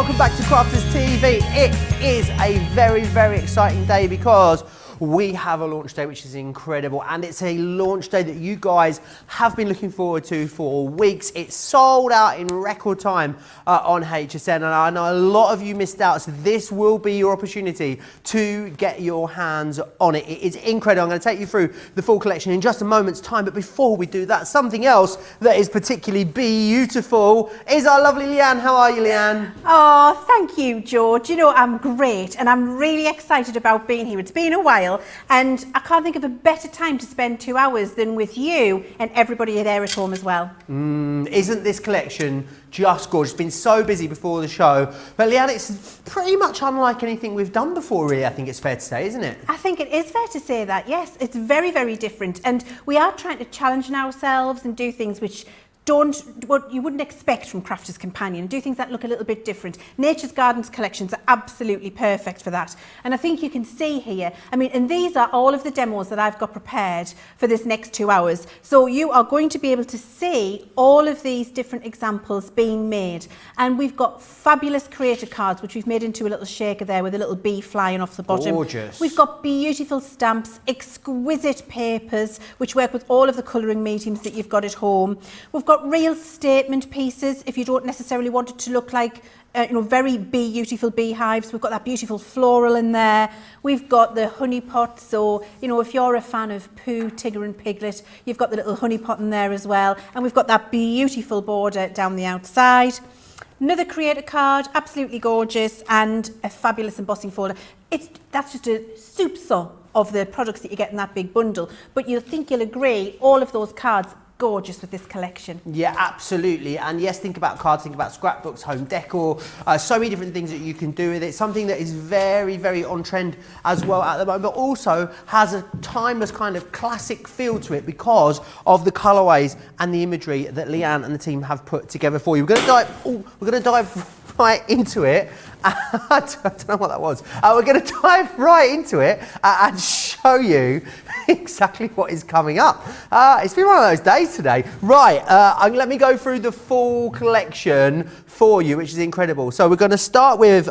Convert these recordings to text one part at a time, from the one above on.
welcome back to Crafters TV. It is a very, very exciting day because we have a launch day which is incredible, and it's a launch day that you guys have been looking forward to for weeks. It's sold out in record time on HSN, and I know a lot of you missed out, so this will be your opportunity to get your hands on it. It is incredible. I'm going to take you through the full collection in just a moment's time, but before we do that, something else that is particularly Bee-Youtiful is our lovely Leanne. How are you, Leanne? Oh, thank you, George. You know, I'm great, and I'm really excited about being here. It's been a while, and I can't think of a better time to spend 2 hours than with you and everybody there at home as well. Isn't this collection just gorgeous? It's been so busy before the show, but Leanne, it's pretty much unlike anything we've done before, really. I think it's fair to say, isn't it? I think it is fair to say that, yes. It's very, very different, and we are trying to challenge ourselves and do things which what you wouldn't expect from Crafters Companion, do things that look a little bit different. Nature's Gardens collections are absolutely perfect for that. And I think you can see here, I mean, and these are all of the demos that I've got prepared for this next 2 hours. So you are going to be able to see all of these different examples being made. And we've got fabulous creator cards, which we've made into a little shaker there with a little bee flying off the bottom. Gorgeous. We've got Bee-Youtiful stamps, exquisite papers, which work with all of the colouring mediums that you've got at home. We've got real statement pieces if you don't necessarily want it to look like very Bee-Youtiful beehives. We've got that beautiful floral in there. We've got the honey pot, so if you're a fan of Pooh, Tigger and Piglet, you've got the little honey pot in there as well. And we've got that Bee-Youtiful border down the outside. Another creator card, absolutely gorgeous, and a fabulous embossing folder. That's just a soupçon of the products that you get in that big bundle, but you'll agree, all of those cards gorgeous with this collection. Yeah, absolutely. And yes, think about cards, think about scrapbooks, home decor, so many different things that you can do with it. Something that is very, very on trend as well at the moment, but also has a timeless kind of classic feel to it because of the colorways and the imagery that Leanne and the team have put together for you. We're going to dive right into it. I don't know what that was. We're going to dive right into it and show you exactly what is coming up. It's been one of those days today. Right, let me go through the full collection for you, which is incredible. So we're going to start with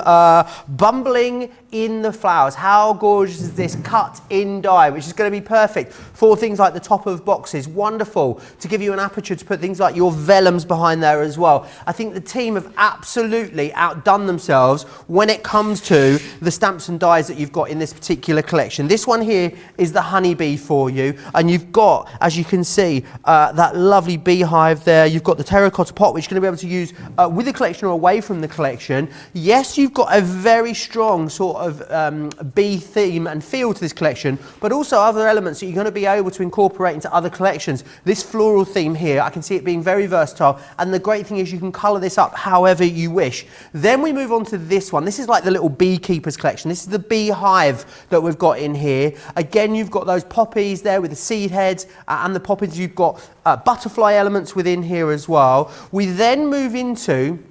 Bumbling in the Flowers. How gorgeous is this? Cut in die, which is going to be perfect for things like the top of boxes. Wonderful to give you an aperture to put things like your vellums behind there as well. I think the team have absolutely outdone themselves when it comes to the stamps and dies that you've got in this particular collection. This one here is the honeybee for you, and you've got, as you can see, that lovely beehive there. You've got the terracotta pot, which you're going to be able to use with the collection or away from the collection. Yes, you've got a very strong sort of bee theme and feel to this collection, but also other elements that you're going to be able to incorporate into other collections. This floral theme here, I can see it being very versatile, and the great thing is you can colour this up however you wish. Then we move on to this one. This is like the little beekeepers collection. This is the beehive that we've got in here. Again, you've got those poppies there with the seed heads and the poppies. You've got butterfly elements within here as well. We then move into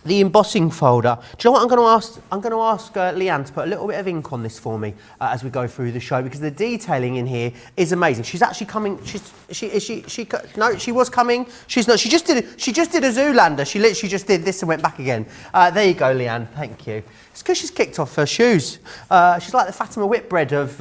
the embossing folder. Do you know what I'm going to ask? I'm going to ask Leanne to put a little bit of ink on this for me as we go through the show, because the detailing in here is amazing. She's actually coming. No, she was coming. She's not. She just did a Zoolander. She literally just did this and went back again. There you go, Leanne. Thank you. It's because she's kicked off her shoes. She's like the Fatima Whitbread of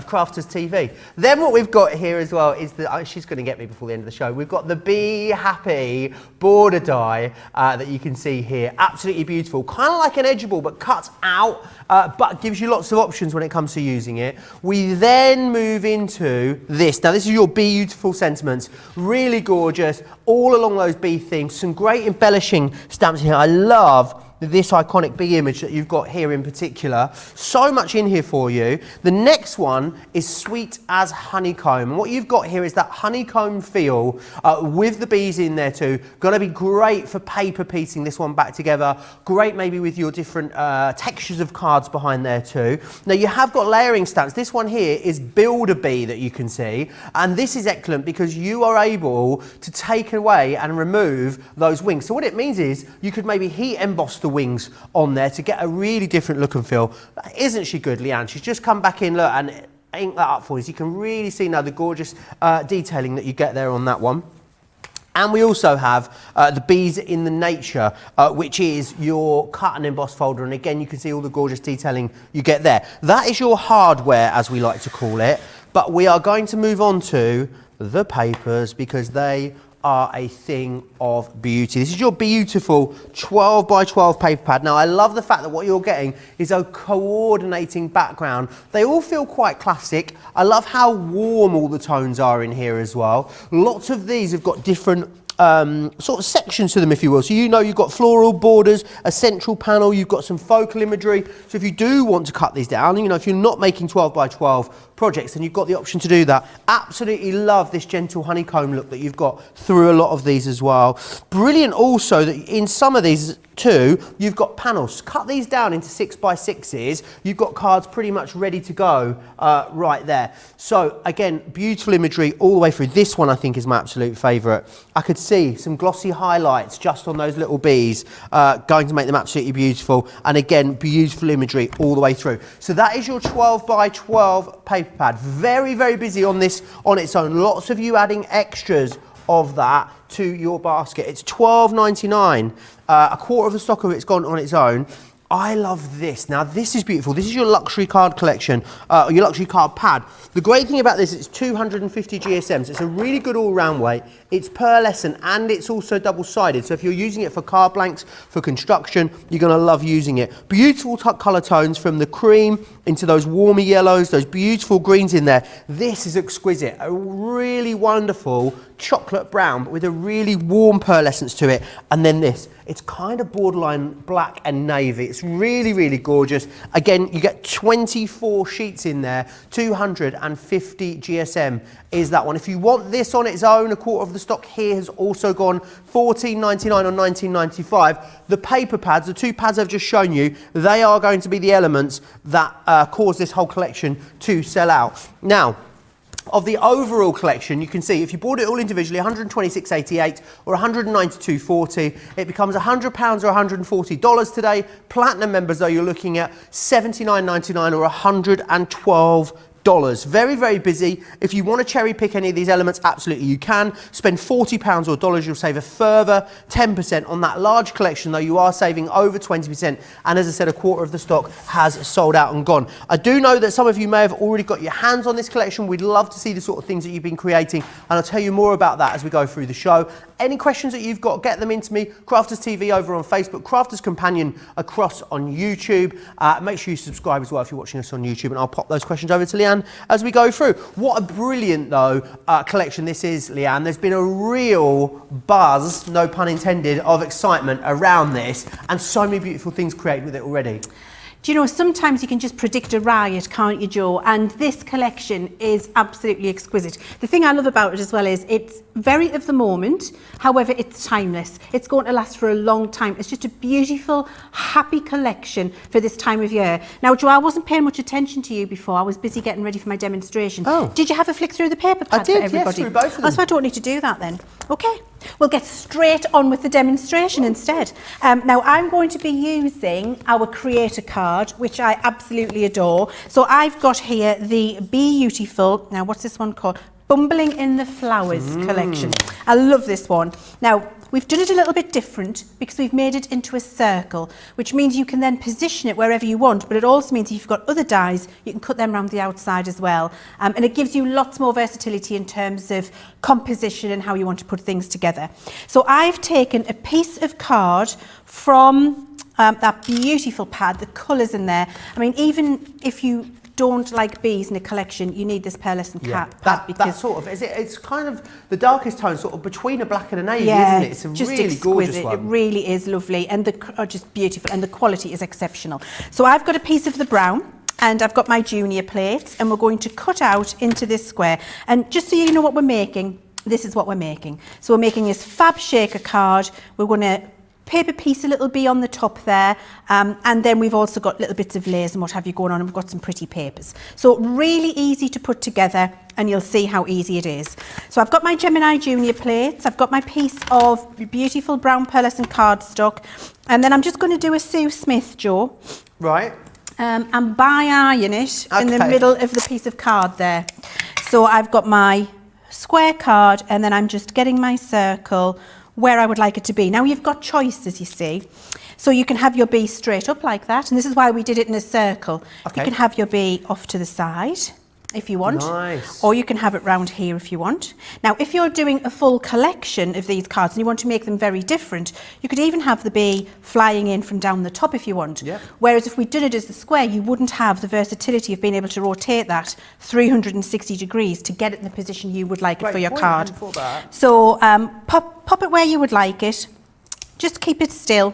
Crafters TV. Then what we've got here as well is she's going to get me before the end of the show. We've got the Be Happy border die that you can see here. Absolutely beautiful. Kind of like an edgeable, but cut out, but gives you lots of options when it comes to using it. We then move into this. Now, this is your Bee-Youtiful sentiments. Really gorgeous, all along those bee themes. Some great embellishing stamps here. I love this iconic bee image that you've got here in particular. So much in here for you. The next one is Sweet as Honeycomb. And what you've got here is that honeycomb feel with the bees in there too. Going to be great for paper piecing this one back together. Great maybe with your different textures of cards behind there too. Now you have got layering stamps. This one here is Build a Bee that you can see. And this is excellent because you are able to take away and remove those wings. So what it means is you could maybe heat emboss the wings on there to get a really different look and feel. Isn't she good, Leanne? She's just come back in, look, and ink that up for you so you can really see now the gorgeous detailing that you get there on that one. And we also have the Bees in the Nature, which is your cut and emboss folder. And again, you can see all the gorgeous detailing you get there. That is your hardware, as we like to call it. But we are going to move on to the papers because they are a thing of beauty. This is your Bee-Youtiful 12 by 12 paper pad. Now, I love the fact that what you're getting is a coordinating background. They all feel quite classic. I love how warm all the tones are in here as well. Lots of these have got different sort of sections to them, if you will. So you know you've got floral borders, a central panel, you've got some focal imagery. So if you do want to cut these down, you know, if you're not making 12 by 12 projects, then you've got the option to do that. Absolutely love this gentle honeycomb look that you've got through a lot of these as well. Brilliant also that in some of these too, you've got panels. Cut these down into 6 by 6s. You've got cards pretty much ready to go right there. So again, beautiful imagery all the way through. This one I think is my absolute favourite. I could see some glossy highlights just on those little bees, going to make them absolutely beautiful. And again, beautiful imagery all the way through. So that is your 12 by 12 paper pad. Very, very busy on this on its own. Lots of you adding extras of that to your basket. It's $12.99. A quarter of the stock of it's gone on its own. I love this. Now this is beautiful. This is your luxury card collection, or your luxury card pad. The great thing about this is it's 250 GSMs. It's a really good all-round weight. It's pearlescent and it's also double-sided. So if you're using it for card blanks, for construction, you're going to love using it. Beautiful colour tones from the cream into those warmer yellows, those beautiful greens in there. This is exquisite. A really wonderful chocolate brown, but with a really warm pearlescence to it. And then this. It's kind of borderline black and navy. It's really, really gorgeous. Again, you get 24 sheets in there. 250 GSM is that one. If you want this on its own, a quarter of the stock here has also gone $14.99 or $19.95. The paper pads, the two pads I've just shown you, they are going to be the elements that cause this whole collection to sell out. Now, of the overall collection, you can see if you bought it all individually, $126.88 or $192.40, it becomes £100 or $140 today. Platinum members, though, you're looking at $79.99 or $112. Very, very busy. If you want to cherry pick any of these elements, absolutely you can. Spend £40 or dollars, you'll save a further 10% on that large collection, though you are saving over 20%. And as I said, a quarter of the stock has sold out and gone. I do know that some of you may have already got your hands on this collection. We'd love to see the sort of things that you've been creating, and I'll tell you more about that as we go through the show. Any questions that you've got, get them into me. Crafters TV over on Facebook, Crafters Companion across on YouTube. Make sure you subscribe as well if you're watching us on YouTube, and I'll pop those questions over to Leanne as we go through. What a brilliant, though, collection this is, Leanne. There's been a real buzz, no pun intended, of excitement around this, and so many beautiful things created with it already. Do you know, sometimes you can just predict a riot, can't you, Joe? And this collection is absolutely exquisite. The thing I love about it as well is it's very of the moment, however, it's timeless. It's going to last for a long time. It's just a beautiful, happy collection for this time of year. Now, Joe, I wasn't paying much attention to you before. I was busy getting ready for my demonstration. Oh. Did you have a flick through the paper pad for everybody? Yes, through both of them. Oh, so I don't need to do that then. Okay, we'll get straight on with the demonstration instead. Now, I'm going to be using our creator card, which I absolutely adore. So I've got here the Bee-Youtiful, now what's this one called? Bumbling in the Flowers collection. I love this one. Now, we've done it a little bit different because we've made it into a circle, which means you can then position it wherever you want, but it also means if you've got other dies, you can cut them around the outside as well. And it gives you lots more versatility in terms of composition and how you want to put things together. So I've taken a piece of card from that beautiful pad, the colours in there. I mean, even if you don't like bees in a collection, you need this pearlescent pad because that sort of it's kind of the darkest tone, sort of between a black and a navy, yeah, isn't it? It's a just really gorgeous exquisite. one. It really is lovely, and just beautiful, and the quality is exceptional. So I've got a piece of the brown, and I've got my junior plates, and we're going to cut out into this square. And just so you know what we're making, this is what we're making. So we're making this fab shaker card. We're going to paper piece a little bee on the top there, and then we've also got little bits of layers and what have you going on, and we've got some pretty papers. So really easy to put together, and you'll see how easy it is. So I've got my Gemini Junior plates, I've got my piece of beautiful brown pearlescent cardstock, and then I'm just going to do a Sue Smith, Joe. Right. And bi-iron it in the middle of the piece of card there. So I've got my square card, and then I'm just getting my circle where I would like it to be. Now you've got choices, you see. So you can have your bee straight up like that, and this is why we did it in a circle. Okay. You can have your bee off to the side if you want, nice. or you can have it round here if you want. Now, if you're doing a full collection of these cards and you want to make them very different, you could even have the bee flying in from down the top if you want. Yep. Whereas if we did it as the square, you wouldn't have the versatility of being able to rotate that 360 degrees to get it in the position you would like it for your card. For that. So pop it where you would like it, just keep it still,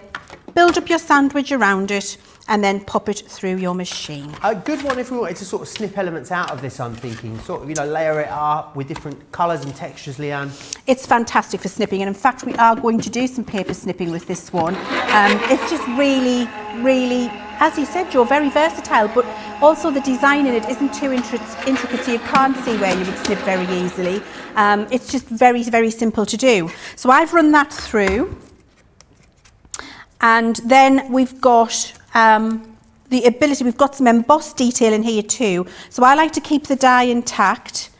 build up your sandwich around it, and then pop it through your machine. A good one if we wanted to sort of snip elements out of this, I'm thinking. Sort of, you know, layer it up with different colours and textures, Leanne. It's fantastic for snipping, and in fact we are going to do some paper snipping with this one. It's just really, really, as you said, Joe, very versatile, but also the design in it isn't too intricate, so you can't see where you would snip very easily. It's just very, very simple to do. So I've run that through, and then we've got the ability, we've got some embossed detail in here too. So I like to keep the die intact,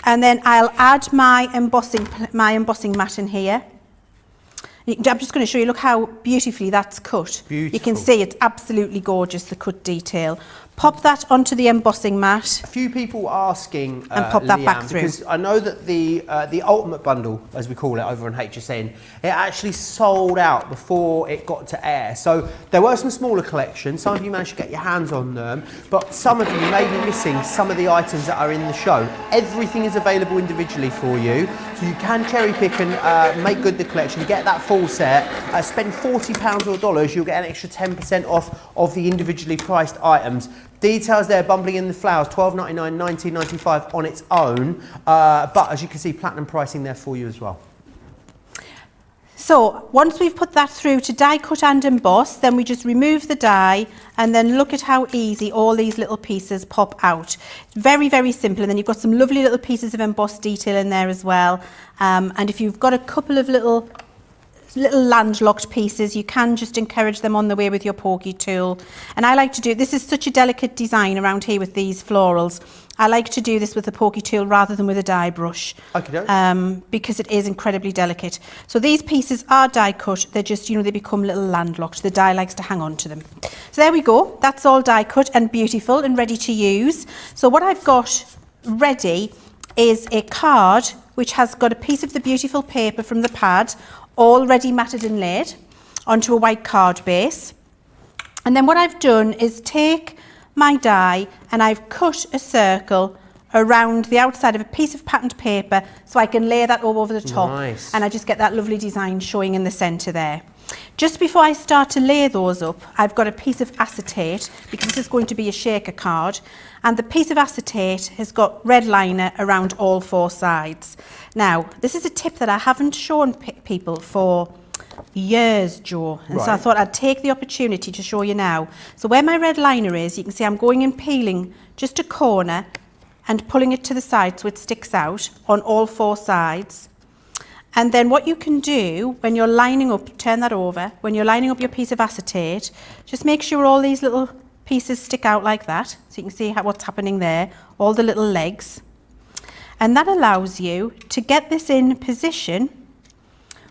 and then I'll add my embossing mat in here. I'm just going to show you, look how beautifully that's cut. Beautiful. You can see it's absolutely gorgeous, the cut detail. Pop that onto the embossing mat. A few people asking, and pop that Leanne, back through. because I know that the ultimate bundle, as we call it over on HSN, it actually sold out before it got to air. So there were some smaller collections. Some of you managed to get your hands on them, but some of you may be missing some of the items that are in the show. Everything is available individually for you, so you can cherry pick and make good the collection. Get that full set. Spend £40 or dollars, you'll get an extra 10% off of the individually priced items. Details there, Bumbling in the Flowers, $12.99, $19.95 on its own, but as you can see, platinum pricing there for you as well. So once we've put that through to die cut and emboss, then we just remove the die, and then look at how easy all these little pieces pop out. Very, very simple, and then you've got some lovely little pieces of embossed detail in there as well. And if you've got a couple of little landlocked pieces, you can just encourage them on the way with your pokey tool. And I like to do, this is such a delicate design around here with these florals, I like to do this with a pokey tool rather than with a die brush, because it is incredibly delicate. So these pieces are die cut, they're just, you know, they become little landlocked, the die likes to hang on to them. So there we go, that's all die cut and beautiful and ready to use. So what I've got ready is a card which has got a piece of the beautiful paper from the pad already matted and laid onto a white card base. And then what I've done is take my die and I've cut a circle around the outside of a piece of patterned paper so I can lay that all over the top. Nice. And I just get that lovely design showing in the centre there. Just before I start to lay those up, I've got a piece of acetate, because this is going to be a shaker card, and the piece of acetate has got red liner around all four sides. Now, this is a tip that I haven't shown people for years, Joe, and so I thought I'd take the opportunity to show you now. So where my red liner is, you can see I'm going and peeling just a corner and pulling it to the side so it sticks out on all four sides. And then what you can do when you're lining up, turn that over, when you're lining up your piece of acetate, just make sure all these little pieces stick out like that, so you can see what's happening there, all the little legs. And that allows you to get this in position,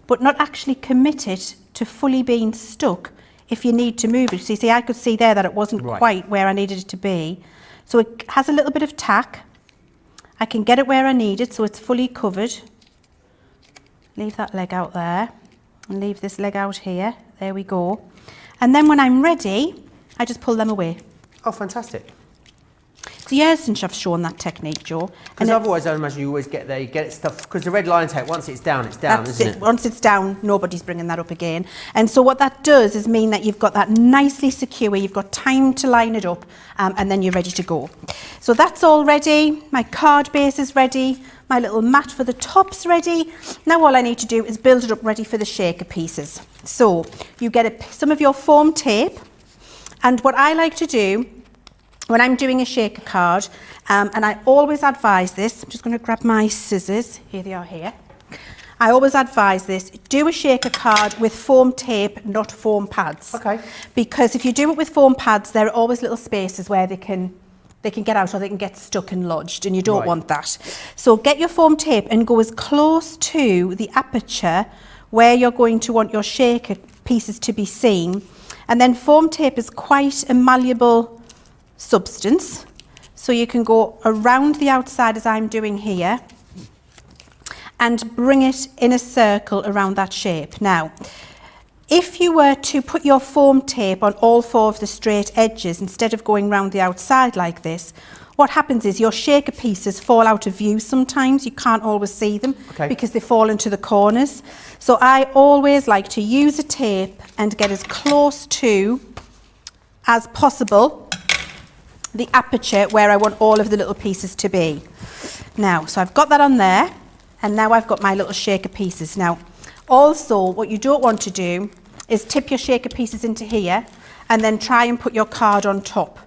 but not actually commit it to fully being stuck if you need to move it. So you see, I could see there that it wasn't quite where I needed it to be. So it has a little bit of tack. I can get it where I need it, so it's fully covered. Leave that leg out there and leave this leg out here. There we go. And then when I'm ready, I just pull them away. Oh, fantastic. It's years since I've shown that technique, Joe. Because otherwise, I imagine you always get there, you get it stuff, because the red line tape, once it's down, isn't it? Once it's down, nobody's bringing that up again. And so what that does is mean that you've got that nicely secure, you've got time to line it up, and then you're ready to go. So that's all ready. My card base is ready. My little mat for the top's ready. Now all I need to do is build it up ready for the shaker pieces. So you get some of your foam tape, and what I like to do when I'm doing a shaker card, and I always advise this, I'm just going to grab my scissors, here they are here. I always advise this, do a shaker card with foam tape, not foam pads. Okay. Because if you do it with foam pads, there are always little spaces where they can they can get out or they can get stuck and lodged, and you don't want that. So get your foam tape and go as close to the aperture where you're going to want your shaker pieces to be seen. And then foam tape is quite a malleable substance, so you can go around the outside as I'm doing here and bring it in a circle around that shape. Now, if you were to put your foam tape on all 4 of the straight edges instead of going round the outside like this, what happens is your shaker pieces fall out of view sometimes. You can't always see them because they fall into the corners. So I always like to use a tape and get as close to as possible the aperture where I want all of the little pieces to be. Now, so I've got that on there, and now I've got my little shaker pieces. Now, also, what you don't want to do is tip your shaker pieces into here and then try and put your card on top,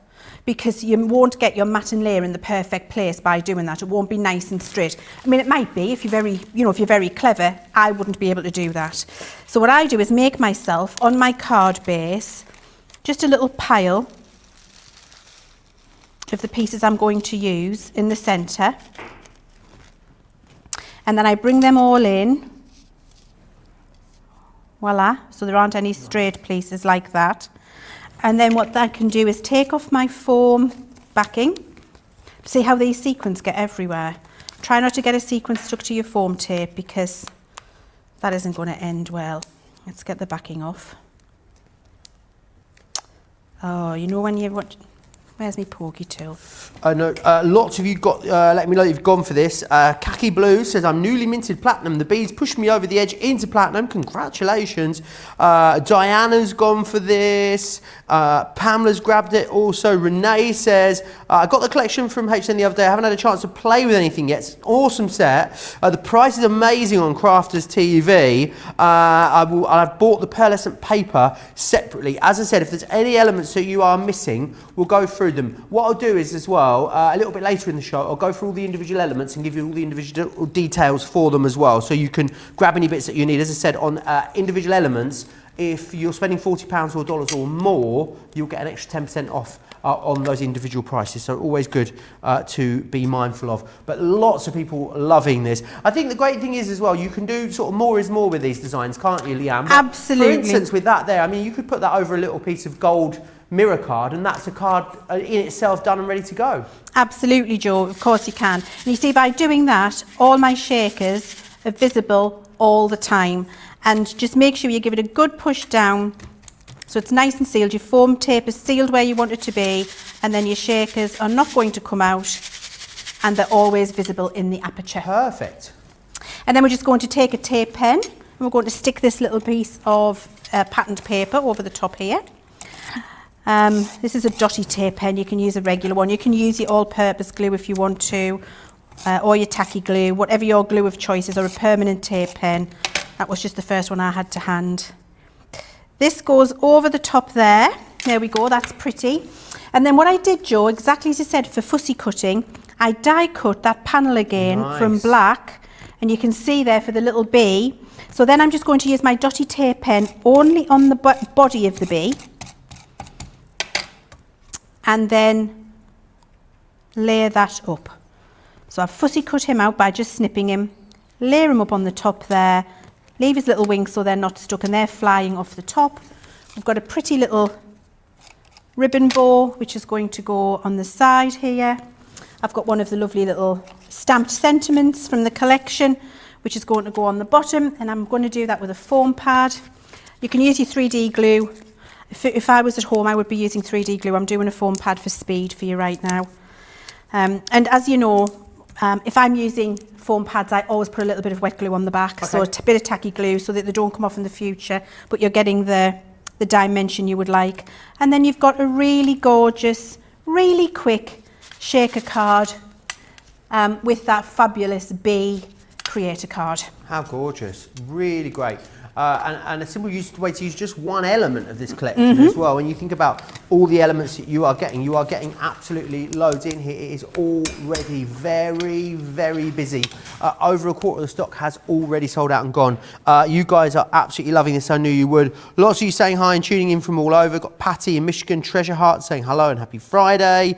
because you won't get your mat and layer in the perfect place by doing that. It won't be nice and straight. I mean, it might be if you're very, if you're very clever. I wouldn't be able to do that. So what I do is make myself on my card base just a little pile of the pieces I'm going to use in the centre, and then I bring them all in. Voila, so there aren't any straight pieces like that. And then what I can do is take off my foam backing. See how these sequins get everywhere. Try not to get a sequin stuck to your foam tape, because that isn't going to end well. Let's get the backing off. Oh, you know when you want... Where's my pokey tool? No, lots of you got, let me know you've gone for this. Khaki Blue says, I'm newly minted platinum. The beads pushed me over the edge into platinum. Congratulations. Diana's gone for this. Pamela's grabbed it also. Renee says, I got the collection from HN the other day. I haven't had a chance to play with anything yet. It's an awesome set. The price is amazing on Crafters TV. I've bought the pearlescent paper separately. As I said, if there's any elements that you are missing, we'll go through them. What I'll do is as well, a little bit later in the show, I'll go through all the individual elements and give you all the individual details for them as well, so you can grab any bits that you need. As I said, on individual elements, if you're spending £40 or dollars or more, you'll get an extra 10% off on those individual prices, so always good to be mindful of. But lots of people loving this. I think the great thing is as well, you can do sort of more is more with these designs, can't you, Leanne? But absolutely. for instance, with that there, I mean, you could put that over a little piece of gold mirror card, and that's a card in itself done and ready to go. Absolutely, Joe, of course you can. And you see, by doing that, all my shakers are visible all the time. And just make sure you give it a good push down so it's nice and sealed. Your foam tape is sealed where you want it to be, and then your shakers are not going to come out, and they're always visible in the aperture. Perfect. And then we're just going to take a tape pen, and we're going to stick this little piece of patterned paper over the top here. This is a dotty tape pen. You can use a regular one. You can use your all-purpose glue if you want to, or your tacky glue, whatever your glue of choice is, or a permanent tape pen. That was just the first one I had to hand. This goes over the top there. There we go, that's pretty. And then what I did, Joe, exactly as I said, for fussy cutting, I die cut that panel again from black, and you can see there for the little bee. So then I'm just going to use my dotty tape pen only on the body of the bee, and then layer that up. So I've fussy cut him out by just snipping him, layer him up on the top there, leave his little wings so they're not stuck and they're flying off the top. We've got a pretty little ribbon bow which is going to go on the side here. I've got one of the lovely little stamped sentiments from the collection which is going to go on the bottom, and I'm going to do that with a foam pad. You can use your 3D glue. If I was at home, I would be using 3D glue. I'm doing a foam pad for speed for you right now. And as you know, if I'm using foam pads, I always put a little bit of wet glue on the back, so a bit of tacky glue so that they don't come off in the future, but you're getting the dimension you would like. And then you've got a really gorgeous, really quick shaker card with that fabulous bee creator card. How gorgeous, really great. and a simple way to use just one element of this collection as well. When you think about all the elements that you are getting absolutely loads in here. It is already very, very busy. Over a quarter of the stock has already sold out and gone. You guys are absolutely loving this. I knew you would. Lots of you saying hi and tuning in from all over. Got Patty in Michigan, Treasure Heart saying hello and happy Friday.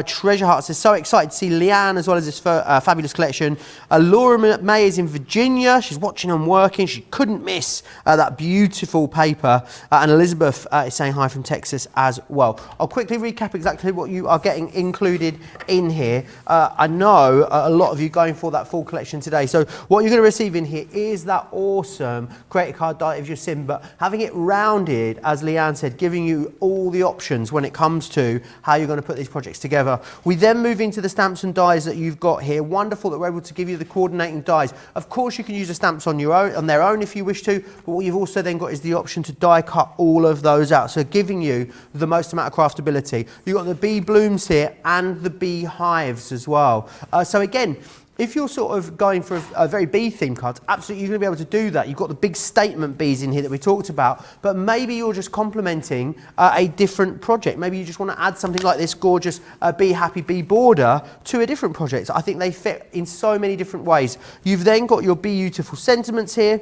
Treasure Heart says, so excited to see Leanne as well as this fabulous collection. Laura May is in Virginia. She's watching and working. She couldn't miss that beautiful paper. And Elizabeth is saying hi from Texas as well. I'll quickly recap exactly what you are getting included in here. I know a lot of you going for that full collection today. So what you're going to receive in here is that awesome creator card die of your sim, but having it rounded, as Leanne said, giving you all the options when it comes to how you're going to put these projects together. We then move into the stamps and dies that you've got here. Wonderful that we're able to give you the coordinating dies. Of course, you can use the stamps on their own if you wish to, but what you've also then got is the option to die cut all of those out, so giving you the most amount of craftability. You've got the bee blooms here and the bee hives as well. So again, if you're sort of going for a very bee themed card, absolutely you're going to be able to do that. You've got the big statement bees in here that we talked about, but maybe you're just complementing a different project. Maybe you just want to add something like this gorgeous Bee Happy Bee border to a different project. I think they fit in so many different ways. You've then got your Bee-Youtiful sentiments here.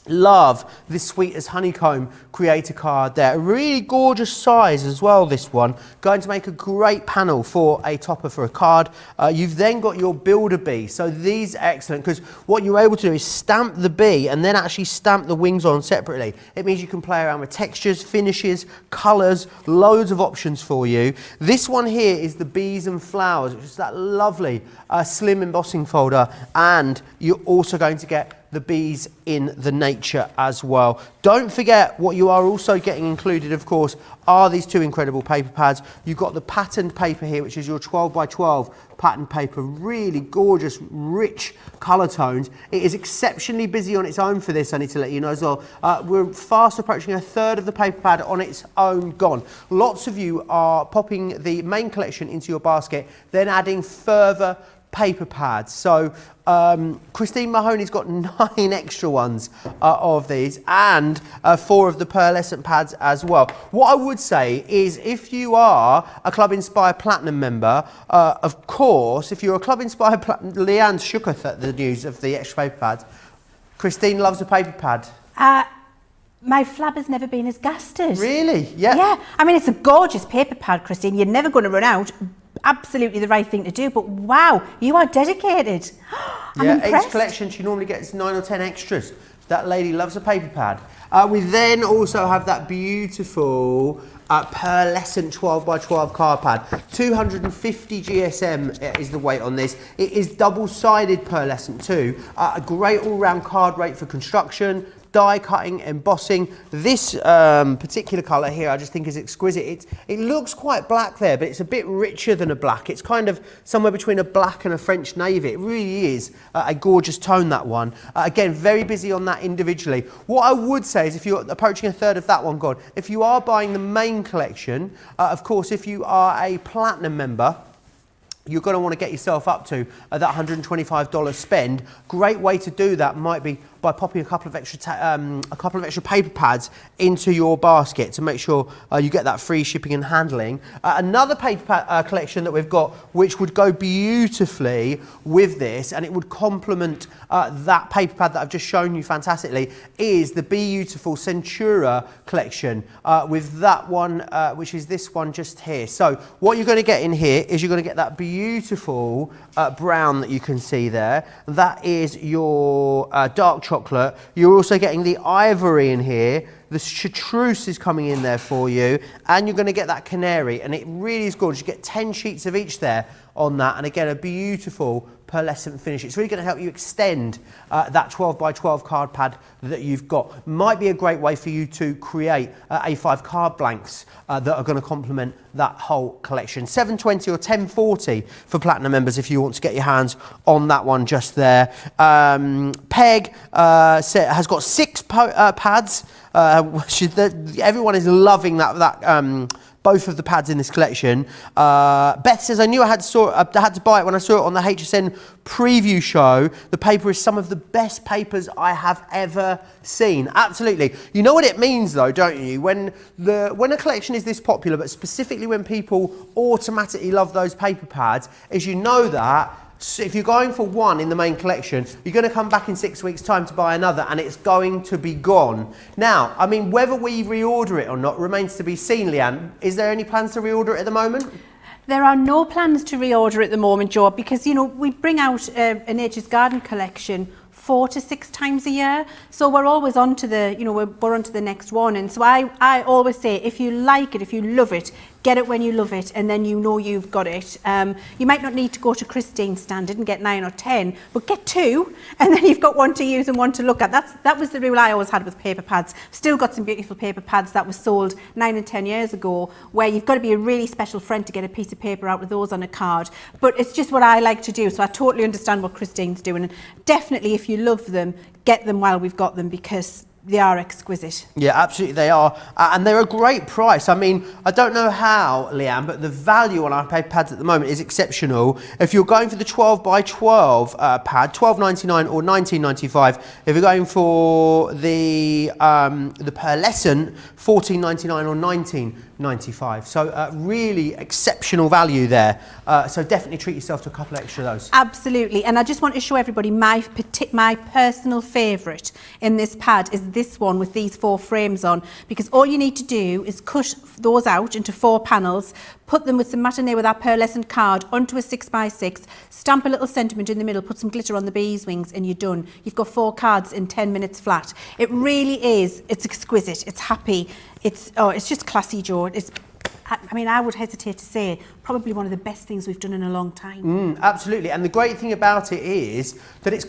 Love this Sweet as Honeycomb creator card there. A really gorgeous size as well, this one. Going to make a great panel for a topper for a card. You've then got your Builder Bee. So these are excellent because what you're able to do is stamp the bee and then actually stamp the wings on separately. It means you can play around with textures, finishes, colours, loads of options for you. This one here is the Bees and Flowers, which is that lovely slim embossing folder, and you're also going to get the bees in the nature as well. Don't forget what you are also getting included, of course, are these two incredible paper pads. You've got the patterned paper here, which is your 12 by 12 patterned paper. Really gorgeous, rich colour tones. It is exceptionally busy on its own for this, I need to let you know as well. We're fast approaching a third of the paper pad on its own gone. Lots of you are popping the main collection into your basket, then adding further paper pads. So Christine Mahoney's got 9 extra ones of these, and 4 of the pearlescent pads as well. What I would say is, if you are a Club Inspire Platinum member, of course, if you're a Club Inspire Platinum, Leanne shook at the news of the extra paper pads. Christine loves a paper pad. My flab has never been as gasted. Really? Yeah. Yeah. I mean, it's a gorgeous paper pad, Christine. You're never going to run out. Absolutely the right thing to do, but wow, you are dedicated. I'm impressed. Each collection she normally gets 9 or 10 extras. That lady loves a paper pad. We then also have that beautiful pearlescent 12 by 12 card pad. 250 GSM is the weight on this. It is double-sided pearlescent too. A great all-round card rate for construction, die cutting, embossing. This particular colour here I just think is exquisite. It looks quite black there, but it's a bit richer than a black. It's kind of somewhere between a black and a French navy. It really is a gorgeous tone, that one. Again, very busy on that individually. What I would say is, if you're approaching a third of that one gone, if you are buying the main collection, of course, if you are a platinum member, you're going to want to get yourself up to that $125 spend. Great way to do that might be by popping a couple of extra paper pads into your basket to make sure you get that free shipping and handling. Another paper collection that we've got, which would go beautifully with this, and it would complement that paper pad that I've just shown you fantastically, is the Bee-Youtiful Centura collection with that one, which is this one just here. So what you're going to get in here is you're going to get that beautiful brown that you can see there. That is your dark chocolate. You're also getting the ivory in here. The chartreuse is coming in there for you, and you're going to get that canary, and it really is gorgeous. You get 10 sheets of each there on that, and again, a beautiful pearlescent finish. It's really going to help you extend that 12 by 12 card pad that you've got. Might be a great way for you to create A5 card blanks that are going to complement that whole collection. $7.20 or $10.40 for platinum members if you want to get your hands on that one just there. Peg has got 6 pads. Everyone is loving that both of the pads in this collection. Beth says, I knew I had to buy it when I saw it on the HSN preview show. The paper is some of the best papers I have ever seen. Absolutely. You know what it means though, don't you? When a collection is this popular, but specifically when people automatically love those paper pads, is you know that so if you're going for one in the main collection, you're going to come back in 6 weeks' time to buy another and it's going to be gone. Now, I mean, whether we reorder it or not remains to be seen, Leanne. Is there any plans to reorder it at the moment? There are no plans to reorder at the moment, Joe, because, you know, we bring out a Nature's Garden collection 4 to 6 times a year, so we're always on to the, you know, we're on to the next one. And so I always say, if you like it, if you love it, get it when you love it, and then you know you've got it. You might not need to go to Christine's standard and get 9 or 10, but get 2, and then you've got one to use and one to look at. That was the rule I always had with paper pads. Still got some beautiful paper pads that were sold 9 and 10 years ago, where you've got to be a really special friend to get a piece of paper out with those on a card. But it's just what I like to do, so I totally understand what Christine's doing. And definitely, if you love them, get them while we've got them, because they are exquisite. Yeah, absolutely they are. And they're a great price. I mean, I don't know how, Leanne, but the value on our paper pads at the moment is exceptional. If you're going for the 12 by 12 pad, $12.99 or $19.95. If you're going for the pearlescent, $14.99 or $19.95. So really exceptional value there. So definitely treat yourself to a couple extra of those. Absolutely. And I just want to show everybody my personal favourite in this pad is this one with these 4 frames on, because all you need to do is cut those out into 4 panels, put them with some matinee with our pearlescent card onto a 6x6, stamp a little sentiment in the middle, put some glitter on the bee's wings, and you're done. You've got 4 cards in 10 minutes flat. It really is. It's exquisite. It's happy. It's just classy, Joe. I mean, I would hesitate to say probably one of the best things we've done in a long time. Absolutely. And the great thing about it is that it's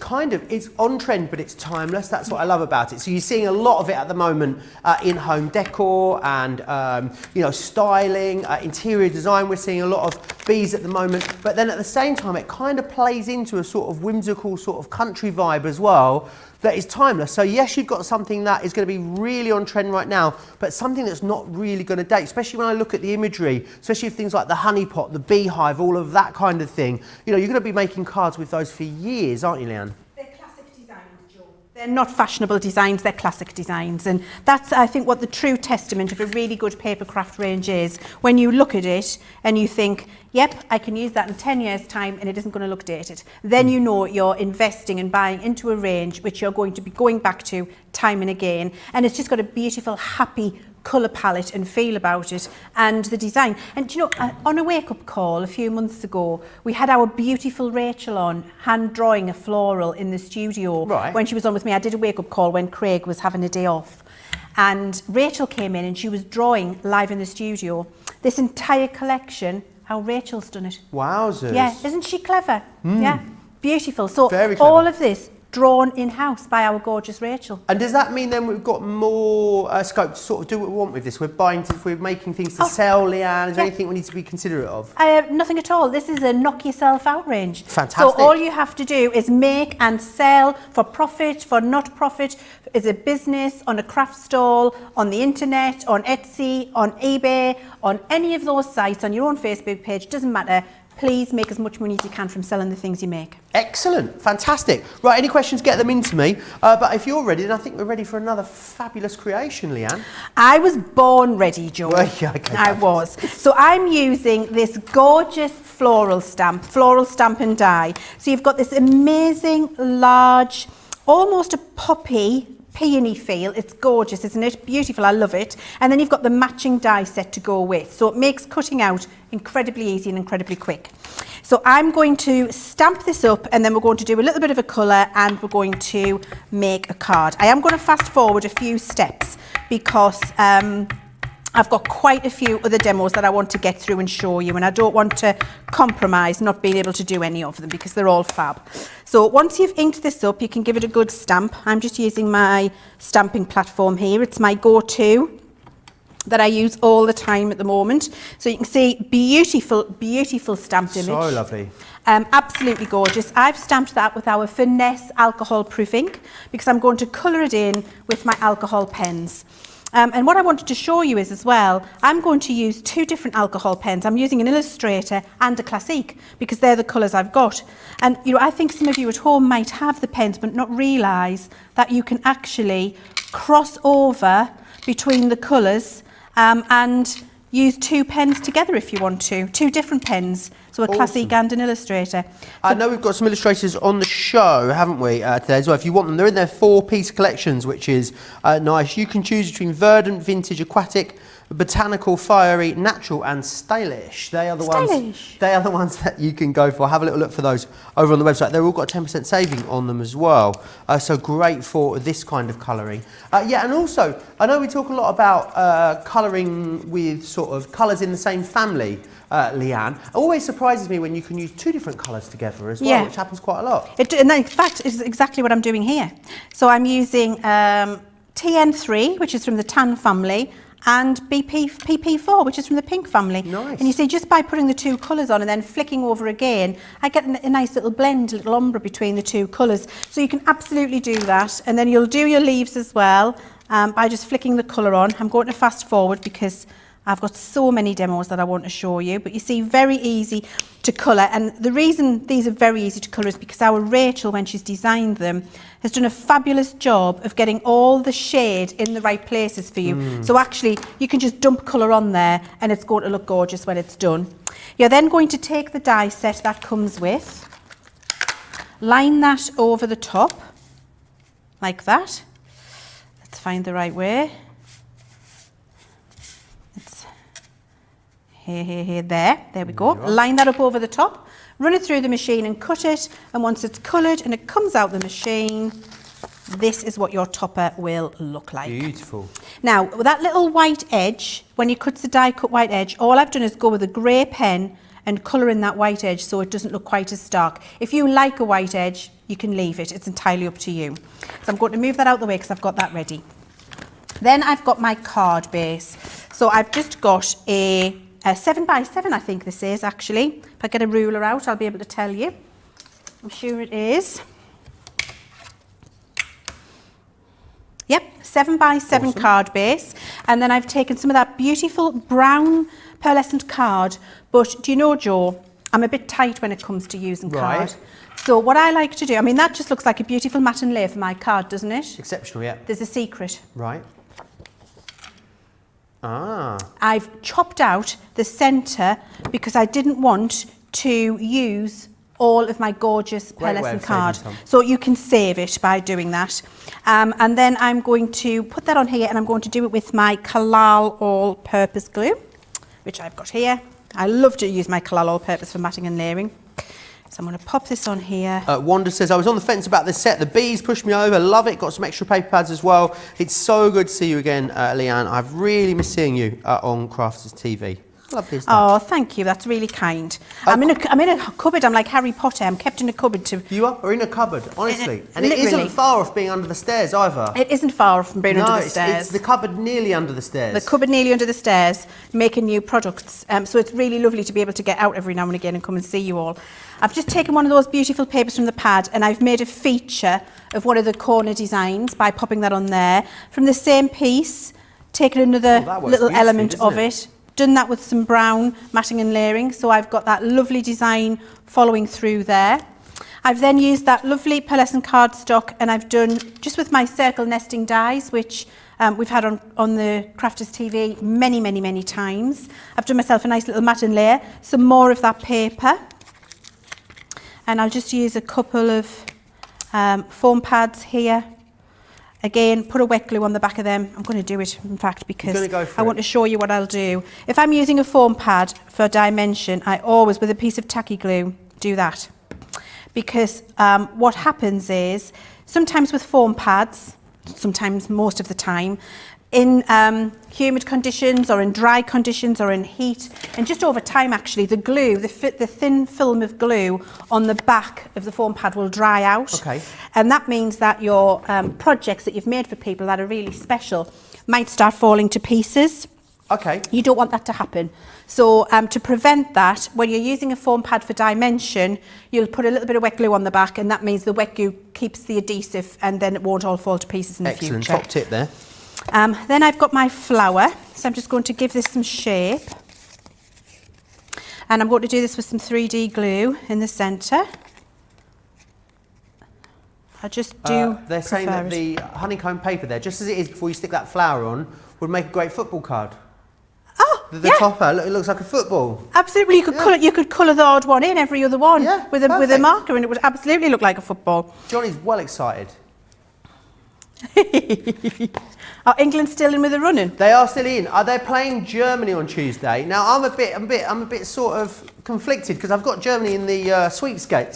on trend, but it's timeless. That's what I love about it. So you're seeing a lot of it at the moment in home decor and, you know, styling, interior design. We're seeing a lot of bees at the moment, but then at the same time, it kind of plays into a sort of whimsical sort of country vibe as well. That is timeless. So yes, you've got something that is going to be really on trend right now, but something that's not really going to date, especially when I look at the imagery, especially things like the honey pot, the beehive, all of that kind of thing. You know, you're going to be making cards with those for years, aren't you, Leanne? They're classic designs, Joe. They're not fashionable designs, they're classic designs. And that's, I think, what the true testament of a really good paper craft range is. When you look at it and you think, yep, I can use that in 10 years' time and it isn't going to look dated. Then you know you're investing and buying into a range which you're going to be going back to time and again. And it's just got a beautiful, happy colour palette and feel about it, and the design. And you know, on a wake-up call a few months ago, we had our beautiful Rachel on, hand drawing a floral in the studio. Right. When she was on with me, I did a wake-up call when Craig was having a day off. And Rachel came in and she was drawing live in the studio. This entire collection, how Rachel's done it. Wowzers. Yeah, isn't she clever? Yeah, beautiful. So all of this drawn in-house by our gorgeous Rachel. And does that mean then we've got more scope to sort of do what we want with this? We're making things to sell, Leanne. Is there anything we need to be considerate of? Nothing at all. This is a knock yourself out range. Fantastic. So all you have to do is make and sell for profit, for not profit, as a business, on a craft stall, on the internet, on Etsy, on eBay, on any of those sites, on your own Facebook page, doesn't matter. Please make as much money as you can from selling the things you make. Excellent, fantastic. Right, any questions, get them into me. But if you're ready, then I think we're ready for another fabulous creation, Leanne. I was born ready, Joe. Well, yeah, okay, I was. So I'm using this gorgeous floral stamp and die. So you've got this amazing, large, almost a poppy, peony feel. It's gorgeous, isn't it? Beautiful, I love it. And then you've got the matching die set to go with. So it makes cutting out incredibly easy and incredibly quick. So I'm going to stamp this up and then we're going to do a little bit of a colour and we're going to make a card. I am going to fast forward a few steps because I've got quite a few other demos that I want to get through and show you, and I don't want to compromise not being able to do any of them because they're all fab. So once you've inked this up, you can give it a good stamp. I'm just using my stamping platform here. It's my go-to that I use all the time at the moment. So you can see beautiful, beautiful stamped image. So lovely. Absolutely gorgeous. I've stamped that with our Finesse alcohol proof ink because I'm going to colour it in with my alcohol pens. And what I wanted to show you is as well, I'm going to use 2 different alcohol pens. I'm using an Illustrator and a Classique because they're the colours I've got. And you know, I think some of you at home might have the pens but not realise that you can actually cross over between the colours and use 2 pens together if you want to, 2 different pens. So a Classique and an Illustrator. I know we've got some illustrators on the show, haven't we, today as well? If you want them, they're in their 4-piece collections, which is nice. You can choose between verdant, vintage, aquatic, botanical, fiery, natural, and stylish. They are the ones. They are the ones that you can go for. Have a little look for those over on the website. They've all got a 10% saving on them as well. So great for this kind of colouring. Yeah, and also I know we talk a lot about colouring with sort of colours in the same family. Leanne, it always surprises me when you can use 2 different colours together as well, which happens quite a lot. And in fact, it's exactly what I'm doing here. So I'm using TN3, which is from the tan family, and PP4, which is from the pink family. Nice. And you see, just by putting the 2 colours on and then flicking over again, I get a nice little blend, a little ombre between the 2 colours. So you can absolutely do that. And then you'll do your leaves as well by just flicking the colour on. I'm going to fast forward because I've got so many demos that I want to show you, but you see, very easy to colour. And the reason these are very easy to colour is because our Rachel, when she's designed them, has done a fabulous job of getting all the shade in the right places for you. So actually, you can just dump colour on there and it's going to look gorgeous when it's done. You're then going to take the die set that comes with, line that over the top, like that. Let's find the right way. Here, there we go. Line that up over the top, run it through the machine and cut it. And once it's coloured and it comes out the machine, this is what your topper will look like. Beautiful. Now, with that little white edge, when you cut the die cut white edge, all I've done is go with a grey pen and colour in that white edge so it doesn't look quite as stark. If you like a white edge, you can leave it. It's entirely up to you. So I'm going to move that out of the way because I've got that ready. Then I've got my card base. So I've just got a 7x7, I think this is actually. If I get a ruler out, I'll be able to tell you. I'm sure it is. Yep, 7x7 card base. And then I've taken some of that beautiful brown pearlescent card. But do you know, Jo, I'm a bit tight when it comes to using card. So what I like to do, I mean, that just looks like a beautiful matte and layer for my card, doesn't it? Exceptional, yeah. There's a secret. Right. I've chopped out the centre because I didn't want to use all of my gorgeous pearlescent card. So you can save it by doing that. And then I'm going to put that on here and I'm going to do it with my Kalal all-purpose glue, which I've got here. I love to use my Kalal all-purpose for matting and layering. So I'm going to pop this on here. Wanda says, I was on the fence about this set. The bees pushed me over. Love it. Got some extra paper pads as well. It's so good to see you again, Leanne. I've really missed seeing you on Crafters TV. Lovely stuff. Oh, thank you. That's really kind. I'm in a cupboard. I'm like Harry Potter. I'm kept in a cupboard to... You are in a cupboard, honestly. And it isn't far off being under the stairs either. It isn't far off from being under the stairs. It's the cupboard nearly under the stairs. The cupboard nearly under the stairs, making new products. So it's really lovely to be able to get out every now and again and come and see you all. I've just taken one of those beautiful papers from the pad and I've made a feature of one of the corner designs by popping that on there. From the same piece, taken another little element of it. Done that with some brown matting and layering, so I've got that lovely design following through there. I've then used that lovely pearlescent cardstock and I've done, just with my circle nesting dies, which we've had on the Crafters TV many times. I've done myself a nice little mat and layer, some more of that paper. And I'll just use a couple of foam pads here. Again, put a wet glue on the back of them. I'm going to do it, in fact, because I want to show you what I'll do. If I'm using a foam pad for dimension, I always, with a piece of tacky glue, do that. Because what happens is, sometimes with foam pads, sometimes most of the time, in humid conditions or in dry conditions or in heat, and just over time actually, the glue, the thin film of glue on the back of the foam pad will dry out. Okay. And that means that your projects that you've made for people that are really special might start falling to pieces. Okay. You don't want that to happen. So to prevent that, when you're using a foam pad for dimension, you'll put a little bit of wet glue on the back, and that means the wet glue keeps the adhesive and then it won't all fall to pieces in the future. Excellent, top tip there. Then I've got my flower, so I'm just going to give this some shape. And I'm going to do this with some 3D glue in the centre. I just do They're saying that the honeycomb paper there, just as it is before you stick that flower on, would make a great football card. Oh, The topper, look, it looks like a football. Absolutely, you could colour the odd one in, every other one, with a marker, and it would absolutely look like a football. Johnny's well excited. Are England still in with the running? They are still in. Are they playing Germany on Tuesday? Now I'm a bit sort of conflicted because I've got Germany in the sweepstake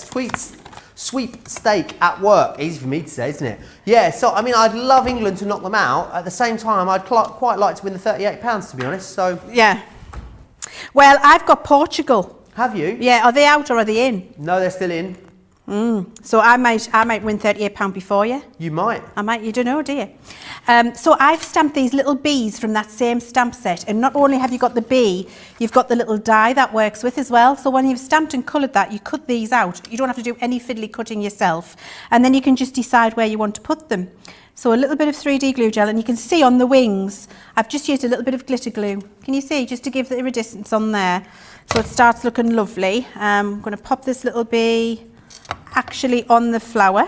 at work. Easy for me to say, isn't it? Yeah. So I mean, I'd love England to knock them out. At the same time, I'd quite like to win the £38, to be honest. So yeah. Well, I've got Portugal. Have you? Yeah. Are they out or are they in? No, they're still in. So I might win £38 before you. You might. I might. You don't know, do you? So I've stamped these little bees from that same stamp set, and not only have you got the bee, you've got the little die that works with as well. So when you've stamped and coloured that, you cut these out. You don't have to do any fiddly cutting yourself, and then you can just decide where you want to put them. So a little bit of 3D glue gel, and you can see on the wings, I've just used a little bit of glitter glue. Can you see? Just to give the iridescence on there. So it starts looking lovely. I'm going to pop this little bee actually on the flower.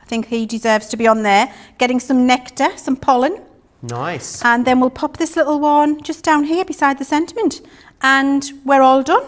I think he deserves to be on there, getting some nectar, some pollen. Nice. And then we'll pop this little one just down here beside the sentiment, and we're all done.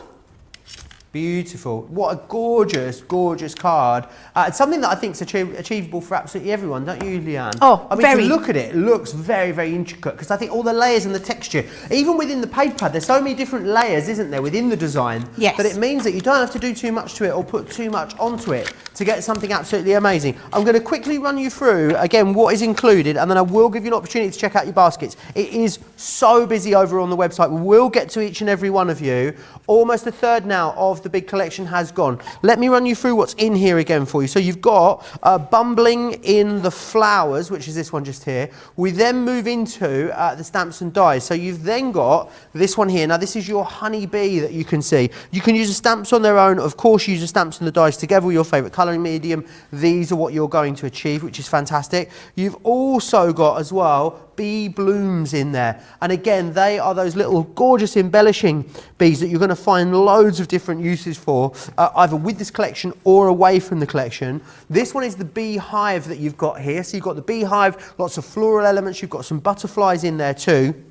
Beautiful. What a gorgeous, gorgeous card. It's something that I think is achievable for absolutely everyone, don't you, Leanne? Oh, I mean, very. to look at it, it looks very, very intricate because I think all the layers and the texture, even within the paper pad, there's so many different layers, isn't there, within the design? Yes. That it means that you don't have to do too much to it or put too much onto it to get something absolutely amazing. I'm going to quickly run you through, again, what is included, and then I will give you an opportunity to check out your baskets. It is so busy over on the website. We will get to each and every one of you. Almost a third now of the big collection has gone. Let me run you through what's in here again for you. So you've got Bumbling in the Flowers, which is this one just here. We then move into the stamps and dies. So you've then got this one here. Now this is your honey bee that you can see. You can use the stamps on their own. Of course, use the stamps and the dies together with your favourite colouring medium. These are what you're going to achieve, which is fantastic. You've also got as well bee blooms in there, and again they are those little gorgeous embellishing bees that you're going to find loads of different uses for, either with this collection or away from the collection. This one is the beehive that you've got here. So you've got the beehive, lots of floral elements, you've got some butterflies in there too.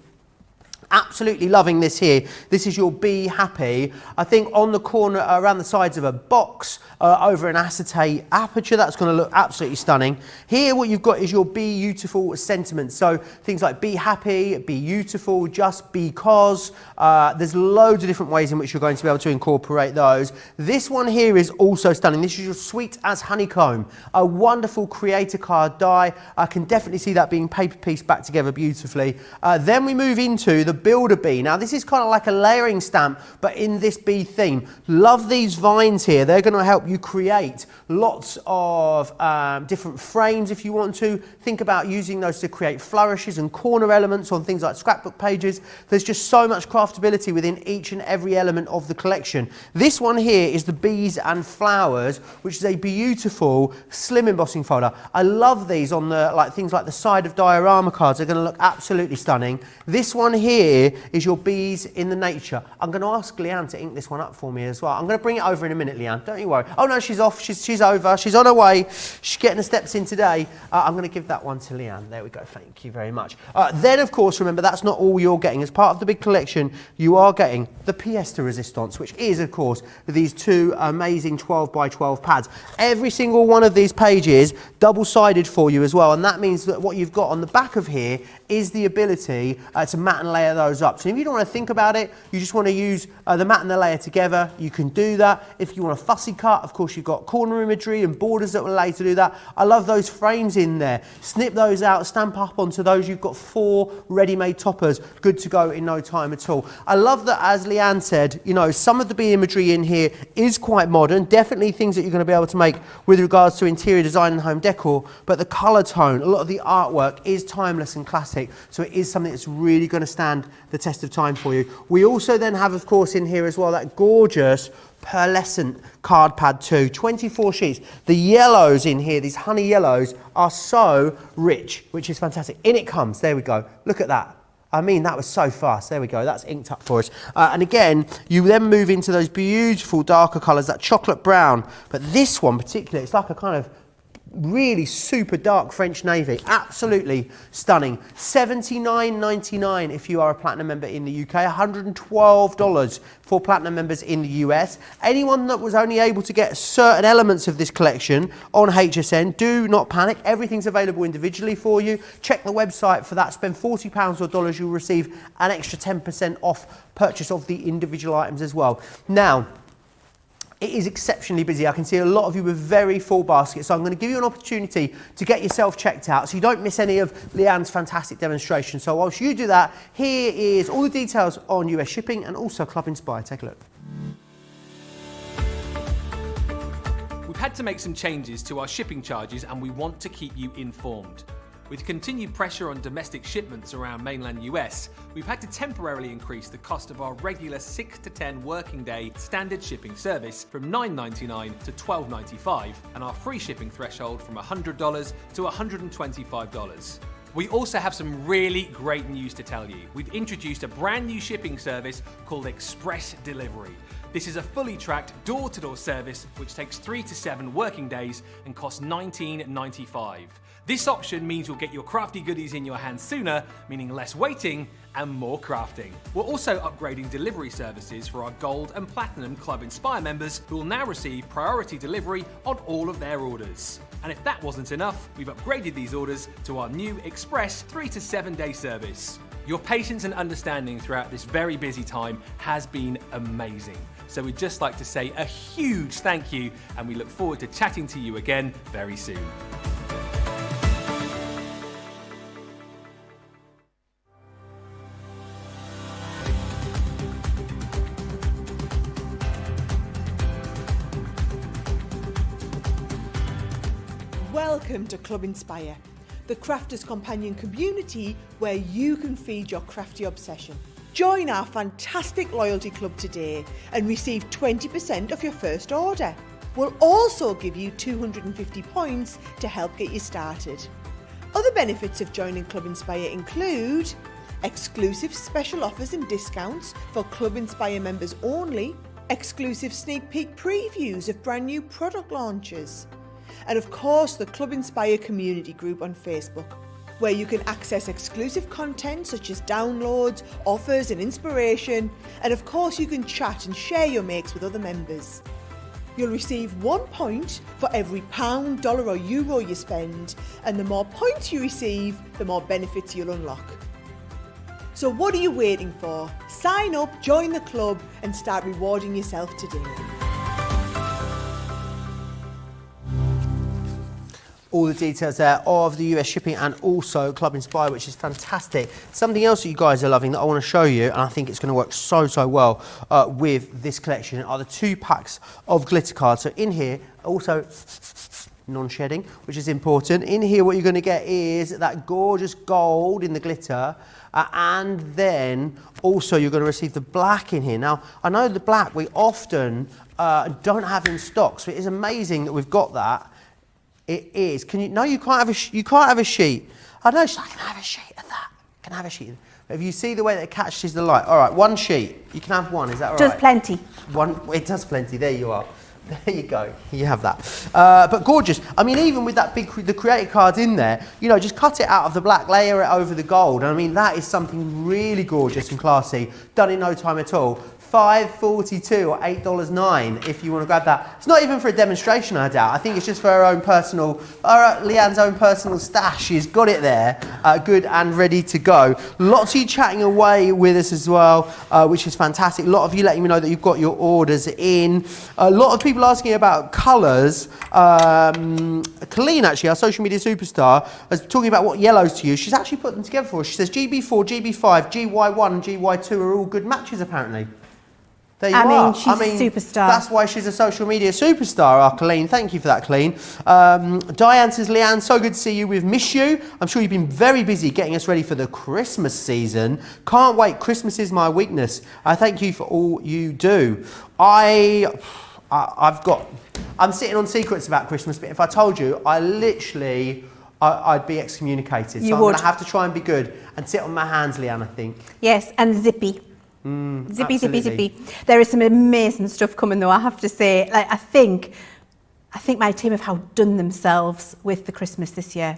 Absolutely loving this here. This is your Be Happy. I think on the corner, around the sides of a box, over an acetate aperture, that's going to look absolutely stunning. Here what you've got is your Bee-Youtiful sentiment. So things like Be Happy, Bee-Youtiful, Just Because. There's loads of different ways in which you're going to be able to incorporate those. This one here is also stunning. This is your Sweet as Honeycomb. A wonderful creator card die. I can definitely see that being paper pieced back together beautifully. Then we move into the Builder Bee. Now this is kind of like a layering stamp, but in this bee theme. Love these vines here. They're going to help you create lots of different frames if you want to. Think about using those to create flourishes and corner elements on things like scrapbook pages. There's just so much craftability within each and every element of the collection. This one here is the Bees and Flowers, which is a beautiful slim embossing folder. I love these on the things like the side of diorama cards. They're going to look absolutely stunning. This one here is your Bees in the Nature. I'm going to ask Leanne to ink this one up for me as well. I'm going to bring it over in a minute, Leanne. Don't you worry. Oh no, she's off. She's over. She's on her way. She's getting her steps in today. I'm going to give that one to Leanne. There we go. Thank you very much. Then, of course, remember, that's not all you're getting. As part of the big collection, you are getting the pièce de résistance, which is, of course, these two amazing 12 by 12 pads. Every single one of these pages double-sided for you as well, and that means that what you've got on the back of here is the ability to mat and layer those up. So if you don't want to think about it, you just want to use the mat and the layer together, you can do that. If you want a fussy cut, of course, you've got corner imagery and borders that will allow you to do that. I love those frames in there. Snip those out, stamp up onto those. You've got 4 ready-made toppers, good to go in no time at all. I love that, as Leanne said, you know, some of the bee imagery in here is quite modern, definitely things that you're going to be able to make with regards to interior design and home decor, but the colour tone, a lot of the artwork is timeless and classic. plastic, so it is something that's really going to stand the test of time for you. We also then have, of course, in here as well, that gorgeous pearlescent card pad too, 24 sheets. The yellows in here, these honey yellows, are so rich, which is fantastic. In it comes, there we go, look at that. I mean, that was so fast. There we go, that's inked up for us. And again, you then move into those beautiful darker colours, that chocolate brown. But this one particularly, it's like a kind of really super dark French navy. Absolutely stunning. $79.99 if you are a platinum member in the UK, $112 for platinum members in the US. Anyone that was only able to get certain elements of this collection on HSN, do not panic. Everything's available individually for you. Check the website for that. Spend £40 or dollars, you'll receive an extra 10% off purchase of the individual items as well. Now, it is exceptionally busy. I can see a lot of you with very full baskets, so I'm going to give you an opportunity to get yourself checked out so you don't miss any of Leann's fantastic demonstration. So whilst you do that, here is all the details on US shipping and also Club Inspire. Take a look. We've had to make some changes to our shipping charges and we want to keep you informed. With continued pressure on domestic shipments around mainland US, we've had to temporarily increase the cost of our regular 6 to 10 working day standard shipping service from $9.99 to $12.95 and our free shipping threshold from $100 to $125. We also have some really great news to tell you. We've introduced a brand new shipping service called Express Delivery. This is a fully tracked door-to-door service which takes 3 to 7 working days and costs $19.95. This option means you'll get your crafty goodies in your hands sooner, meaning less waiting and more crafting. We're also upgrading delivery services for our Gold and Platinum Club Inspire members who will now receive priority delivery on all of their orders. And if that wasn't enough, we've upgraded these orders to our new Express 3 to 7 day service. Your patience and understanding throughout this very busy time has been amazing. So we'd just like to say a huge thank you and we look forward to chatting to you again very soon. Welcome to Club Inspire, the crafters' companion community where you can feed your crafty obsession. Join our fantastic loyalty club today and receive 20% off your first order. We'll also give you 250 points to help get you started. Other benefits of joining Club Inspire include exclusive special offers and discounts for Club Inspire members only, exclusive sneak peek previews of brand new product launches, and of course the Club Inspire community group on Facebook, where you can access exclusive content such as downloads, offers and inspiration, and of course you can chat and share your makes with other members. You'll receive 1 point for every pound, dollar or euro you spend, and the more points you receive, the more benefits you'll unlock. So what are you waiting for? Sign up, join the club and start rewarding yourself today. All the details there of the US shipping and also Club Inspire, which is fantastic. Something else that you guys are loving that I want to show you, and I think it's going to work so well with this collection, are the 2 packs of glitter cards. So in here, also non-shedding, which is important. In here, what you're going to get is that gorgeous gold in the glitter, and then also you're going to receive the black in here. Now, I know the black we often don't have in stock, so it is amazing that we've got that. It is. Can you? No, you can't have a. You can't have a sheet. I know. I can have a sheet of that. Can I have a sheet? But if you see the way that it catches the light. All right, 1 sheet. You can have 1. Is that all right? Does plenty. 1. It does plenty. There you are. There you go. You have that. But gorgeous. I mean, even with that the creative cards in there, you know, just cut it out of the black, layer it over the gold. And I mean, that is something really gorgeous and classy. Done in no time at all. $5.42 or $8.09 if you want to grab that. It's not even for a demonstration, I doubt. I think it's just for her own personal, Leann's own personal stash. She's got it there, good and ready to go. Lots of you chatting away with us as well, which is fantastic. A lot of you letting me know that you've got your orders in. A lot of people asking about colours. Colleen, actually, our social media superstar, was talking about what yellows to use. She's actually put them together for us. She says GB4, GB5, GY1 and GY2 are all good matches, apparently. There you are. She's a superstar. That's why she's a social media superstar, our Colleen. Thank you for that, Colleen. Diane says, Leanne, so good to see you. We've missed you. I'm sure you've been very busy getting us ready for the Christmas season. Can't wait. Christmas is my weakness. I thank you for all you do. I'm sitting on secrets about Christmas, but if I told you, I'd be excommunicated. So I'm going to have to try and be good and sit on my hands, Leanne, I think. Yes, and zippy. Zippy. There is some amazing stuff coming though, I have to say. Like, I think my team have outdone themselves with the Christmas this year.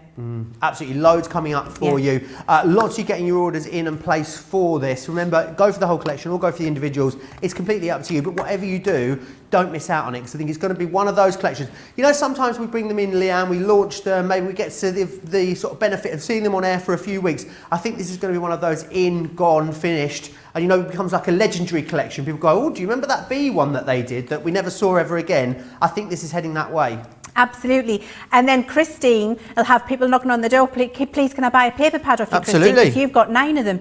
Absolutely, loads coming up for you. Lots of you getting your orders in and place for this. Remember, go for the whole collection or go for the individuals. It's completely up to you, but whatever you do, don't miss out on it, because I think it's going to be one of those collections. You know, sometimes we bring them in, Leanne, we launch them, maybe we get to the sort of benefit of seeing them on air for a few weeks. I think this is going to be one of those in, gone, finished, and you know, it becomes like a legendary collection. People go, oh, do you remember that bee one that they did that we never saw ever again? I think this is heading that way. Absolutely. And then Christine will have people knocking on the door, please can I buy a paper pad off you, Absolutely. Christine, because you've got 9 of them.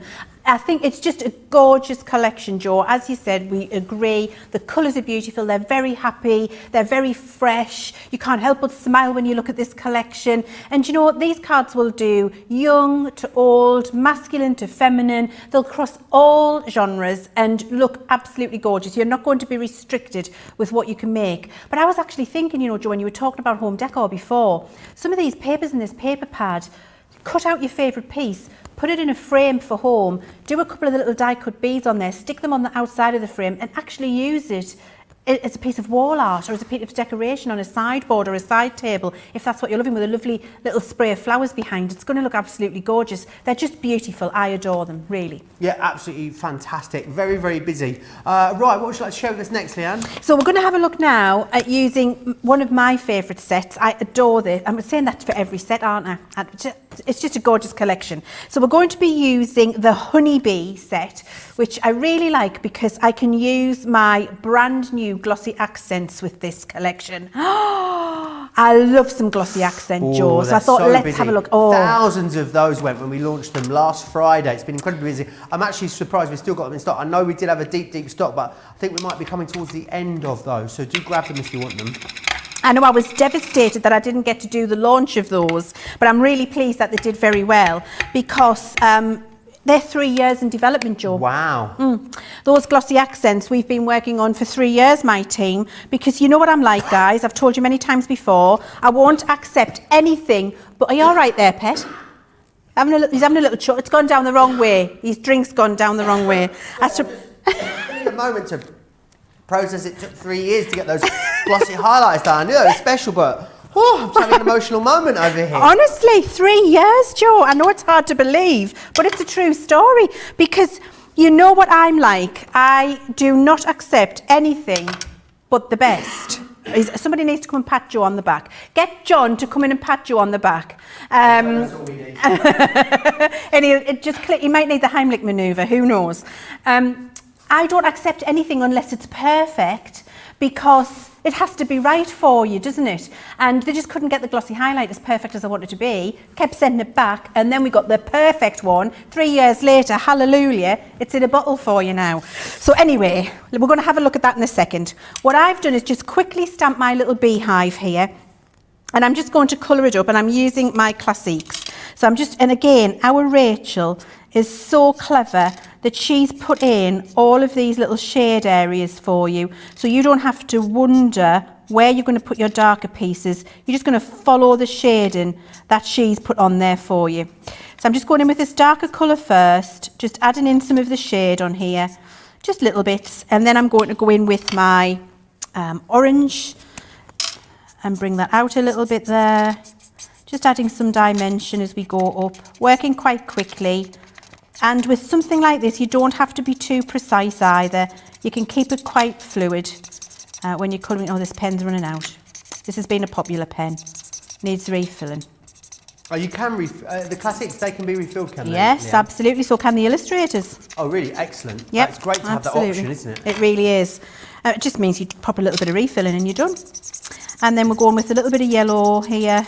I think it's just a gorgeous collection, Jo. As you said, we agree. The colours are beautiful. They're very happy. They're very fresh. You can't help but smile when you look at this collection. And you know what? These cards will do young to old, masculine to feminine. They'll cross all genres and look absolutely gorgeous. You're not going to be restricted with what you can make. But I was actually thinking, you know, Jo, when you were talking about home decor before, some of these papers in this paper pad, cut out your favourite piece, put it in a frame for home, do a couple of the little die cut beads on there, stick them on the outside of the frame and actually use it as a piece of wall art or as a piece of decoration on a sideboard or a side table, if that's what you're loving, with a lovely little spray of flowers behind. It's going to look absolutely gorgeous. They're just beautiful. I adore them, really. Yeah, absolutely fantastic. Very, very busy. Right, what would you like to share with us next, Leanne? So we're going to have a look now at using one of my favourite sets. I adore this. I'm saying that for every set, aren't I? It's just a gorgeous collection. So we're going to be using the Honeybee set, which I really like because I can use my brand new glossy accents with this collection. I love some glossy accent, Jo. So I thought, let's have a look. Oh. Thousands of those went when we launched them last Friday. It's been incredibly busy. I'm actually surprised we've still got them in stock. I know we did have a deep stock, but I think we might be coming towards the end of those. So do grab them if you want them. I know I was devastated that I didn't get to do the launch of those, but I'm really pleased that they did very well because they're 3 years in development, Jo. Wow. Those glossy accents we've been working on for 3 years, my team, because you know what I'm like, guys. I've told you many times before, I won't accept anything, but are you all right there, pet? He's having a little chuck. It's gone down the wrong way. His drink's gone down the wrong way. I need a moment to process. It took 3 years to get those glossy highlights done. I knew it was special, but I'm having an emotional moment over here. Honestly, 3 years, Jo. I know it's hard to believe, but it's a true story because you know what I'm like. I do not accept anything but the best. Somebody needs to come and pat Jo on the back. Get John to come in and pat Jo on the back. That's all we need. And he might need the Heimlich manoeuvre, who knows. I don't accept anything unless it's perfect because it has to be right for you, doesn't it? And they just couldn't get the glossy highlight as perfect as I wanted it to be, kept sending it back, and then we got the perfect one 3 years later. Hallelujah, it's in a bottle for you now. So anyway, we're going to have a look at that in a second. What I've done is just quickly stamp my little beehive here, and I'm just going to colour it up, and I'm using my Classiques. So and again, our Rachel is so clever that she's put in all of these little shade areas for you, so you don't have to wonder where you're going to put your darker pieces. You're just going to follow the shading that she's put on there for you. So I'm just going in with this darker colour first, just adding in some of the shade on here, just little bits, and then I'm going to go in with my orange and bring that out a little bit there, just adding some dimension as we go up, working quite quickly. And with something like this, you don't have to be too precise either. You can keep it quite fluid when you're colouring. Oh, this pen's running out. This has been a popular pen. Needs refilling. Oh, you can the Classics, they can be refilled, can they? Yes, yeah. Absolutely. So can the illustrators. Oh, really? Excellent. Yep, It's great to have absolutely. that option, isn't it? It really is. It just means you pop a little bit of refilling and you're done. And then we're going with a little bit of yellow here,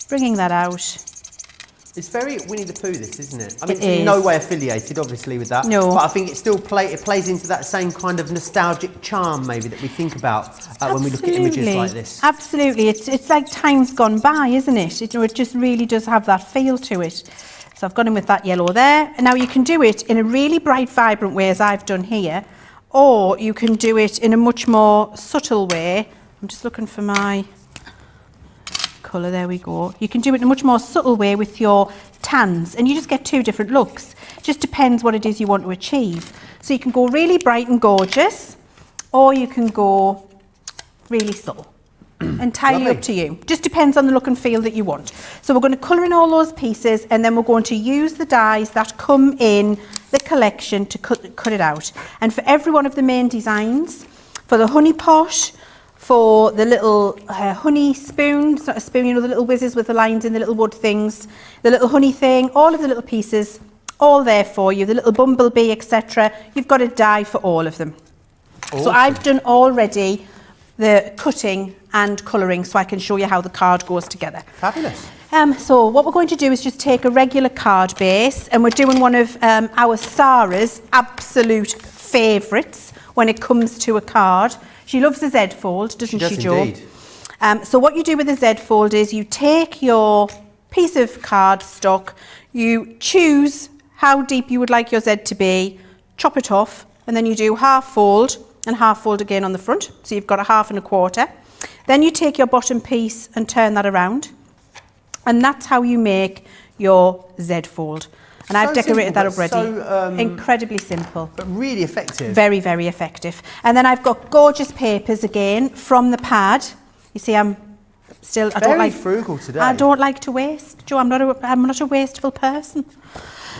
bringing that out. It's very Winnie the Pooh, this, isn't it? I mean, It it's in is. no way affiliated, obviously, with that. No. But I think it still plays into that same kind of nostalgic charm, maybe, that we think about when we look at images like this. Absolutely. It's like time's gone by, isn't it? It just really does have that feel to it. So I've gone in with that yellow there. And now you can do it in a really bright, vibrant way, as I've done here, or you can do it in a much more subtle way. I'm just looking for my colour, there we go. You can do it in a much more subtle way with your tans, and you just get two different looks. Just depends what it is you want to achieve. So you can go really bright and gorgeous, or you can go really subtle. Entirely up to you. Just depends on the look and feel that you want. So we're going to colour in all those pieces, and then we're going to use the dies that come in the collection to cut it out. And for every one of the main designs, for the honey pot, for the little honey spoon, it's not a spoon, you know, the little whizzes with the lines in the little wood things, the little honey thing, all of the little pieces, all there for you, the little bumblebee, etc. You've got a die for all of them. Awesome. So I've done already the cutting and colouring, so I can show you how the card goes together. Fabulous. So what we're going to do is just take a regular card base, and we're doing one of our Sarah's absolute favourites when it comes to a card. She loves a Z fold, doesn't she, Jo? Indeed. So what you do with the Z fold is you take your piece of cardstock, you choose how deep you would like your Z to be, chop it off, and then you do half fold and half fold again on the front. So you've got a half and a quarter. Then you take your bottom piece and turn that around. And that's how you make your Z fold. And I've decorated that up ready. So, incredibly simple. But really effective. Very, very effective. And then I've got gorgeous papers again from the pad. You see, I'm still... I don't like frugal today. I don't like to waste, Jo. I'm not a wasteful person.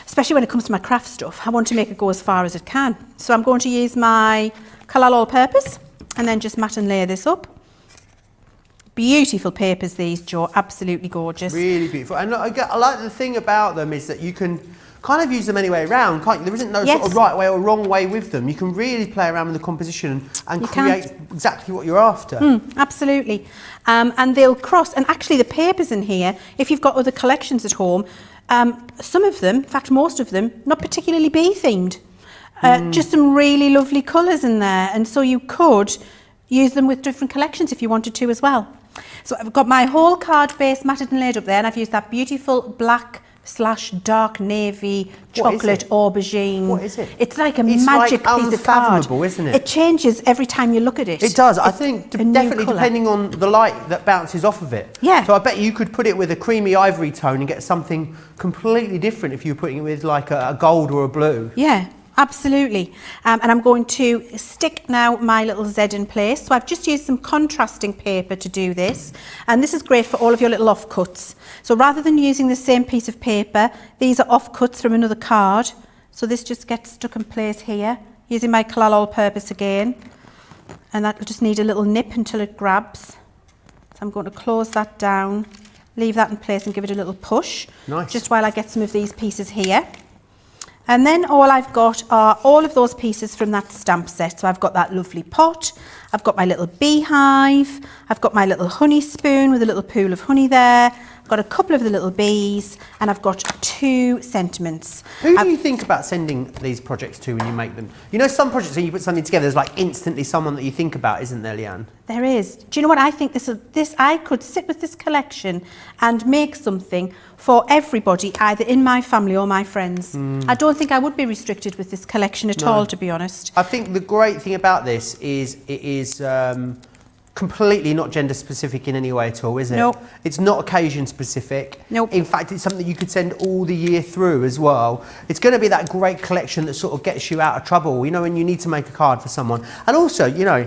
Especially when it comes to my craft stuff. I want to make it go as far as it can. So I'm going to use my Collal All-Purpose and then just mat and layer this up. Beautiful papers, these, Jo. Absolutely gorgeous. Really beautiful. And I like the thing about them is that you can kind of use them any way around, can't you? There isn't no sort of right way or wrong way with them. You can really play around with the composition and create exactly what you're after. Absolutely. And they'll cross. And actually the papers in here, if you've got other collections at home, some of them, in fact most of them, not particularly bee themed. Just some really lovely colours in there. And so you could use them with different collections if you wanted to as well. So I've got my whole card base matted and laid up there, and I've used that beautiful black / dark navy chocolate aubergine. What is it? It's like a magic piece of card. Unfathomable, isn't it? It changes every time you look at it. It does. I It's think a new definitely colour. depending on the light that bounces off of it. Yeah. So I bet you could put it with a creamy ivory tone and get something completely different if you were putting it with like a gold or a blue. Yeah. Absolutely. And I'm going to stick now my little Z in place. So I've just used some contrasting paper to do this. And this is great for all of your little offcuts. So rather than using the same piece of paper, these are offcuts from another card. So this just gets stuck in place here, using my Collal All-Purpose again. And that'll just need a little nip until it grabs. So I'm going to close that down, leave that in place and give it a little push. Nice. Just while I get some of these pieces here. And then all I've got are all of those pieces from that stamp set. So I've got that lovely pot, I've got my little beehive, I've got my little honey spoon with a little pool of honey there, I've got a couple of the little bees, and I've got 2 sentiments. Who do you think about sending these projects to when you make them? You know, some projects when you put something together, there's like instantly someone that you think about, isn't there, Leanne? There is. Do you know what I think? I could sit with this collection and make something for everybody, either in my family or my friends. I don't think I would be restricted with this collection at all, to be honest. I think the great thing about this is it is completely not gender specific in any way at all, is it? Nope. It's not occasion specific. Nope. In fact, it's something you could send all the year through as well. It's going to be that great collection that sort of gets you out of trouble, you know, when you need to make a card for someone. And also, you know,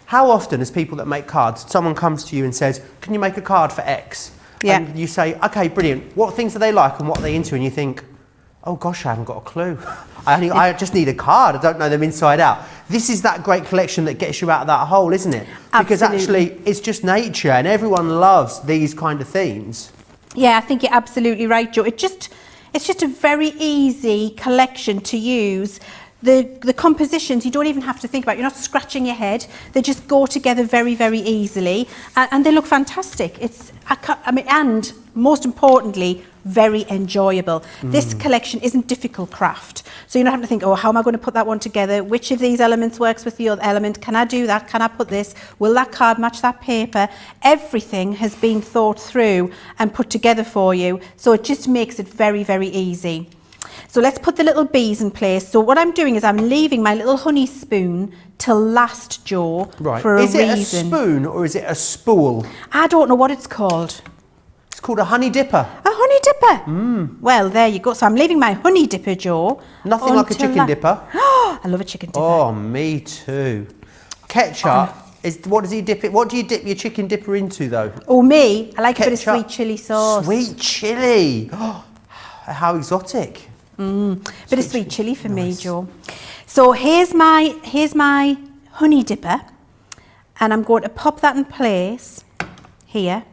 how often as people that make cards, someone comes to you and says, can you make a card for X? Yeah. And you say, okay, brilliant. What things do they like and what are they into? And you think, oh gosh, I haven't got a clue. I just need a card. I don't know them inside out. This is that great collection that gets you out of that hole, isn't it? Because Absolutely. actually, it's just nature and everyone loves these kind of themes. Yeah, I think you're absolutely right, Jo. It's just a very easy collection to use. The compositions, you don't even have to think about. You're not scratching your head. They just go together very, very easily. And they look fantastic. And most importantly, very enjoyable. This collection isn't difficult craft. So you're not having to think, oh, how am I going to put that one together? Which of these elements works with the other element? Can I do that? Can I put this? Will that card match that paper? Everything has been thought through and put together for you. So it just makes it very, very easy. So let's put the little bees in place. So what I'm doing is I'm leaving my little honey spoon till last, Jo, for a reason. Is it a spoon or is it a spool? I don't know what it's called. It's called a honey dipper. A honey dipper? Well, there you go. So I'm leaving my honey dipper, Jo. Nothing like a chicken dipper. I love a chicken dipper. Oh, me too. Ketchup is, what does he dip it? What do you dip your chicken dipper into though? Oh, me? I like Ketchup. a bit of sweet chilli sauce. Sweet chilli. How exotic. Bit of sweet chilli for me, Jo. So here's my honey dipper, and I'm going to pop that in place here.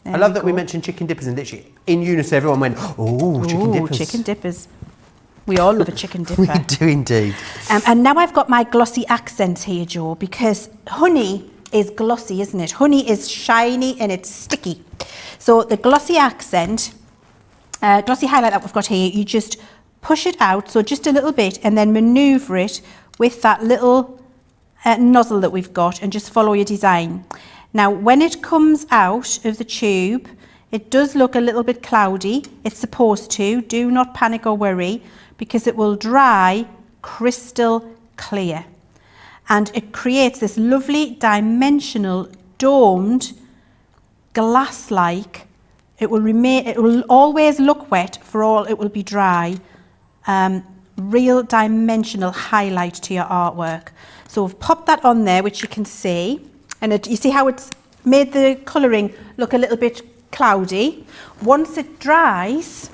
There I love that we mentioned chicken dippers and literally in unison everyone went, oh, chicken dippers. Chicken dippers. We all love a chicken dipper. We do indeed. And now I've got my glossy accents here, Jo, because honey is glossy, isn't it? Honey is shiny and it's sticky. So the glossy accent, glossy highlight that we've got here, you just push it out, so just a little bit, and then manoeuvre it with that little nozzle that we've got and just follow your design. Now, when it comes out of the tube, it does look a little bit cloudy. It's supposed to. Do not panic or worry, because it will dry crystal clear. And it creates this lovely dimensional, domed, glass-like. It will always look wet for all it will be dry. Real dimensional highlight to your artwork. So we've popped that on there, which you can see. And you see how it's made the colouring look a little bit cloudy. Once it dries,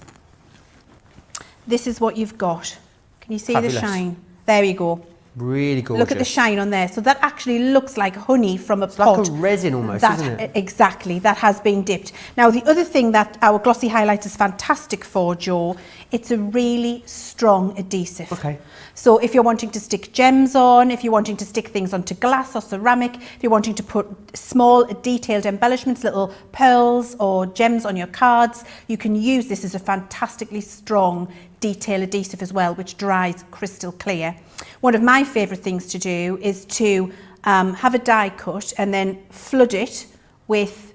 this is what you've got. Can you see the shine? There you go. Really gorgeous. Look at the shine on there. So that actually looks like honey from a pot. Like a resin almost, isn't it? Exactly, that has been dipped. Now, the other thing that our glossy highlight is fantastic for, Jo, it's a really strong adhesive. Okay. So if you're wanting to stick gems on, if you're wanting to stick things onto glass or ceramic, if you're wanting to put small detailed embellishments, little pearls or gems on your cards, you can use this as a fantastically strong detail adhesive as well, which dries crystal clear. One of my favourite things to do is to have a die cut and then flood it with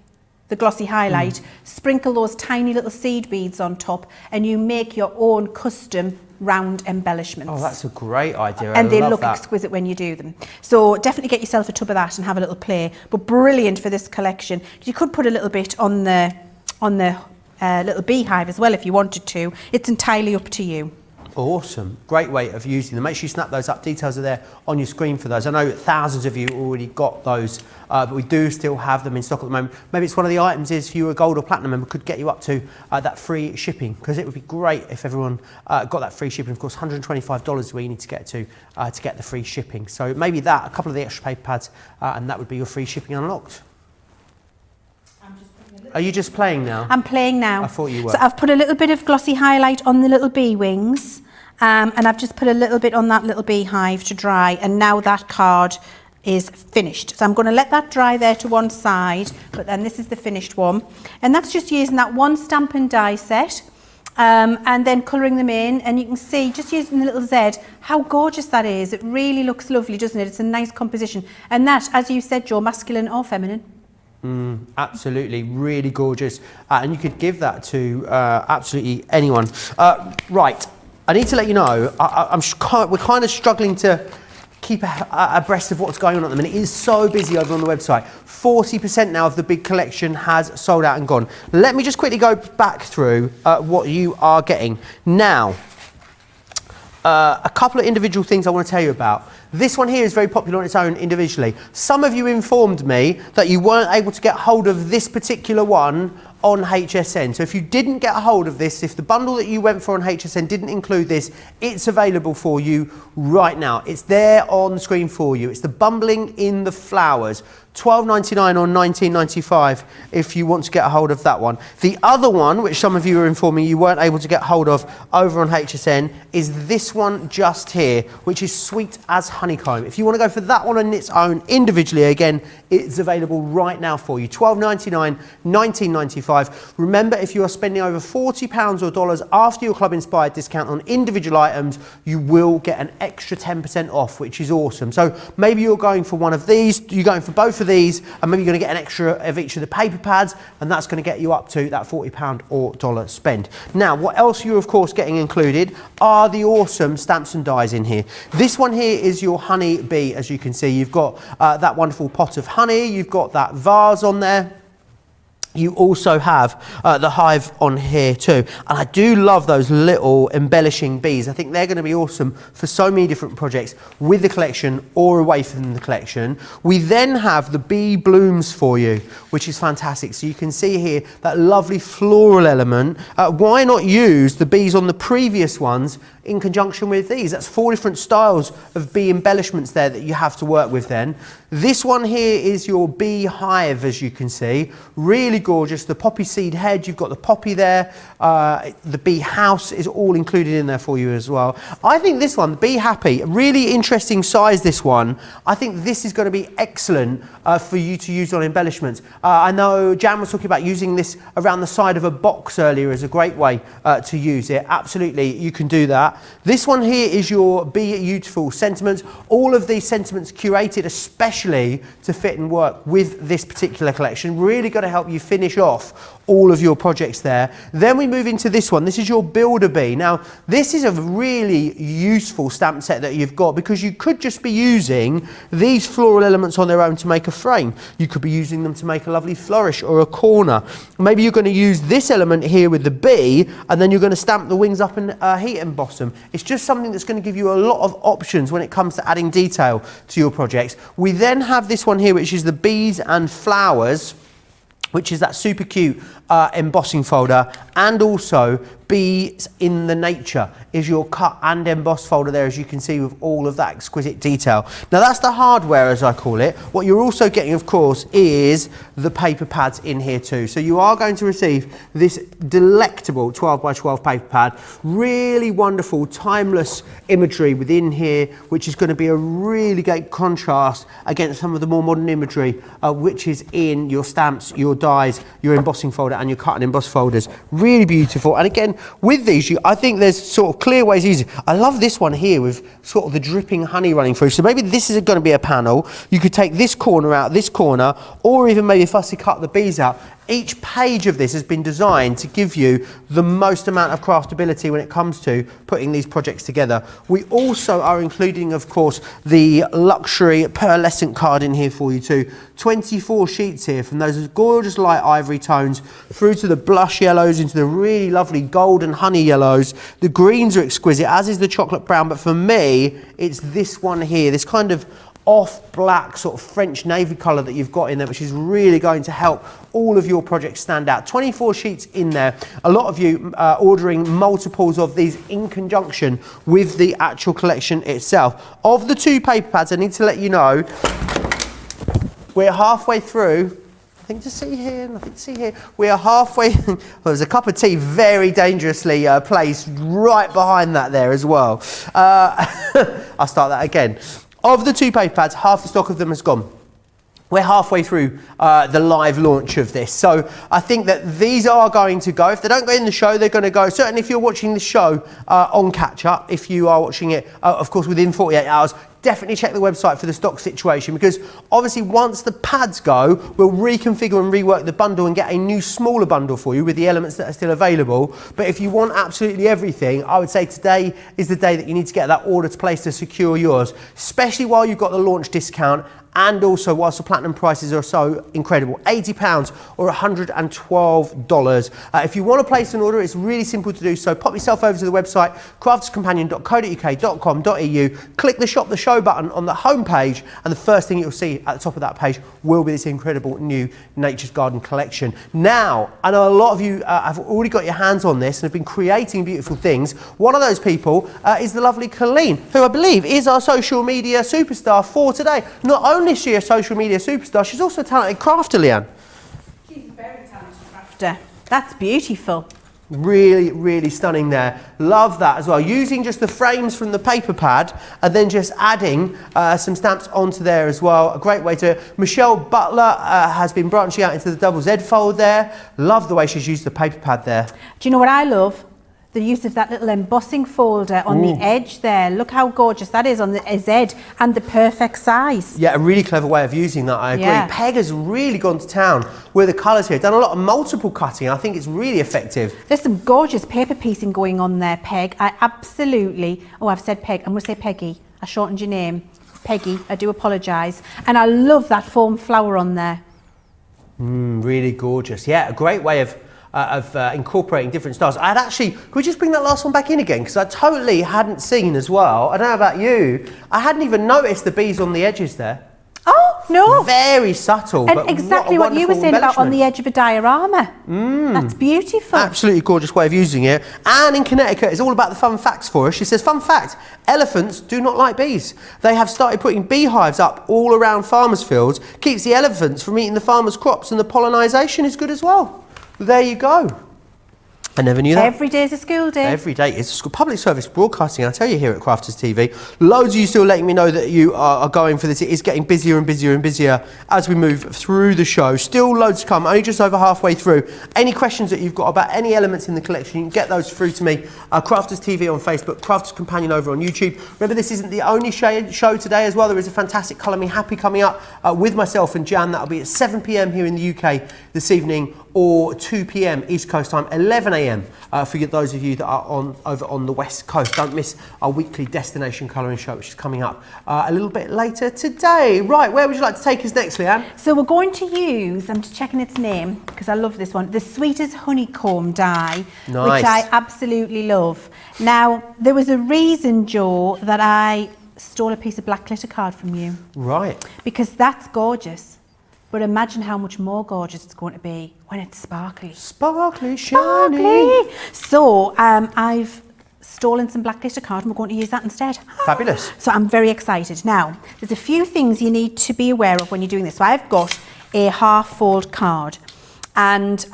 the glossy highlight, sprinkle those tiny little seed beads on top, and you make your own custom round embellishments. Oh, that's a great idea. And they look exquisite when you do them. So definitely get yourself a tub of that and have a little play. But brilliant for this collection. You could put a little bit on the little beehive as well if you wanted to. It's entirely up to you. Awesome. Great way of using them. Make sure you snap those up. Details are there on your screen for those. I know thousands of you already got those, but we do still have them in stock at the moment. Maybe it's one of the items is if you were a gold or platinum member could get you up to that free shipping, because it would be great if everyone got that free shipping. Of course, $125 is where you need to get to get the free shipping. So maybe that, a couple of the extra paper pads, and that would be your free shipping unlocked. Are you just playing now? I'm playing now. I thought you were. So I've put a little bit of glossy highlight on the little bee wings, and I've just put a little bit on that little beehive to dry, and now that card is finished. So I'm going to let that dry there to one side, but then this is the finished one. And that's just using that one stamp and die set, and then colouring them in, and you can see, just using the little Z, how gorgeous that is. It really looks lovely, doesn't it? It's a nice composition. And that, as you said, Jo, masculine or feminine? Absolutely, really gorgeous, and you could give that to absolutely anyone. Right, I need to let you know, we're kind of struggling to keep abreast of what's going on at the minute. It is so busy over on the website. 40% now of the big collection has sold out and gone. Let me just quickly go back through what you are getting. Now, a couple of individual things I want to tell you about. This one here is very popular on its own individually. Some of you informed me that you weren't able to get hold of this particular one on HSN. So if you didn't get a hold of this, if the bundle that you went for on HSN didn't include this, it's available for you right now. It's there on screen for you. It's the Bumbling in the Flowers. $12.99 or $19.95 if you want to get a hold of that one. The other one, which some of you are informing you weren't able to get hold of over on HSN, is this one just here, which is Sweet as Honeycomb. If you want to go for that one on its own individually, again, it's available right now for you. $12.99, $19.95. Remember, if you are spending over £40 or dollars after your Club Inspired discount on individual items, you will get an extra 10% off, which is awesome. So maybe you're going for one of these, you're going for both of these, and maybe you're going to get an extra of each of the paper pads, and that's going to get you up to that £40 or dollar spend. Now, what else you're of course getting included are the awesome stamps and dies in here. This one here is your honey bee. As you can see, you've got that wonderful pot of honey, you've got that vase on there. You also have the hive on here too. And I do love those little embellishing bees. I think they're going to be awesome for so many different projects with the collection or away from the collection. We then have the bee blooms for you, which is fantastic. So you can see here that lovely floral element. Why not use the bees on the previous ones in conjunction with these? That's 4 different styles of bee embellishments there that you have to work with then. This one here is your bee hive, as you can see. Really gorgeous. The poppy seed head, you've got the poppy there. The bee house is all included in there for you as well. I think this one, Bee Happy, really interesting size, this one. I think this is going to be excellent for you to use on embellishments. I know Jan was talking about using this around the side of a box earlier as a great way to use it. Absolutely, you can do that. This one here is your Bee-Youtiful sentiments. All of these sentiments curated especially to fit and work with this particular collection. Really got to help you finish off all of your projects there. Then we move into this one. This is your Builder Bee. Now, this is a really useful stamp set that you've got, because you could just be using these floral elements on their own to make a frame. You could be using them to make a lovely flourish or a corner. Maybe you're going to use this element here with the bee, and then you're going to stamp the wings up and heat emboss them. It's just something that's going to give you a lot of options when it comes to adding detail to your projects. We then have this one here, which is the Bees and Flowers, which is that super cute embossing folder, and also Bees in the Nature is your cut and emboss folder there, as you can see, with all of that exquisite detail. Now that's the hardware, as I call it. What you're also getting, of course, is the paper pads in here too. So you are going to receive this delectable 12 by 12 paper pad, really wonderful timeless imagery within here, which is going to be a really great contrast against some of the more modern imagery which is in your stamps, your dies, your embossing folder and your cut and emboss folders. Really beautiful. And again, with these, I think there's sort of clear ways easy. I love this one here with sort of the dripping honey running through. So maybe this is going to be a panel. You could take this corner out, this corner, or even maybe fussy cut the bees out. Each page of this has been designed to give you the most amount of craftability when it comes to putting these projects together. We also are including, of course, the luxury pearlescent card in here for you too. 24 sheets here, from those gorgeous light ivory tones through to the blush yellows into the really lovely golden honey yellows. The greens are exquisite, as is the chocolate brown, but for me, it's this one here, this kind of off black sort of French navy colour that you've got in there, which is really going to help all of your projects stand out. 24 sheets in there. A lot of you ordering multiples of these in conjunction with the actual collection itself. Of the 2 paper pads, I need to let you know, we're halfway through. Nothing to see here, nothing to see here. We are halfway. Well, there's a cup of tea very dangerously placed right behind that there as well. I'll start that again. Of the 2 paper pads, half the stock of them has gone. We're halfway through the live launch of this. So I think that these are going to go. If they don't go in the show, they're going to go. Certainly if you're watching the show on catch up, if you are watching it, of course, within 48 hours, definitely check the website for the stock situation, because obviously once the pads go, we'll reconfigure and rework the bundle and get a new smaller bundle for you with the elements that are still available. But if you want absolutely everything, I would say today is the day that you need to get that order to place to secure yours, especially while you've got the launch discount and also whilst the platinum prices are so incredible, £80 or $112. If you want to place an order, it's really simple to do so. Pop yourself over to the website crafterscompanion.co.uk.com.au, click the Shop the Show button on the home page, and the first thing you'll see at the top of that page will be this incredible new Nature's Garden collection. Now, I know a lot of you have already got your hands on this and have been creating beautiful things. One of those people is the lovely Colleen, who I believe is our social media superstar for today. Not only is she a social media superstar, she's also a talented crafter, Leanne. She's a very talented crafter. That's beautiful. Really, really stunning there. Love that as well. Using just the frames from the paper pad and then just adding some stamps onto there as well. A great way to... Michelle Butler has been branching out into the double Z fold there. Love the way she's used the paper pad there. Do you know what I love? The use of that little embossing folder on the edge there. Look how gorgeous that is on the Z, and the perfect size. Yeah, a really clever way of using that, I agree. Yeah. Peg has really gone to town with the colours here. Done a lot of multiple cutting. I think it's really effective. There's some gorgeous paper piecing going on there, Peg. I absolutely... Oh, I've said Peg. I'm going to say Peggy. I shortened your name. Peggy, I do apologise. And I love that foam flower on there. Really gorgeous. Yeah, a great way of incorporating different styles. I'd actually, could we just bring that last one back in again? Because I totally hadn't seen as well. I don't know about you. I hadn't even noticed the bees on the edges there. Oh, no. Very subtle. And but exactly what you were saying about on the edge of a diorama. That's beautiful. Absolutely gorgeous way of using it. Anne in Connecticut is all about the fun facts for us. She says, fun fact, elephants do not like bees. They have started putting beehives up all around farmers' fields. Keeps the elephants from eating the farmers' crops, and the pollinisation is good as well. There you go. I never knew that. Every day is a school day. Every day is a school. Public service broadcasting, I tell you, here at Crafters TV. Loads of you still letting me know that you are going for this. It is getting busier and busier and busier as we move through the show. Still loads to come, only just over halfway through. Any questions that you've got about any elements in the collection, you can get those through to me. Crafters TV on Facebook, Crafters Companion over on YouTube. Remember, this isn't the only show today as well. There is a fantastic Colour Me Happy coming up with myself and Jan. That'll be at 7 p.m. here in the UK this evening, or 2 p.m. East Coast time, 11 a.m. For those of you that are over on the West Coast. Don't miss our weekly destination colouring show, which is coming up a little bit later today. Right, where would you like to take us next, Leanne? So we're going to use, I'm just checking its name because I love this one, the Sweetest Honeycomb die, Nice. which I absolutely love. Now, there was a reason, Joe, that I stole a piece of black glitter card from you. Right. Because that's gorgeous. But imagine how much more gorgeous it's going to be when it's sparkly. Sparkly, shiny. Sparkly! So I've stolen some black glitter card and we're going to use that instead. Fabulous. So I'm very excited. Now, there's a few things you need to be aware of when you're doing this. So I've got a half-fold card. And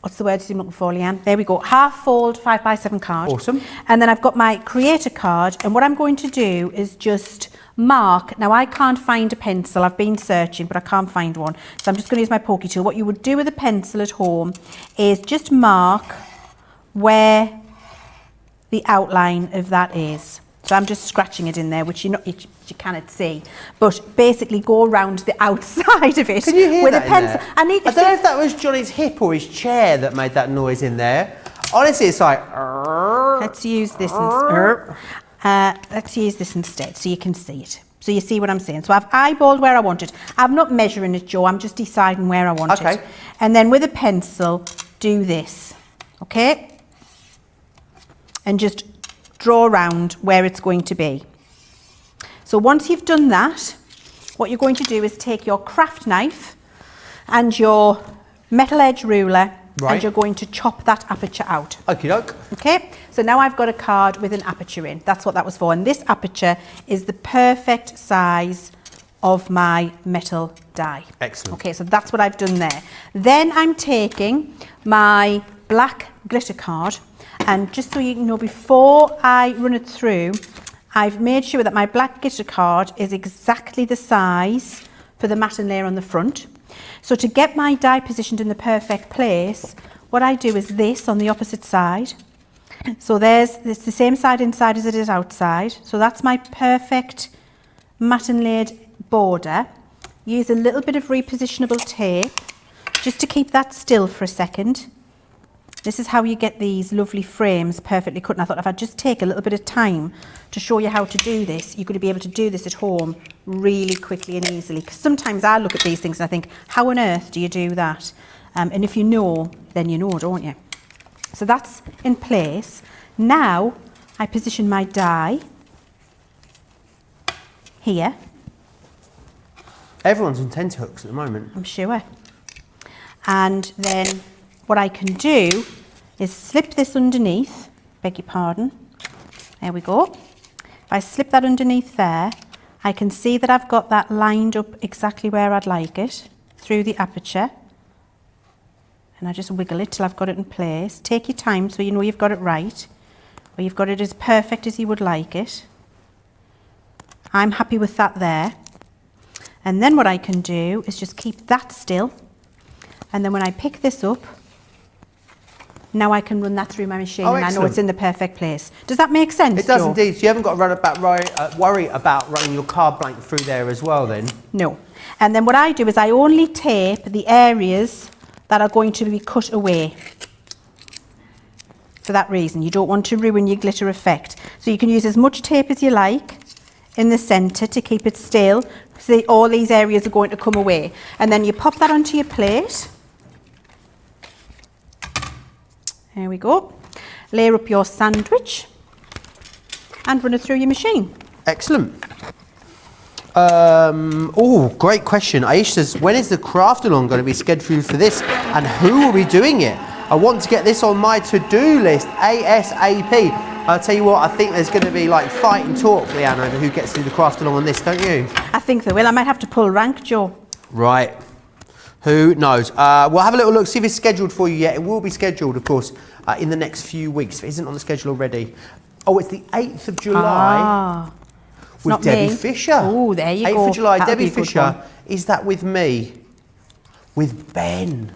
what's the word I'm looking for, Leanne? There we go. Half-fold 5x7 card. Awesome. And then I've got my creator card. And what I'm going to do is just mark. Now, I can't find a pencil. I've been searching, but I can't find one. So I'm just going to use my pokey tool. What you would do with a pencil at home is just mark where the outline of that is. So I'm just scratching it in there, which you cannot see. But basically go around the outside of it. Can you hear with that a pencil. I don't know if that was Johnny's hip or his chair that made that noise in there. Honestly, it's like... Let's use this instead so you can see it. So you see what I'm saying. So I've eyeballed where I want it. I'm not measuring it, Joe. I'm just deciding where I want it. And then with a pencil, do this. Okay? And just draw around where it's going to be. So once you've done that, what you're going to do is take your craft knife and your metal edge ruler, and you're going to chop that aperture out. Okie doke. Okay, so now I've got a card with an aperture in. That's what that was for. And this aperture is the perfect size of my metal die. Excellent. Okay, so that's what I've done there. Then I'm taking my black glitter card, and just so you know, before I run it through, I've made sure that my black glitter card is exactly the size for the matte layer on the front. So to get my die positioned in the perfect place, what I do is this on the opposite side. So it's the same side inside as it is outside. So that's my perfect matte layered border. Use a little bit of repositionable tape just to keep that still for a second. This is how you get these lovely frames perfectly cut. And I thought if I just take a little bit of time to show you how to do this, you're going to be able to do this at home really quickly and easily. Because sometimes I look at these things and I think, how on earth do you do that? And if you know, then you know, don't you? So that's in place. Now I position my die here. Everyone's on tenterhooks at the moment. I'm sure. And then what I can do is slip this underneath, beg your pardon. There we go. If I slip that underneath there, I can see that I've got that lined up exactly where I'd like it through the aperture. And I just wiggle it till I've got it in place. Take your time so you know you've got it right, or you've got it as perfect as you would like it. I'm happy with that there. And then what I can do is just keep that still. And then when I pick this up, now I can run that through my machine and I know it's in the perfect place. Does that make sense, It does Jo? indeed. So you haven't got to worry about running your card blank through there as well then? No. And then what I do is I only tape the areas that are going to be cut away. For that reason, you don't want to ruin your glitter effect. So you can use as much tape as you like in the centre to keep it still. So all these areas are going to come away. And then you pop that onto your plate. There we go. Layer up your sandwich and run it through your machine. Excellent. Oh, great question. Aisha says, when is the craft along going to be scheduled for this and who will be doing it? I want to get this on my to-do list ASAP. I'll tell you what, I think there's going to be like fight and talk, Leanne, over who gets to do the craft along on this, don't you? I think they will. I might have to pull rank, Jo. Right. Who knows? We'll have a little look, see if it's scheduled for you yet. It will be scheduled, of course, in the next few weeks. If it isn't on the schedule already. Oh, it's the 8th of July with Debbie Fisher. Oh, there you go. 8th of July, That'll Debbie be a good Fisher. one. Is that with me? With Ben?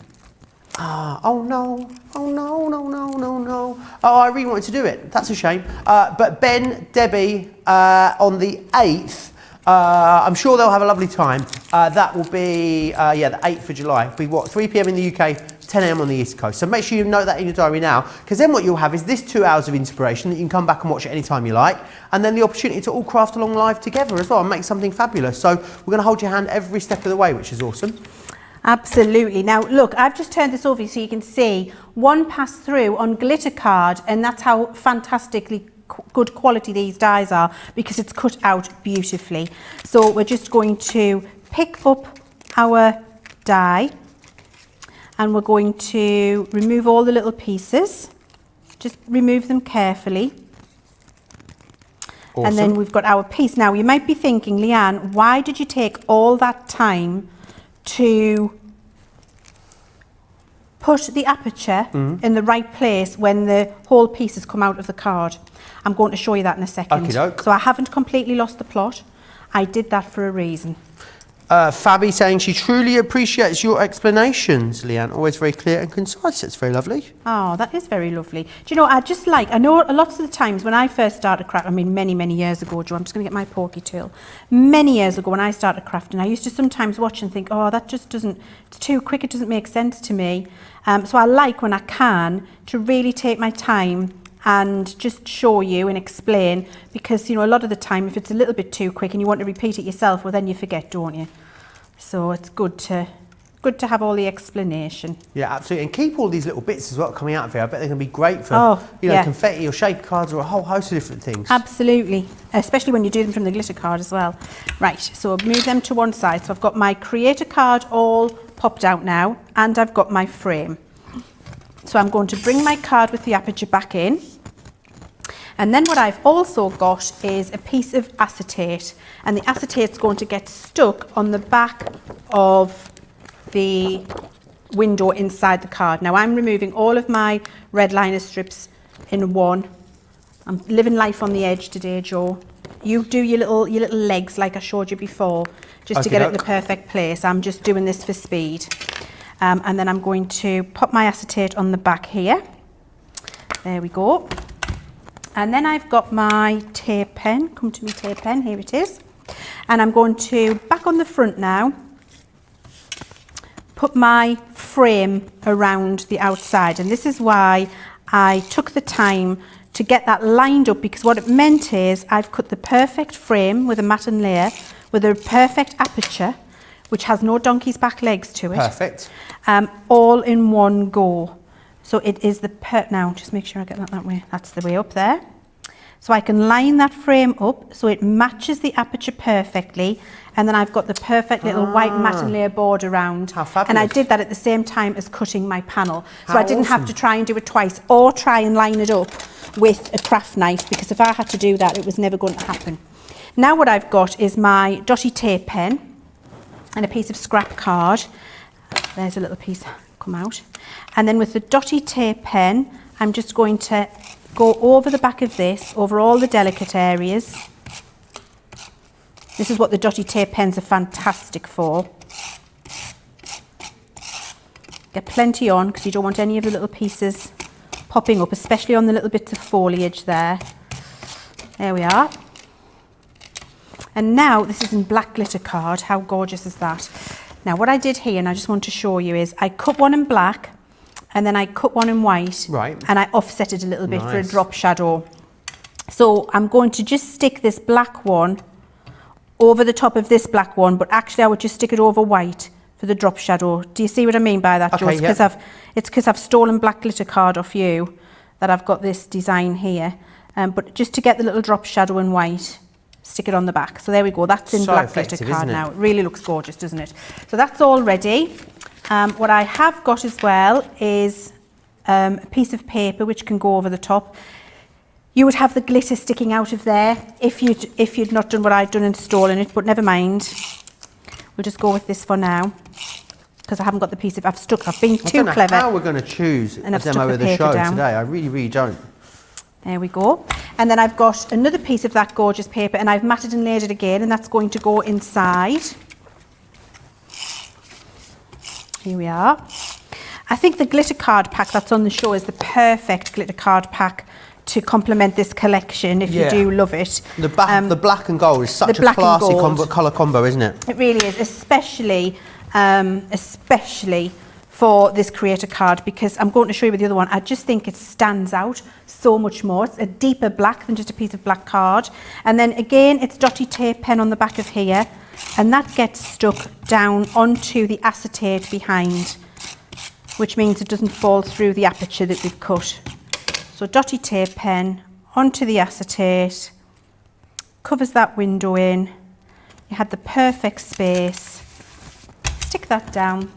Oh no, oh no, no, no, no, no. Oh, I really wanted to do it. That's a shame. But Ben, Debbie, on the 8th, I'm sure they'll have a lovely time. That will be, the 8th of July. It'll be what, 3 p.m. in the UK, 10 a.m. on the East Coast. So make sure you note that in your diary now, because then what you'll have is this 2 hours of inspiration that you can come back and watch at any time you like, and then the opportunity to all craft along live together as well and make something fabulous. So we're going to hold your hand every step of the way, which is awesome. Absolutely. Now, look, I've just turned this over so you can see one pass through on glitter card, and that's how fantastically good quality these dies are, because it's cut out beautifully. So we're just going to pick up our die and we're going to remove all the little pieces. Just remove them carefully. Awesome. And then we've got our piece. Now, you might be thinking, Leanne, why did you take all that time to put the aperture in the right place when the whole piece has come out of the card? I'm going to show you that in a second. Okey-doke. So I haven't completely lost the plot. I did that for a reason. Fabi saying she truly appreciates your explanations, Leanne. Always very clear and concise. It's very lovely. Oh, that is very lovely. Do you know, I know lots of the times when I first started crafting, I mean many years ago, Jo, I'm just going to get my porky tool. Many years ago when I started crafting, I used to sometimes watch and think, oh, that just doesn't, it's too quick, it doesn't make sense to me. So I like, when I can, to really take my time and just show you and explain, because, you know, a lot of the time if it's a little bit too quick and you want to repeat it yourself, well then you forget, don't you? So it's good to have all the explanation. Yeah, absolutely. And keep all these little bits as well coming out of here. I bet they're going to be great for, confetti or shape cards or a whole host of different things. Absolutely, especially when you do them from the glitter card as well. Right, so I've moved them to one side. So I've got my creator card all popped out now, and I've got my frame. So I'm going to bring my card with the aperture back in. And then what I've also got is a piece of acetate, and the acetate's going to get stuck on the back of the window inside the card. Now I'm removing all of my red liner strips in one. I'm living life on the edge today, Jo. You do your little legs like I showed you before, just to get it in the perfect place. I'm just doing this for speed. And then I'm going to pop my acetate on the back here. There we go. And then I've got my tape pen. Come to me, tape pen. Here it is. And I'm going to, back on the front now, put my frame around the outside, and this is why I took the time to get that lined up, because what it meant is I've cut the perfect frame with a matte and layer with a perfect aperture, which has no donkey's back legs to it. Perfect. All in one go. So it is the now just make sure I get that way. That's the way up there. So I can line that frame up so it matches the aperture perfectly, and then I've got the perfect little white matte and layer board around. How fabulous. And I did that at the same time as cutting my panel. So I didn't have to try and do it twice or try and line it up with a craft knife, because if I had to do that, it was never going to happen. Now what I've got is my dotty tape pen and a piece of scrap card. There's a little piece come out. And then with the dotty tape pen, I'm just going to go over the back of this, over all the delicate areas. This is what the dotty tape pens are fantastic for. Get plenty on, because you don't want any of the little pieces popping up, especially on the little bits of foliage there. There we are. And now this is in black glitter card. How gorgeous is that? Now what I did here, and I just want to show you, is I cut one in black and then I cut one in white, right, and I offset it a little bit for a drop shadow. So I'm going to just stick this black one over the top of this black one, but actually I would just stick it over white for the drop shadow. Do you see what I mean by that, okay, Joe? It's because I've stolen black glitter card off you that I've got this design here. But just to get the little drop shadow in white, stick it on the back. So there we go, that's in So black glitter effective, card isn't it? now. It really looks gorgeous, doesn't it? So that's all ready. What I have got as well is a piece of paper which can go over the top. You would have the glitter sticking out of there if you'd not done what I'd done and stolen it, but never mind. We'll just go with this for now, because I haven't got the piece of, I've been too clever. I don't know how we're going to choose a demo of the show today. I really, really don't. There we go. And then I've got another piece of that gorgeous paper, and I've matted and layered it again, and that's going to go inside. Here we are. I think the glitter card pack that's on the show is the perfect glitter card pack to complement this collection if you do love it. The black and gold is such a classy colour combo, isn't it? It really is, especially for this creator card, because I'm going to show you with the other one. I just think it stands out so much more. It's a deeper black than just a piece of black card. And then again, it's dotty tape pen on the back of here, and that gets stuck down onto the acetate behind, which means it doesn't fall through the aperture that we've cut. So dotty tape pen onto the acetate, covers that window in. You had the perfect space. Stick that down.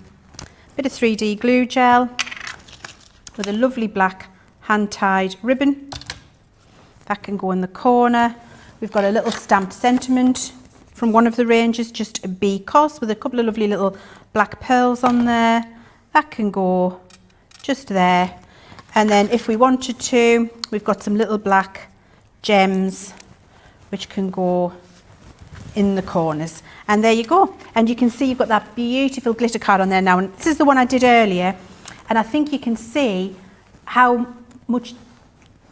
Bit of 3D glue gel with a lovely black hand-tied ribbon. That can go in the corner. We've got a little stamped sentiment from one of the ranges, just a because, with a couple of lovely little black pearls on there. That can go just there. And then if we wanted to, we've got some little black gems which can go in the corners. And there you go. And you can see you've got that beautiful glitter card on there now. And this is the one I did earlier. And I think you can see how much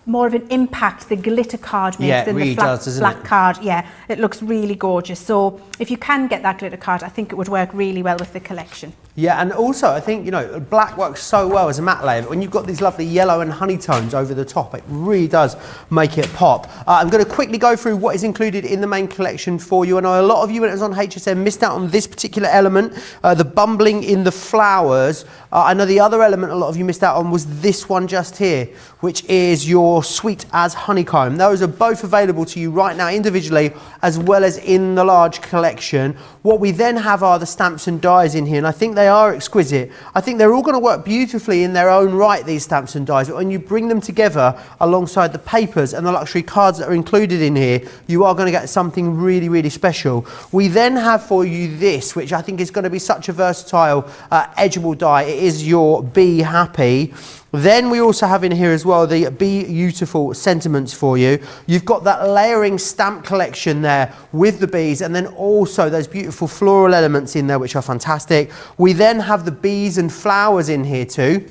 more of an impact the glitter card makes than the black card. Yeah, it looks really gorgeous. So if you can get that glitter card, I think it would work really well with the collection. Yeah, and also I think, you know, black works so well as a matte layer, but when you've got these lovely yellow and honey tones over the top, it really does make it pop. I'm going to quickly go through what is included in the main collection for you. I know a lot of you, when it was on HSM, missed out on this particular element, the bumbling in the flowers. I know the other element a lot of you missed out on was this one just here, which is your sweet as honeycomb. Those are both available to you right now individually as well as in the large collection. What we then have are the stamps and dies in here, and I think they are exquisite. I think they're all going to work beautifully in their own right, these stamps and dies, but when you bring them together alongside the papers and the luxury cards that are included in here, you are going to get something really, really special. We then have for you this, which I think is going to be such a versatile edgeable die. It is your Be Happy. Then we also have in here as well the Bee-Youtiful sentiments for you. You've got that layering stamp collection there with the bees, and then also those beautiful floral elements in there which are fantastic. We then have the bees and flowers in here too,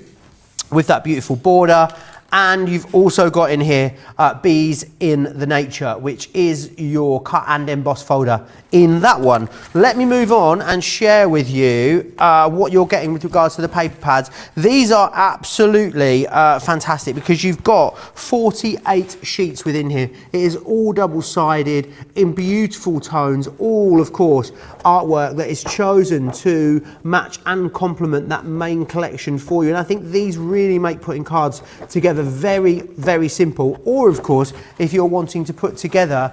with that beautiful border And you've also got in here Bees in the Nature, which is your cut and emboss folder in that one. Let me move on and share with you what you're getting with regards to the paper pads. These are absolutely fantastic because you've got 48 sheets within here. It is all double-sided in beautiful tones, all of course artwork that is chosen to match and complement that main collection for you. And I think these really make putting cards together very, very simple. Or of course, if you're wanting to put together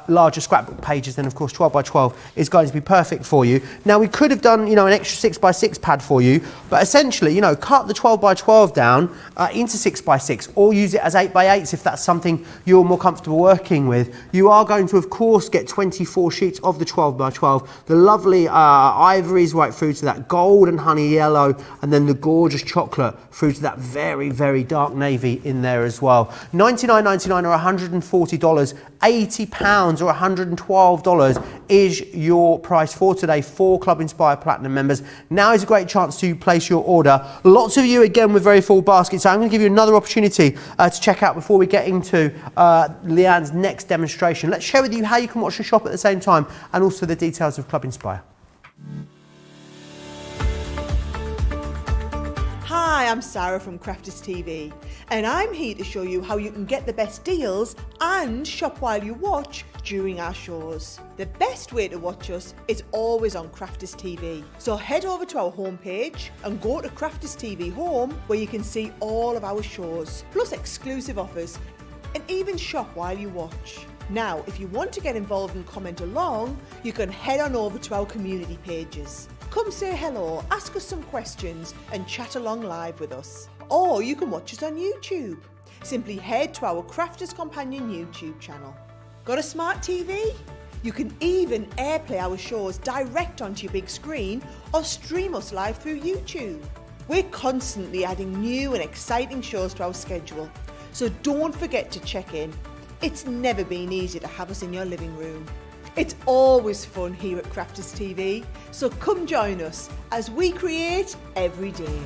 larger scrapbook pages, then of course 12 by 12 is going to be perfect for you. Now we could have done, an extra 6 by 6 pad for you, but essentially, cut the 12 by 12 down into 6 by 6, or use it as 8 by 8s if that's something you're more comfortable working with. You are going to, of course, get 24 sheets of the 12 by 12. The lovely ivories right through to that gold and honey yellow, and then the gorgeous chocolate through to that very, very dark navy in there as well. $99.99 or $140, £80 or $112 is your price for today for Club Inspire Platinum members. Now is a great chance to place your order. Lots of you again with very full baskets, so I'm going to give you another opportunity to check out before we get into Leann's next demonstration. Let's share with you how you can watch the shop at the same time and also the details of Club Inspire. Hi, I'm Sarah from Crafters TV, and I'm here to show you how you can get the best deals and shop while you watch during our shows. The best way to watch us is always on Crafters TV. So head over to our homepage and go to Crafters TV Home, where you can see all of our shows, plus exclusive offers, and even shop while you watch. Now, if you want to get involved and comment along, you can head on over to our community pages. Come say hello, ask us some questions and chat along live with us. Or you can watch us on YouTube. Simply head to our Crafters Companion YouTube channel. Got a smart TV? You can even airplay our shows direct onto your big screen or stream us live through YouTube. We're constantly adding new and exciting shows to our schedule, so don't forget to check in. It's never been easier to have us in your living room. It's always fun here at Crafters TV, so come join us as we create every day.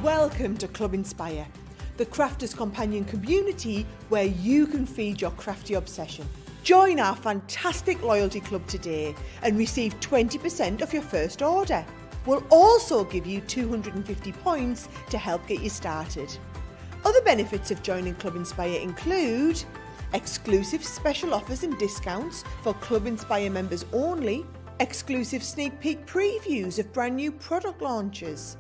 Welcome to Club Inspire, the Crafters Companion community where you can feed your crafty obsession. Join our fantastic loyalty club today and receive 20% off your first order. We'll also give you 250 points to help get you started. Other benefits of joining Club Inspire include exclusive special offers and discounts for Club Inspire members only, exclusive sneak peek previews of brand new product launches,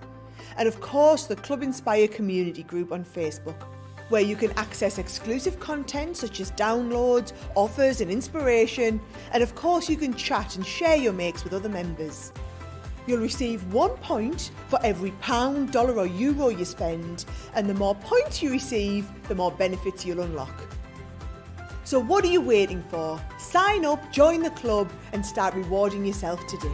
and of course the Club Inspire community group on Facebook, where you can access exclusive content such as downloads, offers and inspiration, and of course you can chat and share your makes with other members. You'll receive 1 point for every £1, dollar or euro you spend, and the more points you receive, the more benefits you'll unlock. So what are you waiting for? Sign up, join the club and start rewarding yourself today.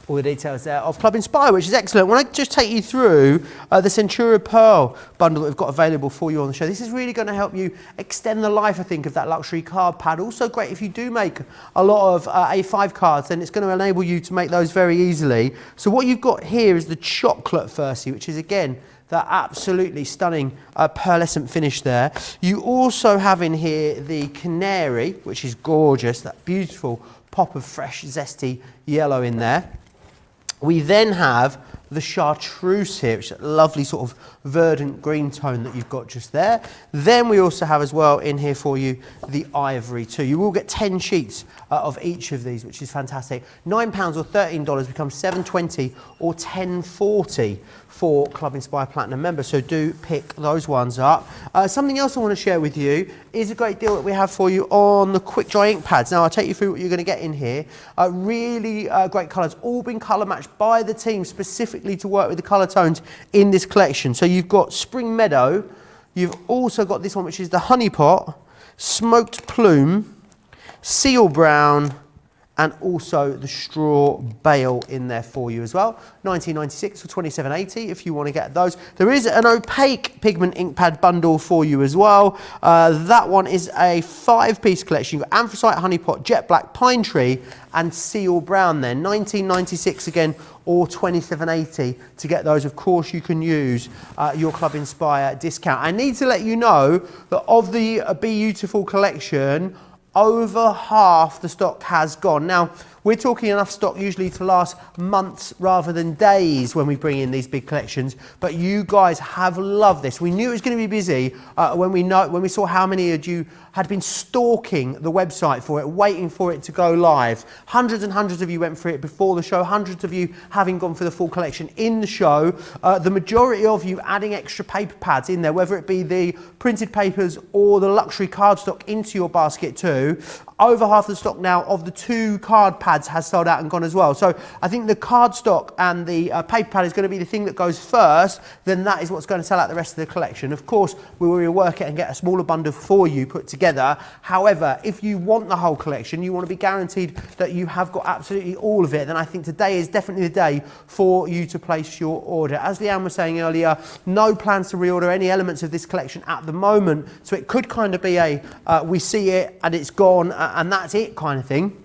All the details there of Club Inspire, which is excellent. When I just take you through the Centura Pearl bundle that we've got available for you on the show, this is really going to help you extend the life, I think, of that luxury card pad. Also great if you do make a lot of A5 cards, then it's going to enable you to make those very easily. So what you've got here is the chocolate firstly, which is again that absolutely stunning pearlescent finish there. You also have in here the canary, which is gorgeous, that beautiful pop of fresh zesty yellow in there. We then have the chartreuse here, which is a lovely sort of verdant green tone that you've got just there. Then we also have as well in here for you the ivory too. You will get 10 sheets of each of these, which is fantastic. £9 or $13 becomes $7.20 or $10.40 for Club Inspire Platinum members, so do pick those ones up. Something else I want to share with you is a great deal that we have for you on the quick dry ink pads. Now I'll take you through what you're going to get in here. Really great colours, all been colour matched by the team specifically to work with the colour tones in this collection. So you've got Spring Meadow, you've also got this one which is the Honey Pot, Smoked Plume, Seal Brown and also the straw bale in there for you as well. 1996 or 27.80 if you want to get those. There is an opaque pigment ink pad bundle for you as well. That one is a 5-piece collection. You've got anthracite, honeypot, jet black, pine tree and seal brown there. 1996 again or 27.80 to get those. Of course you can use your Club Inspire discount. I need to let you know that of the Bee-Youtiful collection, over half the stock has gone. Now, we're talking enough stock usually to last months rather than days when we bring in these big collections, but you guys have loved this. We knew it was going to be busy when we saw how many of you had been stalking the website for it, waiting for it to go live. Hundreds and hundreds of you went for it before the show, hundreds of you having gone for the full collection in the show. The majority of you adding extra paper pads in there, whether it be the printed papers or the luxury cardstock into your basket too. Over half the stock now of the 2 card pads has sold out and gone as well. So I think the cardstock and the paper pad is going to be the thing that goes first, then that is what's going to sell out the rest of the collection. Of course, we will rework it and get a smaller bundle for you put together. However, if you want the whole collection, you want to be guaranteed that you have got absolutely all of it, then I think today is definitely the day for you to place your order. As Leanne was saying earlier, no plans to reorder any elements of this collection at the moment, so it could kind of be a we see it and it's gone and that's it kind of thing.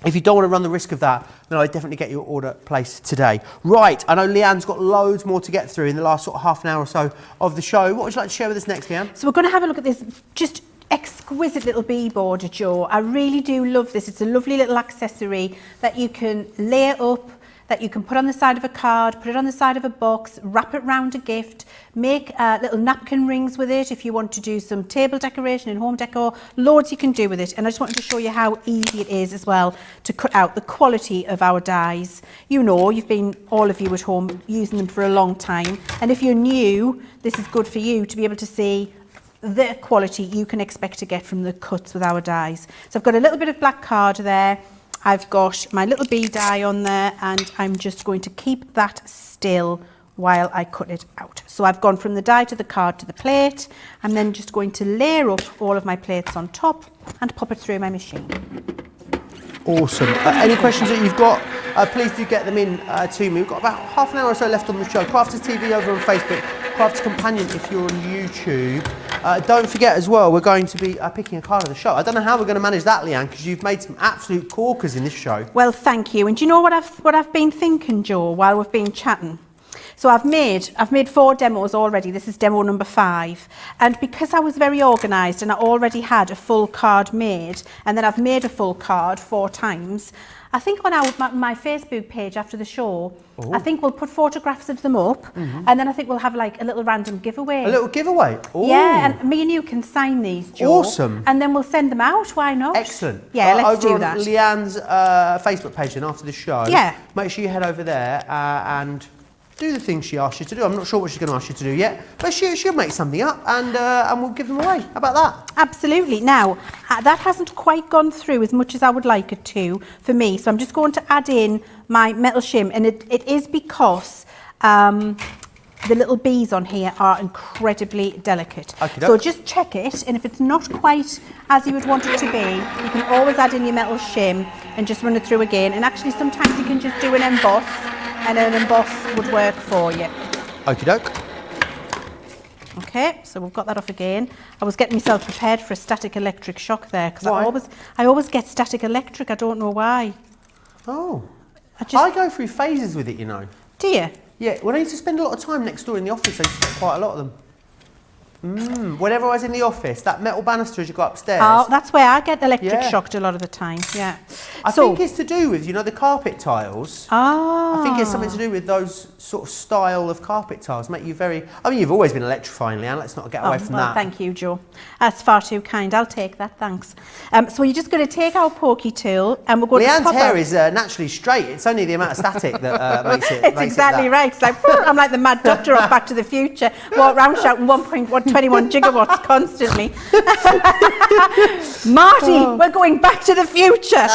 If you don't want to run the risk of that, then I'd definitely get your order placed today. Right, I know Leanne's got loads more to get through in the last sort of half an hour or so of the show. What would you like to share with us next, Leanne? So we're going to have a look at this just exquisite little bee border, Joe. I really do love this. It's a lovely little accessory that you can layer up, that you can put on the side of a card, put it on the side of a box, wrap it round a gift, make little napkin rings with it if you want to do some table decoration and home decor. Loads you can do with it. And I just wanted to show you how easy it is as well to cut out the quality of our dies. You know, you've been, all of you at home, using them for a long time. And if you're new, this is good for you to be able to see the quality you can expect to get from the cuts with our dies. So I've got a little bit of black card there. I've got my little bee die on there and I'm just going to keep that still while I cut it out. So I've gone from the die to the card to the plate. I'm then just going to layer up all of my plates on top and pop it through my machine. Awesome. Any questions that you've got, please do get them in to me. We've got about half an hour or so left on the show. Crafters TV over on Facebook, Crafters Companion if you're on YouTube. Don't forget as well, we're going to be picking a card of the show. I don't know how we're going to manage that, Leanne, because you've made some absolute corkers in this show. Well, thank you. And do you know what I've been thinking, Joe, while we've been chatting? So I've made 4 demos already. This is demo number 5. And because I was very organised and I already had a full card made, and then I've made a full card 4 times, I think on my Facebook page after the show, I think we'll put photographs of them up, and then I think we'll have like a little random giveaway. A little giveaway? Ooh. Yeah, and me and you can sign these, Joe. Awesome. And then we'll send them out, why not? Excellent. Yeah, let's do that. Over on Leanne's Facebook page and after the show, make sure you head over there and do the things she asked you to do. I'm not sure what she's going to ask you to do yet, but she'll make something up and we'll give them away. How about that? Absolutely. Now, that hasn't quite gone through as much as I would like it to for me, so I'm just going to add in my metal shim, and it is because the little bees on here are incredibly delicate. So just check it, and if it's not quite as you would want it to be, you can always add in your metal shim and just run it through again. And actually sometimes you can just do an emboss, and an emboss would work for you. Okie doke. Okay, so we've got that off again. I was getting myself prepared for a static electric shock there, because I always get static electric. I don't know why. Oh, I go through phases with it, you know. Do you? Yeah, when I used to spend a lot of time next door in the office, I used to get quite a lot of them. Whenever I was in the office, that metal banister as you go upstairs. Oh, that's where I get electric shocked a lot of the time, yeah. I think it's to do with, you know, the carpet tiles. Ah. I think it's something to do with those sort of style of carpet tiles. Make you very, I mean, you've always been electrifying, Leanne, let's not get away from that. Thank you, Joe. That's far too kind. I'll take that, thanks. So you're just going to take our pokey tool and we're going to pop Leanne's hair is naturally straight. It's only the amount of static that makes it. It's exactly right. It's like, I'm like the mad doctor off Back to the Future. Walk around shouting 1.1 21 gigawatts constantly. Marty, we're going back to the future.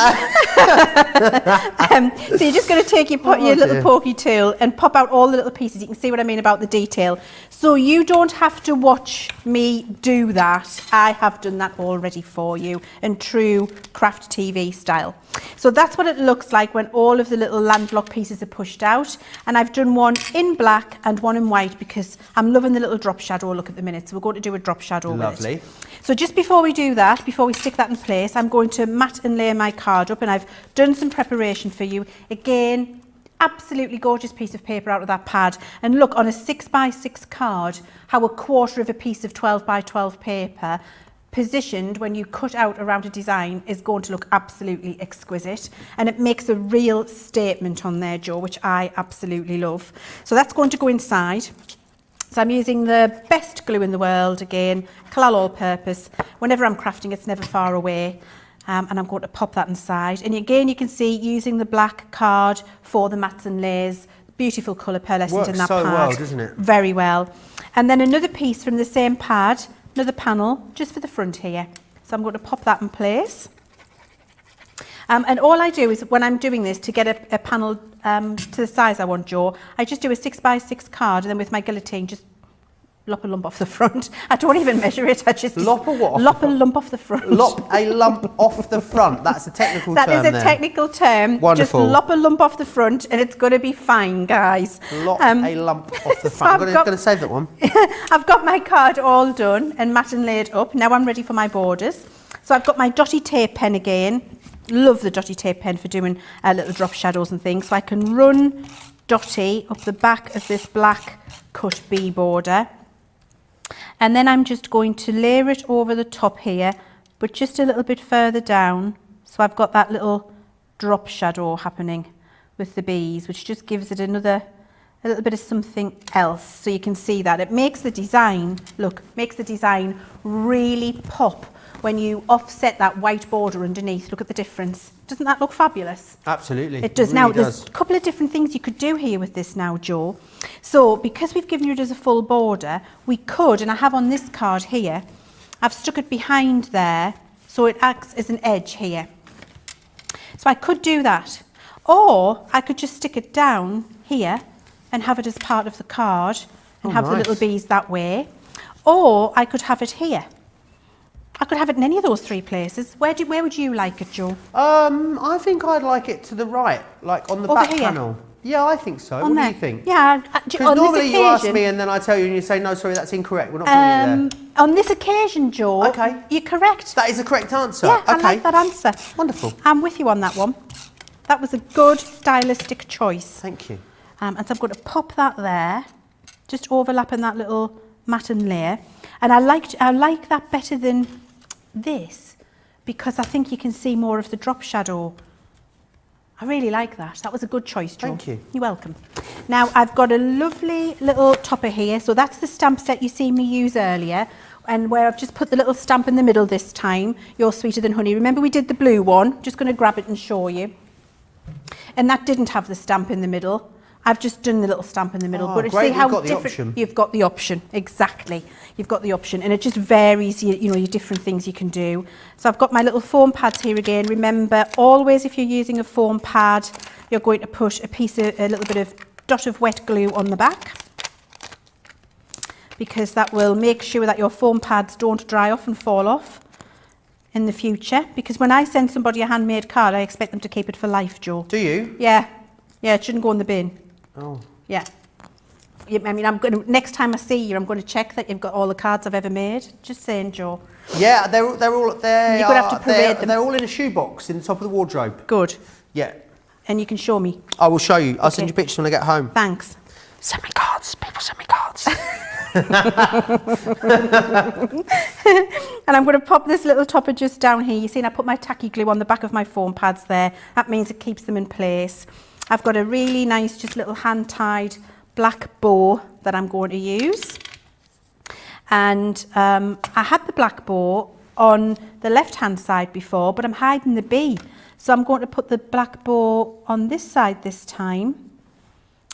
So you're just going to take your little pokey tool and pop out all the little pieces. You can see what I mean about the detail. So you don't have to watch me do that. I have done that already for you in true craft TV style. So that's what it looks like when all of the little landlocked pieces are pushed out. And I've done one in black and one in white because I'm loving the little drop shadow look at the minute. So we're going to do a drop shadow with it. So just before we do that, before we stick that in place, I'm going to mat and layer my card up, and I've done some preparation for you. Again, absolutely gorgeous piece of paper out of that pad. And look, on a 6x6 card, how a quarter of a piece of 12x12 paper positioned when you cut out around a design is going to look absolutely exquisite, and it makes a real statement on there, Jo, which I absolutely love. So that's going to go inside. So I'm using the best glue in the world, again, Collal all-purpose. Whenever I'm crafting, it's never far away. And I'm going to pop that inside. And again, you can see using the black card for the mats and layers. Beautiful colour pearlescent in that pad. Works so well, doesn't it? Very well. And then another piece from the same pad, another panel, just for the front here. So I'm going to pop that in place. And all I do is, when I'm doing this, to get a panel to the size I want, Jo, I just do a 6x6 card, and then with my guillotine, just lop a lump off the front. I don't even measure it. I just lop a what? Lop a lump off the front. Lop a lump off the front. That's a technical term. That is a technical term. Wonderful. Just lop a lump off the front, and it's going to be fine, guys. Lop a lump off the front. I'm going to save that one. I've got my card all done and mat and laid up. Now I'm ready for my borders. So I've got my dotty tape pen again. Love the dotty tape pen for doing little drop shadows and things. So I can run dotty up the back of this black cut bee border. And then I'm just going to layer it over the top here, but just a little bit further down. So I've got that little drop shadow happening with the bees, which just gives it a little bit of something else. So you can see that. It makes the design, makes the design really pop when you offset that white border underneath. Look at the difference. Doesn't that look fabulous? Absolutely. It does. It really now, does. There's a couple of different things you could do here with this now, Jo. So because we've given you it as a full border, we could, and I have on this card here, I've stuck it behind there, so it acts as an edge here. So I could do that. Or I could just stick it down here and have it as part of the card and have the little bees that way. Or I could have it here. I could have it in any of those three places. Where would you like it, Jo? I think I'd like it to the right, like on the Over back here? panel. Yeah, I think so. On What there? do you think? Yeah. Because normally you ask me and then I tell you and you say, no, sorry, that's incorrect. We're not putting it there. On this occasion, Jo, you're correct. That is the correct answer. Yeah, okay. I like that answer. Wonderful. I'm with you on that one. That was a good stylistic choice. Thank you. And so I'm going to pop that there, just overlapping that little mat and layer. And I like that better than this because I think you can see more of the drop shadow. I really like that. That was a good choice, Jo. Thank you. You're welcome. Now I've got a lovely little topper here. So that's the stamp set you see me use earlier, and where I've just put the little stamp in the middle this time. You're sweeter than honey. Remember we did the blue one? Just going to grab it and show you. And that didn't have the stamp in the middle. I've just done the little stamp in the middle. But great. see how You've got the different option. you've got the option. Exactly. You've got the option, and it just varies your different things you can do. So I've got my little foam pads here again. Remember, always if you're using a foam pad, you're going to put a little bit of dot of wet glue on the back, because that will make sure that your foam pads don't dry off and fall off in the future. Because when I send somebody a handmade card, I expect them to keep it for life, Jo. Do you? Yeah. Yeah, it shouldn't go in the bin. Oh. Yeah. I mean, next time I see you, I'm going to check that you've got all the cards I've ever made. Just saying, Jo. Yeah, they're all You're going to have to parade them. They're all in a shoebox in the top of the wardrobe. Good. Yeah. And you can show me. I will show you. I'll send you pictures when I get home. Thanks. Send me cards. People send me cards. And I'm going to pop this little topper just down here. You see, I put my tacky glue on the back of my foam pads there. That means it keeps them in place. I've got a really nice, just little hand-tied black bow that I'm going to use. And I had the black bow on the left-hand side before, but I'm hiding the bee. So I'm going to put the black bow on this side this time.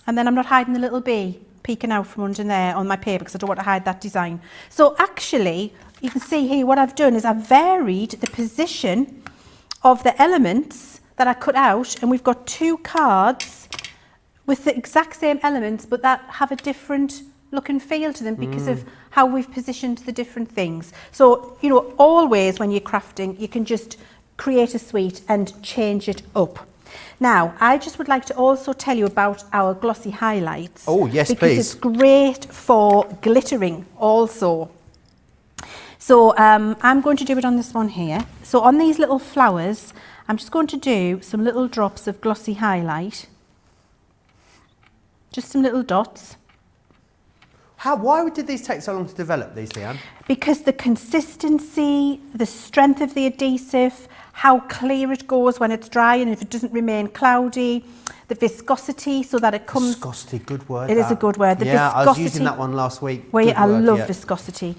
And then I'm not hiding the little bee. peeking out from under there on my paper because I don't want to hide that design. So actually, you can see here what I've done is I've varied the position of the elements that I cut out, and we've got 2 cards with the exact same elements but that have a different look and feel to them because of how we've positioned the different things. So, you know, always when you're crafting, you can just create a suite and change it up. Now, I just would like to also tell you about our glossy highlights. Oh, yes, because please. It's great for glittering also. So I'm going to do it on this one here. So on these little flowers, I'm just going to do some little drops of glossy highlight. Just some little dots. Why did these take so long to develop, these, Leanne? Because the consistency, the strength of the adhesive, how clear it goes when it's dry and if it doesn't remain cloudy, the viscosity so that it comes... Viscosity, good word. It is a good word. The viscosity. I was using that one last week. I love viscosity.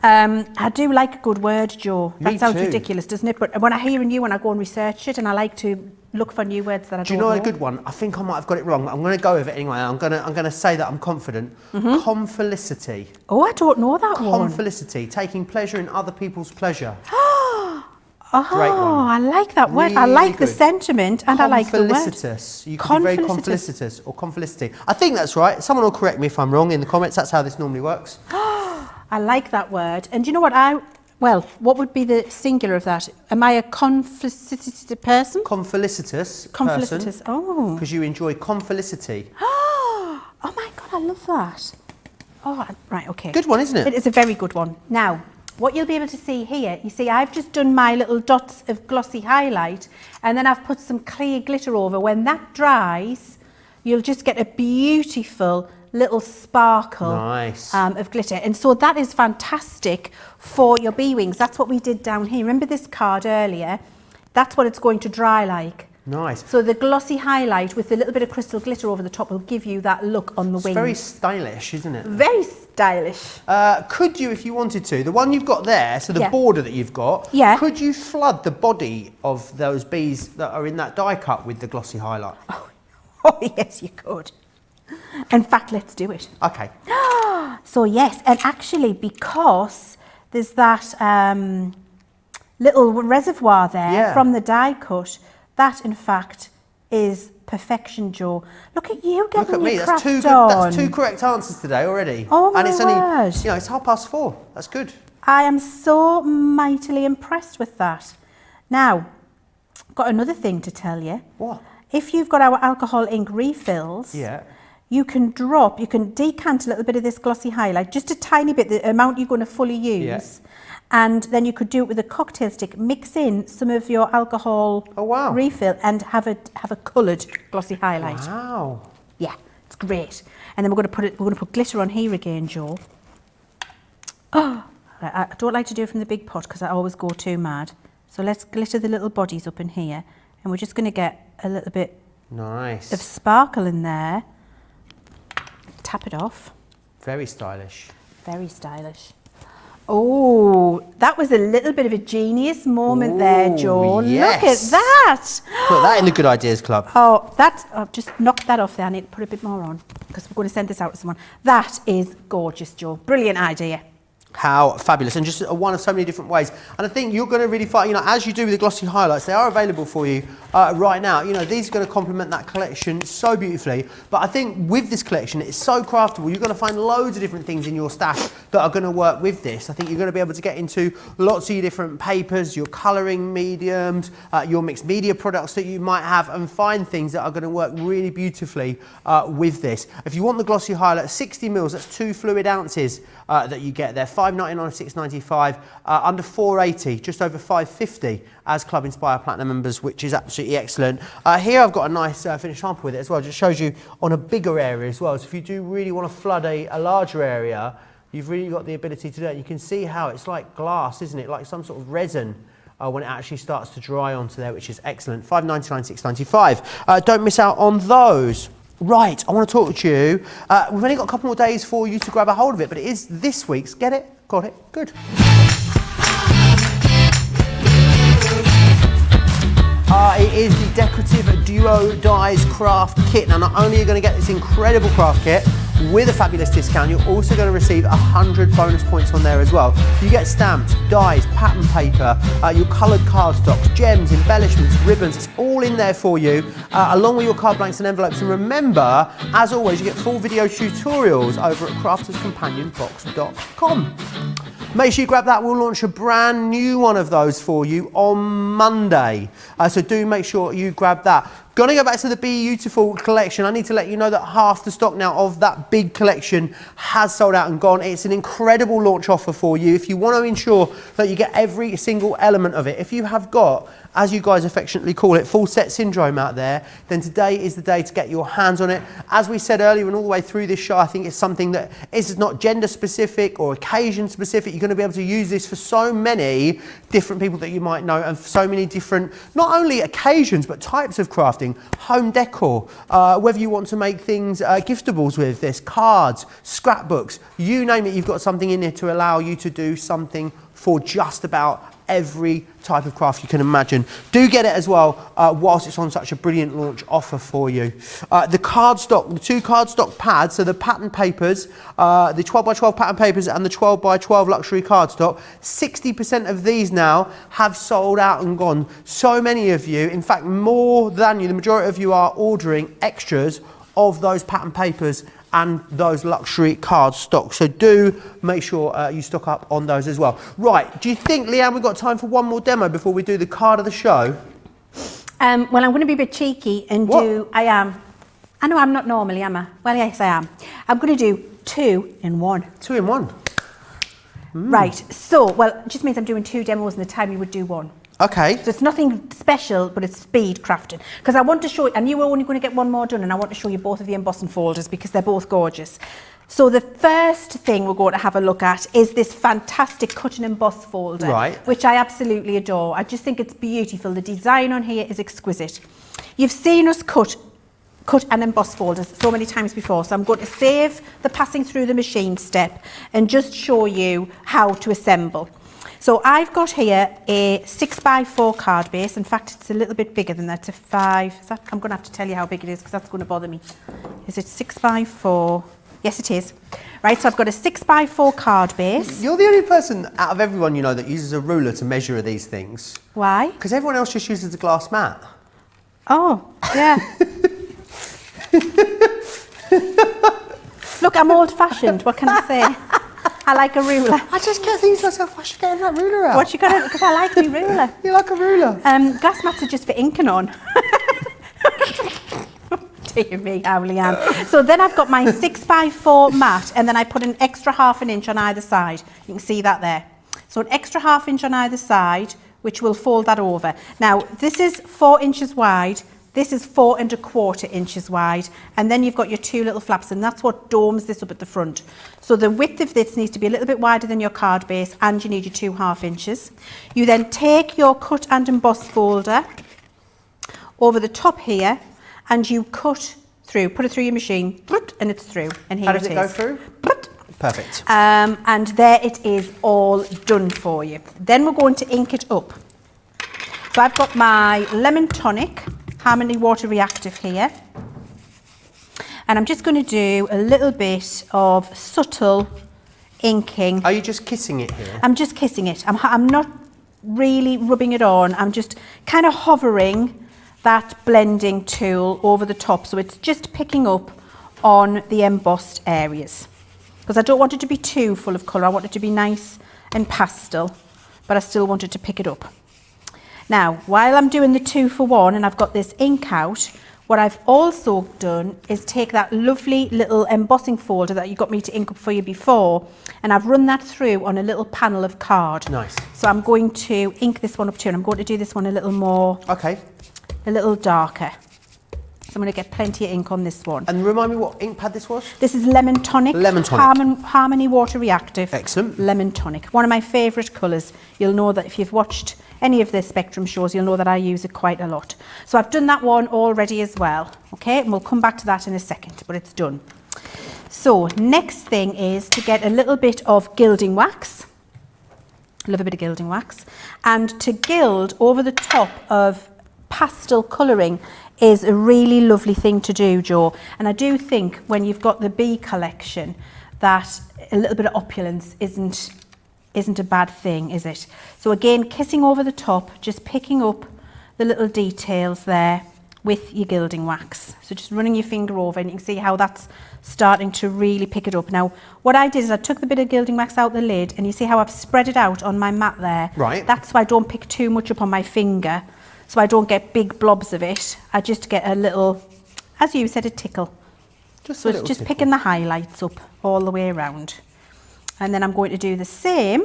I do like a good word, Jo. That sounds ridiculous, doesn't it? But when I hear a new one, I go and research it, and I like to look for new words that I don't know. Do you know a good one? I think I might have got it wrong, but I'm going to go with it anyway. I'm going to say that I'm confident. Confelicity. Oh, I don't know that one. Confelicity, taking pleasure in other people's pleasure. Oh, Great one. I like that word. Really I like the good. sentiment and I like the word. Confelicitous. You can be very confelicitous or confelicity. I think that's right. Someone will correct me if I'm wrong in the comments. That's how this normally works. I like that word. And do you know what what would be the singular of that? Am I a confelicitous person? Confelicitous. Confelicitous. Oh. Because you enjoy confelicity. Oh my God, I love that. Oh, right, okay. Good one, isn't it? It is a very good one. Now, what you'll be able to see here, you see I've just done my little dots of glossy highlight and then I've put some clear glitter over. When that dries, you'll just get a beautiful little sparkle of glitter. And so that is fantastic for your bee wings. That's what we did down here. Remember this card earlier? That's what it's going to dry like. Nice. So the glossy highlight with a little bit of crystal glitter over the top will give you that look on the wings. It's very stylish, isn't it? Very stylish. Could you, if you wanted to, the one you've got there, so the border that you've got, could you flood the body of those bees that are in that die cut with the glossy highlight? Oh yes, you could. In fact, let's do it. Okay. So yes, and actually because there's that little reservoir there from the die cut, that in fact is perfection, Jo. Look at you getting your craft on. That's 2 correct answers today already. Oh my And it's word. only, you know, it's 4:30. That's good. I am so mightily impressed with that. Now, I've got another thing to tell you. What? If you've got our alcohol ink refills, you can decant a little bit of this glossy highlight, just a tiny bit, the amount you're going to fully use. And then you could do it with a cocktail stick, mix in some of your alcohol refill and have a coloured glossy highlight. Wow. Yeah, it's great. And then we're going to put glitter on here again, Jo. Oh, I don't like to do it from the big pot because I always go too mad. So let's glitter the little bodies up in here, and we're just going to get a little bit of sparkle in there. Tap it off. Very stylish. Very stylish. Oh, that was a little bit of a genius moment there, Jo. Yes. Look at that. Put that in the Good Ideas Club. Oh, I've just knocked that off there. I need to put a bit more on because we're going to send this out to someone. That is gorgeous, Jo. Brilliant idea. How fabulous, and just one of so many different ways. And I think you're going to really find, you know, as you do with the glossy highlights, they are available for you right now. You know, these are going to complement that collection so beautifully. But I think with this collection, it's so craftable. You're going to find loads of different things in your stash that are going to work with this. I think you're going to be able to get into lots of your different papers, your colouring mediums, your mixed media products that you might have, and find things that are going to work really beautifully with this. If you want the glossy highlight, 60 mils, that's 2 fluid ounces that you get there. $5.99 or $6.95, under $4.80, just over $5.50 as Club Inspire Platinum members, which is absolutely excellent. Here I've got a nice finished sample with it as well. Just shows you on a bigger area as well. So if you do really want to flood a larger area, you've really got the ability to do it. You can see how it's like glass, isn't it? Like some sort of resin. When it actually starts to dry onto there, which is excellent. $5.99, $6.95. Don't miss out on those. Right, I want to talk to you. We've only got a couple more days for you to grab a hold of it, but it is this week's. Get it? Got it? Good. It is the Decorative Duo Dies Craft Kit. Now, not only are you going to get this incredible craft kit, with a fabulous discount, you're also going to receive 100 bonus points on there as well. You get stamps, dies, pattern paper, your coloured cardstocks, gems, embellishments, ribbons. It's all in there for you, along with your card blanks and envelopes. And remember, as always, you get full video tutorials over at crafterscompanionbox.com. Make sure you grab that. We'll launch a brand new one of those for you on Monday. So do make sure you grab that. Gonna go back to the Bee-Youtiful collection. I need to let you know that half the stock now of that big collection has sold out and gone. It's an incredible launch offer for you. If you want to ensure that you get every single element of it, if you have got, as you guys affectionately call it, full set syndrome out there, then today is the day to get your hands on it. As we said earlier and all the way through this show, I think it's something that is not gender specific or occasion specific. You're going to be able to use this for so many different people that you might know, and for so many different, not only occasions, but types of crafting, home decor, whether you want to make things giftables with this, cards, scrapbooks, you name it, you've got something in here to allow you to do something for just about every type of craft you can imagine. Do get it as well whilst it's on such a brilliant launch offer for you. The cardstock, the 2 cardstock pads, so the pattern papers, the 12x12 pattern papers and the 12x12 luxury cardstock, 60% of these now have sold out and gone. So many of you, in fact more than you, the majority of you are ordering extras of those pattern papers and those luxury cardstock. So do make sure you stock up on those as well. Right, do you think, Leanne, we've got time for one more demo before we do the card of the show? Well, I'm going to be a bit cheeky and I know I'm not normally, am I? Well, yes, I am. I'm going to do 2 in 1. 2 in 1? Right, so, well, it just means I'm doing 2 demos in the time you would do 1. Okay. So it's nothing special, but it's speed crafting. Because I want to show you, and you were only going to get one more done, and I want to show you both of the embossing folders because they're both gorgeous. So the first thing we're going to have a look at is this fantastic cut and emboss folder, which I absolutely adore. I just think it's beautiful. The design on here is exquisite. You've seen us cut and emboss folders so many times before, so I'm going to save the passing through the machine step and just show you how to assemble. So I've got here a 6x4 card base. In fact, it's a little bit bigger than that, it's a 5. I'm going to have to tell you how big it is because that's going to bother me. Is it 6x4? Yes, it is. Right, so I've got a 6x4 card base. You're the only person out of everyone you know that uses a ruler to measure these things. Why? Because everyone else just uses a glass mat. Oh, yeah. Look, I'm old-fashioned, what can I say? I like a ruler. I just get things myself, why should I get that ruler out? What you got? Because I like my ruler. You like a ruler? Glass mats are just for inking on. Dear me, Leanne. So then I've got my 6x4 mat, and then I put an extra ½ an inch on either side. You can see that there. So an extra ½ inch on either side, which will fold that over. Now, this is 4 inches wide. This is 4 1/4 inches wide, and then you've got your 2 little flaps, and that's what domes this up at the front. So the width of this needs to be a little bit wider than your card base, and you need your 2 ½ inches. You then take your cut and emboss folder over the top here, and you cut through, put it through your machine, and it's through. And here it is. How does it go through? Perfect. And there it is, all done for you. Then we're going to ink it up. So I've got my lemon tonic Harmony Water Reactive here, and I'm just going to do a little bit of subtle inking. Are you just kissing it here? I'm just kissing it. I'm not really rubbing it on. I'm just kind of hovering that blending tool over the top, so it's just picking up on the embossed areas, because I don't want it to be too full of colour. I want it to be nice and pastel, but I still want it to pick it up. Now, while I'm doing the 2 for 1 and I've got this ink out, what I've also done is take that lovely little embossing folder that you got me to ink up for you before, and I've run that through on a little panel of card. Nice. So I'm going to ink this one up too, and I'm going to do this one a little more, a little darker. So I'm going to get plenty of ink on this one. And remind me what ink pad this was? This is Lemon Tonic. Lemon Tonic. Harmony Water Reactive. Excellent. Lemon Tonic. One of my favourite colours. You'll know that if you've watched any of the Spectrum shows, you'll know that I use it quite a lot. So I've done that one already as well. Okay, and we'll come back to that in a second, but it's done. So next thing is to get a little bit of gilding wax. Love a bit of gilding wax. And to gild over the top of pastel colouring is a really lovely thing to do, Jo. And I do think when you've got the Bee collection that a little bit of opulence isn't a bad thing, is it? So again, kissing over the top, just picking up the little details there with your gilding wax. So just running your finger over, and you can see how that's starting to really pick it up. Now, what I did is I took the bit of gilding wax out the lid, and you see how I've spread it out on my mat there. Right. That's why I don't pick too much up on my finger, so I don't get big blobs of it. I just get a little, as you said, a tickle. So it's just picking the highlights up all the way around. And then I'm going to do the same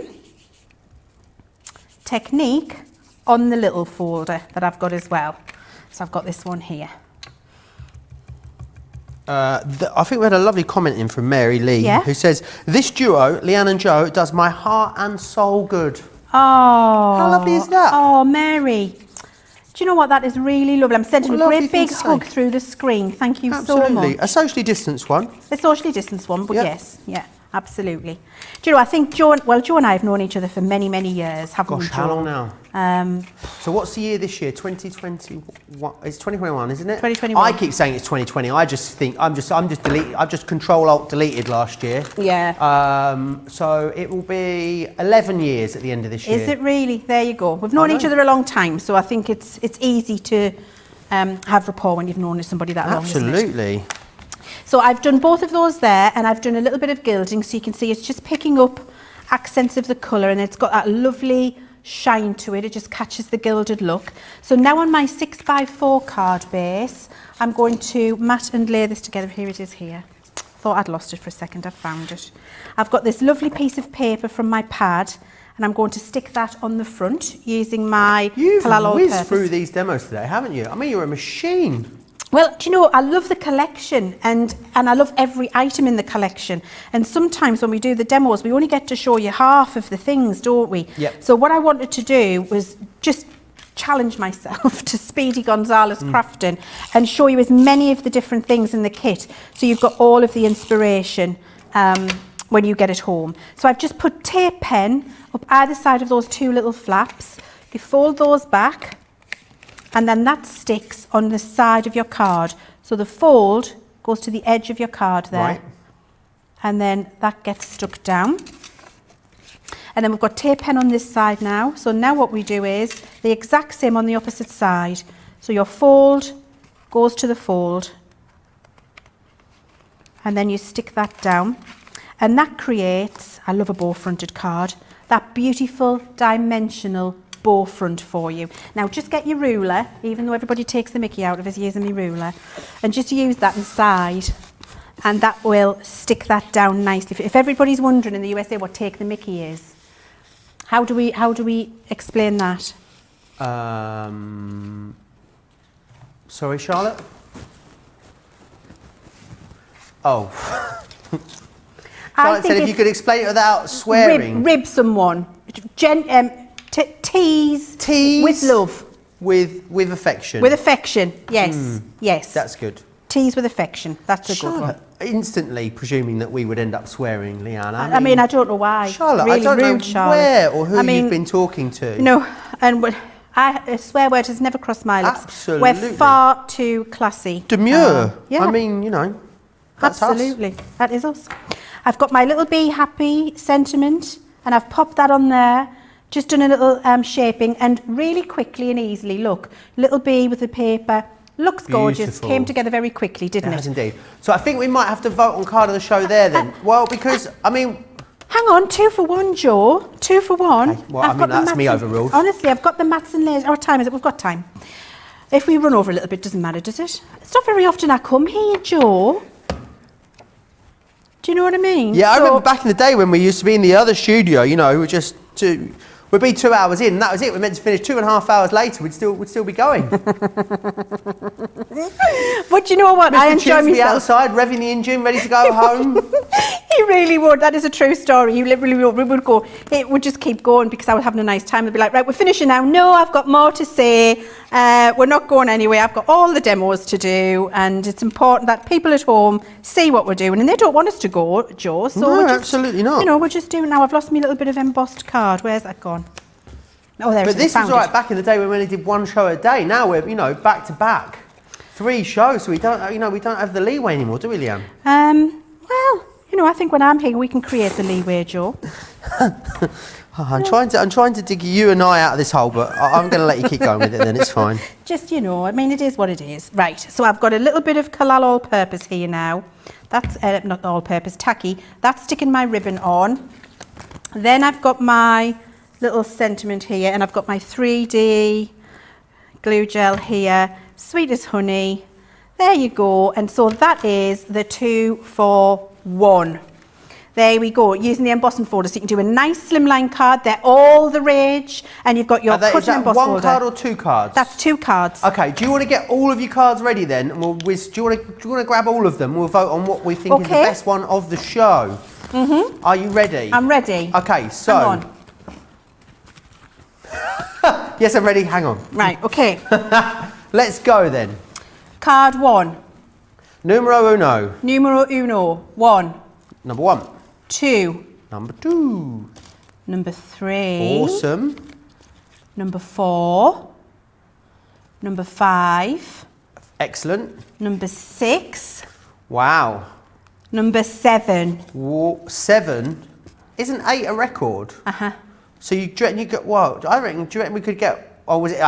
technique on the little folder that I've got as well. So I've got this one here. I think we had a lovely comment in from Mary Lee, Yeah? who says, this duo, Leanne and Jo, does my heart and soul good. Oh. How lovely is that? Oh, Mary. Do you know what? That is really lovely. I'm sending What a a lovely great thing big to say. hug through the screen. Thank you so Absolutely. much. A socially distanced one. A socially distanced one, but Yep. yes, yeah, absolutely. Do you know, I think Jo and I have known each other for many, many years, haven't we, Gosh, Jo? how long now? Um, So what's the year this year? 2021. It's 2021, isn't it? 2021. I keep saying it's 2020. I just think I'm just deleted. I've just Control Alt deleted last year. yeah. So it will be 11 years at the end of this year. Is it really? There you go. We've known each other a long time, so I think it's easy to have rapport when you've known somebody that long, isn't it? Absolutely. So I've done both of those there, and I've done a little bit of gilding, so you can see it's just picking up accents of the colour, and it's got that lovely shine to it. It just catches the gilded look. So now on my 6x4 card base, I'm going to mat and lay this together. Here it is here. Thought I'd lost it for a second. I've found it. I've got this lovely piece of paper from my pad, and I'm going to stick that on the front using my You've Palal whizzed all-purpose. through these demos today, haven't you? I mean, you're a machine. Well, do you know, I love the collection, and I love every item in the collection. And sometimes when we do the demos, we only get to show you half of the things, don't we? Yep. So what I wanted to do was just challenge myself to Speedy Gonzalez crafting and show you as many of the different things in the kit, so you've got all of the inspiration when you get it home. So I've just put tape pen up either side of those two little flaps. You fold those back, and then that sticks on the side of your card. So the fold goes to the edge of your card there. Right. And then that gets stuck down. And then we've got tape pen on this side now. So now what we do is the exact same on the opposite side. So your fold goes to the fold. And then you stick that down. And that creates, I love a bow-fronted card, that beautiful dimensional bow front for you. Now just get your ruler, even though everybody takes the mickey out of us using the ruler, and just use that inside, and that will stick that down nicely. If everybody's wondering in the USA what take the mickey is, how do we explain that? Sorry, Charlotte? Oh. Charlotte said if you could explain it without swearing. Rib someone. Tease with love. With affection. With affection, yes, yes. That's good. Tease with affection, that's a good one. Charlotte, instantly presuming that we would end up swearing, Leanne. I mean, I don't know why. Charlotte, really I don't rude, know Charlotte. where or who you've been talking to. No, and a swear word has never crossed my lips. Absolutely. We're far too classy. Demure. Yeah. I mean, you know, that's Absolutely, that is us. I've got my little Be Happy sentiment, and I've popped that on there. Just done a little shaping, and really quickly and easily, look, little bee with the paper, looks gorgeous, Beautiful. came together very quickly, didn't It it? has indeed. So I think we might have to vote on card of the show there then. Well, because, I mean... Hang on, 2 for 1, Jo. 2 for 1. Okay, well, I mean, that's me overruled. Honestly, I've got the mats and layers. What time is it? We've got time. If we run over a little bit, doesn't matter, does it? It's not very often I come here, Jo. Do you know what I mean? Yeah, I remember back in the day when we used to be in the other studio, you know, we'd be 2 hours in, and that was it. We're meant to finish 2.5 hours later, we'd still be going. But you know what? I enjoy Tubes would be myself. outside, revving the engine, ready to go home. He really would. That is a true story. He literally would go. It would just keep going because I was having a nice time. They'd be like, right, we're finishing now. No, I've got more to say. We're not going anywhere. I've got all the demos to do, and it's important that people at home see what we're doing, and they don't want us to go, Jo. So No, we're just, absolutely not. You know, we're just doing now. I've lost my little bit of embossed card. Where's that gone? Oh, there it But is. this was Found right it. back in the day when we only did one show a day. Now we're, you know, back to back. 3 shows, so we don't, you know, we don't have the leeway anymore, do we, Leanne? Well, you know, I think when I'm here, we can create the leeway, Joe. I'm trying to dig you and I out of this hole, but I'm going to let you keep going with it. Then it's fine. Just, you know, I mean, it is what it is. Right. So I've got a little bit of Collal all-purpose here now. That's not all-purpose, tacky. That's sticking my ribbon on. Then I've got my little sentiment here, and I've got my 3D glue gel here. Sweet as honey. There you go. And so that is the 2 for 1. There we go, using the embossing folder. So you can do a nice slimline card. They're all the rage. And you've got your cut and emboss folder. One card or 2 cards? That's 2 cards. Okay, do you want to get all of your cards ready then? And do you want to grab all of them? We'll vote on what we think is the best one of the show. Mm-hmm. Are you ready? I'm ready. Okay, so... Hang on. Yes, I'm ready. Hang on. Right, okay. Let's go then. Card 1. Numero uno. Numero uno. 1. Number 1. 2. Number 2. Number 3. Awesome. Number 4. Number 5. Excellent. Number 6. Wow. Number 7. 7. Isn't 8 a record? Uh-huh. So you reckon you got what? Do you reckon we could get? Or was it?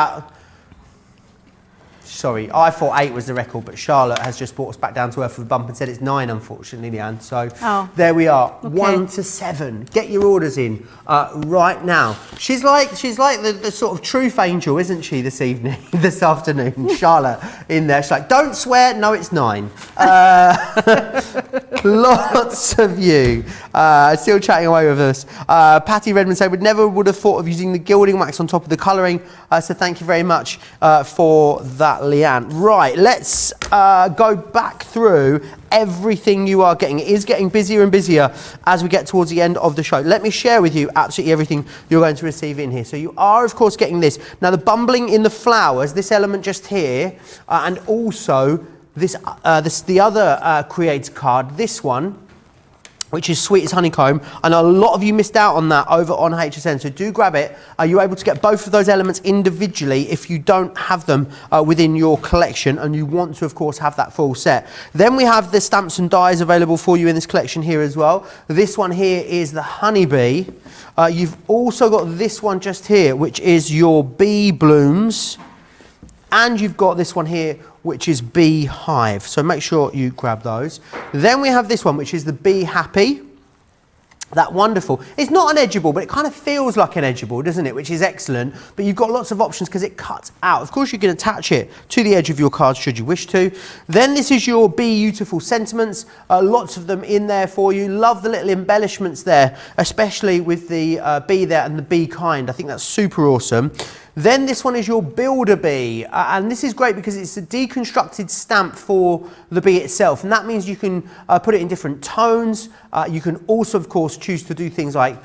Sorry, I thought 8 was the record, but Charlotte has just brought us back down to earth with a bump and said it's 9, unfortunately, Leanne. So there we are, okay. 1 to 7. Get your orders in right now. She's like the sort of truth angel, isn't she? This evening, this afternoon, Charlotte in there. She's like, don't swear. No, it's 9. Lots of you still chatting away with us. Patty Redmond said, would have thought of using the gilding wax on top of the colouring. So thank you very much for that, Leanne. Right, let's go back through everything you are getting. It is getting busier and busier as we get towards the end of the show. Let me share with you absolutely everything you're going to receive in here. So you are, of course, getting this. Now, the bumbling in the flowers, this element just here, and also this the other Creator card, this one, which is Sweet as Honeycomb. I know a lot of you missed out on that over on HSN, so do grab it. You're able to get both of those elements individually if you don't have them within your collection and you want to, of course, have that full set. Then we have the stamps and dies available for you in this collection here as well. This one here is the Honeybee. You've also got this one just here, which is your Bee Blooms. And you've got this one here, which is Beehive. So make sure you grab those. Then we have this one, which is the Be Happy. That wonderful. It's not an edgeable, but it kind of feels like an edgeable, doesn't it? Which is excellent. But you've got lots of options because it cuts out. Of course, you can attach it to the edge of your card should you wish to. Then this is your Bee-Youtiful sentiments. Lots of them in there for you. Love the little embellishments there, especially with the bee there and the Be Kind. I think that's super awesome. Then this one is your Builder Bee, and this is great because it's a deconstructed stamp for the bee itself, and that means you can put it in different tones. You can also, of course, choose to do things like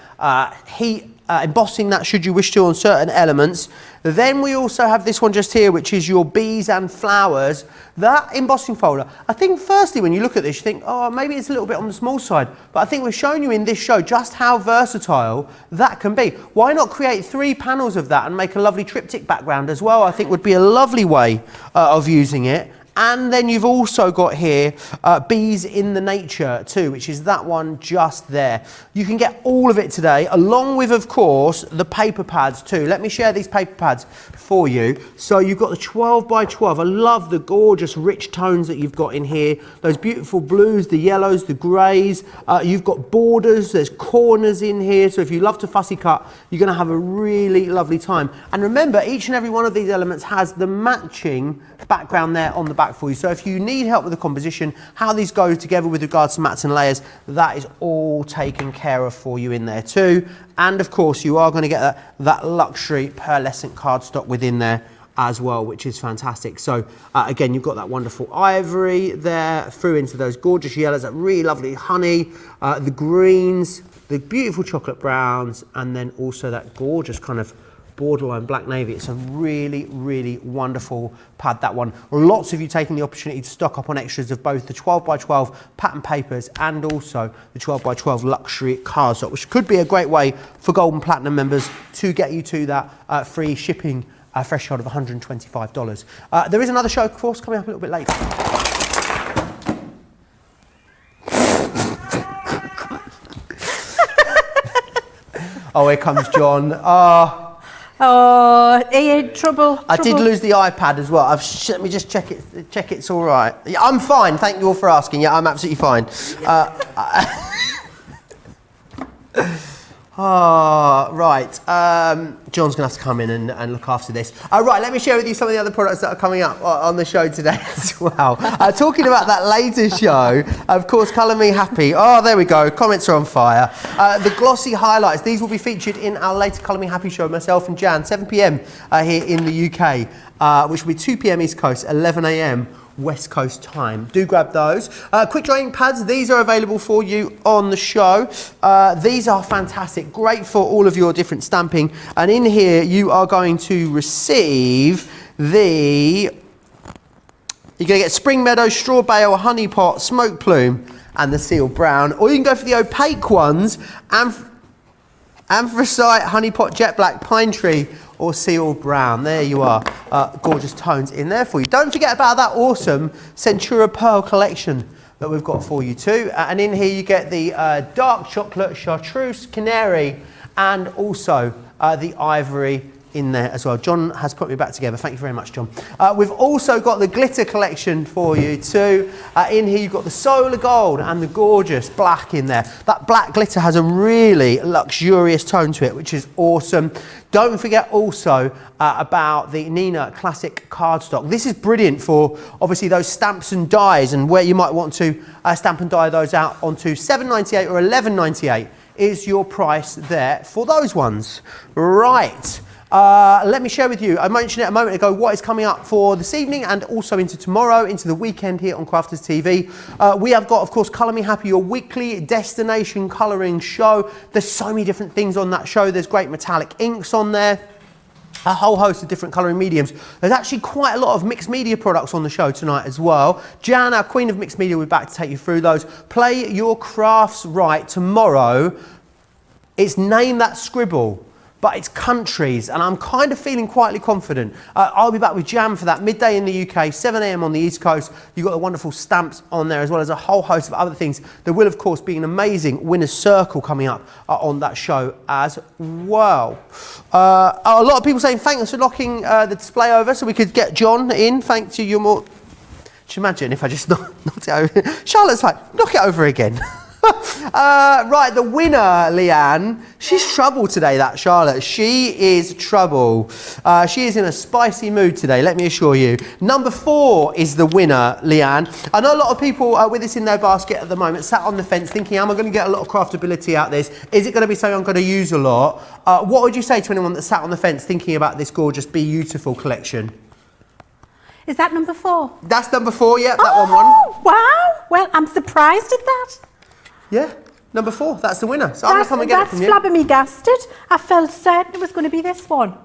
heat embossing that should you wish to on certain elements. Then we also have this one just here, which is your Bees and Flowers. That embossing folder, I think firstly when you look at this you think, oh, maybe it's a little bit on the small side, but I think we've shown you in this show just how versatile that can be. Why not create 3 panels of that and make a lovely triptych background as well? I think would be a lovely way of using it. And then you've also got here Bees in the Nature too, which is that one just there. You can get all of it today, along with, of course, the paper pads too. Let me share these paper pads for you. So you've got the 12 by 12. I love the gorgeous rich tones that you've got in here. Those beautiful blues, the yellows, the greys. You've got borders, there's corners in here. So if you love to fussy cut, you're going to have a really lovely time. And remember, each and every one of these elements has the matching background there on the back for you. So if you need help with the composition, how these go together with regards to mats and layers, that is all taken care of for you in there too. And of course, you are going to get that luxury pearlescent cardstock within there as well, which is fantastic. So again, you've got that wonderful ivory there through into those gorgeous yellows, that really lovely honey, the greens, the beautiful chocolate browns, and then also that gorgeous kind of borderline black navy. It's a really, really wonderful pad, that one. Lots of you taking the opportunity to stock up on extras of both the 12x12 pattern papers and also the 12x12 luxury cardstock, which could be a great way for Gold and Platinum members to get you to that free shipping threshold of $125. There is another show, of course, coming up a little bit later. Oh, here comes John. Oh, are you in trouble? I did lose the iPad as well. Let me just check it. Check it's all right. Yeah, I'm fine. Thank you all for asking. Yeah, I'm absolutely fine. Right. John's going to have to come in and look after this. Right, let me share with you some of the other products that are coming up on the show today as well. Talking about that later show, of course, Colour Me Happy. Oh, there we go. Comments are on fire. The glossy highlights. These will be featured in our later Colour Me Happy show, myself and Jan, 7 p.m. Here in the UK, which will be 2 p.m. East Coast, 11 a.m. West Coast time. Do grab those. Quick dry ink pads, these are available for you on the show. These are fantastic, great for all of your different stamping. And in here you are going to receive you're going to get Spring Meadow, Straw Bale, Honey Pot, Smoke Plume and the Seal Brown. Or you can go for the opaque ones, Anthracite, Honey Pot, Jet Black, Pine Tree or Seal Brown. There you are. Gorgeous tones in there for you. Don't forget about that awesome Centura Pearl collection that we've got for you too. And in here you get the dark chocolate, chartreuse, canary, and also the ivory in there as well. John has put me back together. Thank you very much, John. We've also got the glitter collection for you too. In here you've got the solar gold and the gorgeous black in there. That black glitter has a really luxurious tone to it, which is awesome. Don't forget also about the Nina Classic cardstock. This is brilliant for obviously those stamps and dies, and where you might want to stamp and die those out onto $7.98 or $11.98 is your price there for those ones. Right. Let me share with you, I mentioned it a moment ago, what is coming up for this evening and also into tomorrow, into the weekend here on Crafters TV. We have got, of course, Colour Me Happy, your weekly destination colouring show. There's so many different things on that show. There's great metallic inks on there, a whole host of different colouring mediums. There's actually quite a lot of mixed media products on the show tonight as well. Jan, our queen of mixed media, will be back to take you through those. Play your crafts right tomorrow. It's Name That Scribble, but it's countries, and I'm kind of feeling quietly confident. I'll be back with Jam for that, midday in the UK, 7 a.m. on the East Coast. You've got the wonderful stamps on there, as well as a whole host of other things. There will, of course, be an amazing winner's circle coming up on that show as well. A lot of people saying thanks for knocking the display over so we could get John in. Thanks to you more. Just imagine if I just knocked it over. Charlotte's like, knock it over again. Right, the winner, Leanne, she's trouble today, that Charlotte. She is trouble. She is in a spicy mood today, let me assure you. Number 4 is the winner, Leanne. I know a lot of people with this in their basket at the moment, sat on the fence thinking, am I going to get a lot of craftability out of this? Is it going to be something I'm going to use a lot? What would you say to anyone that sat on the fence thinking about this gorgeous Bee-Youtiful collection? Is that number 4? That's number 4, yeah, that one won. Oh, wow. Well, I'm surprised at that. Yeah, number 4, that's the winner. So I'm going to come and get it from you. That's flabbergasted. I felt certain it was going to be this one.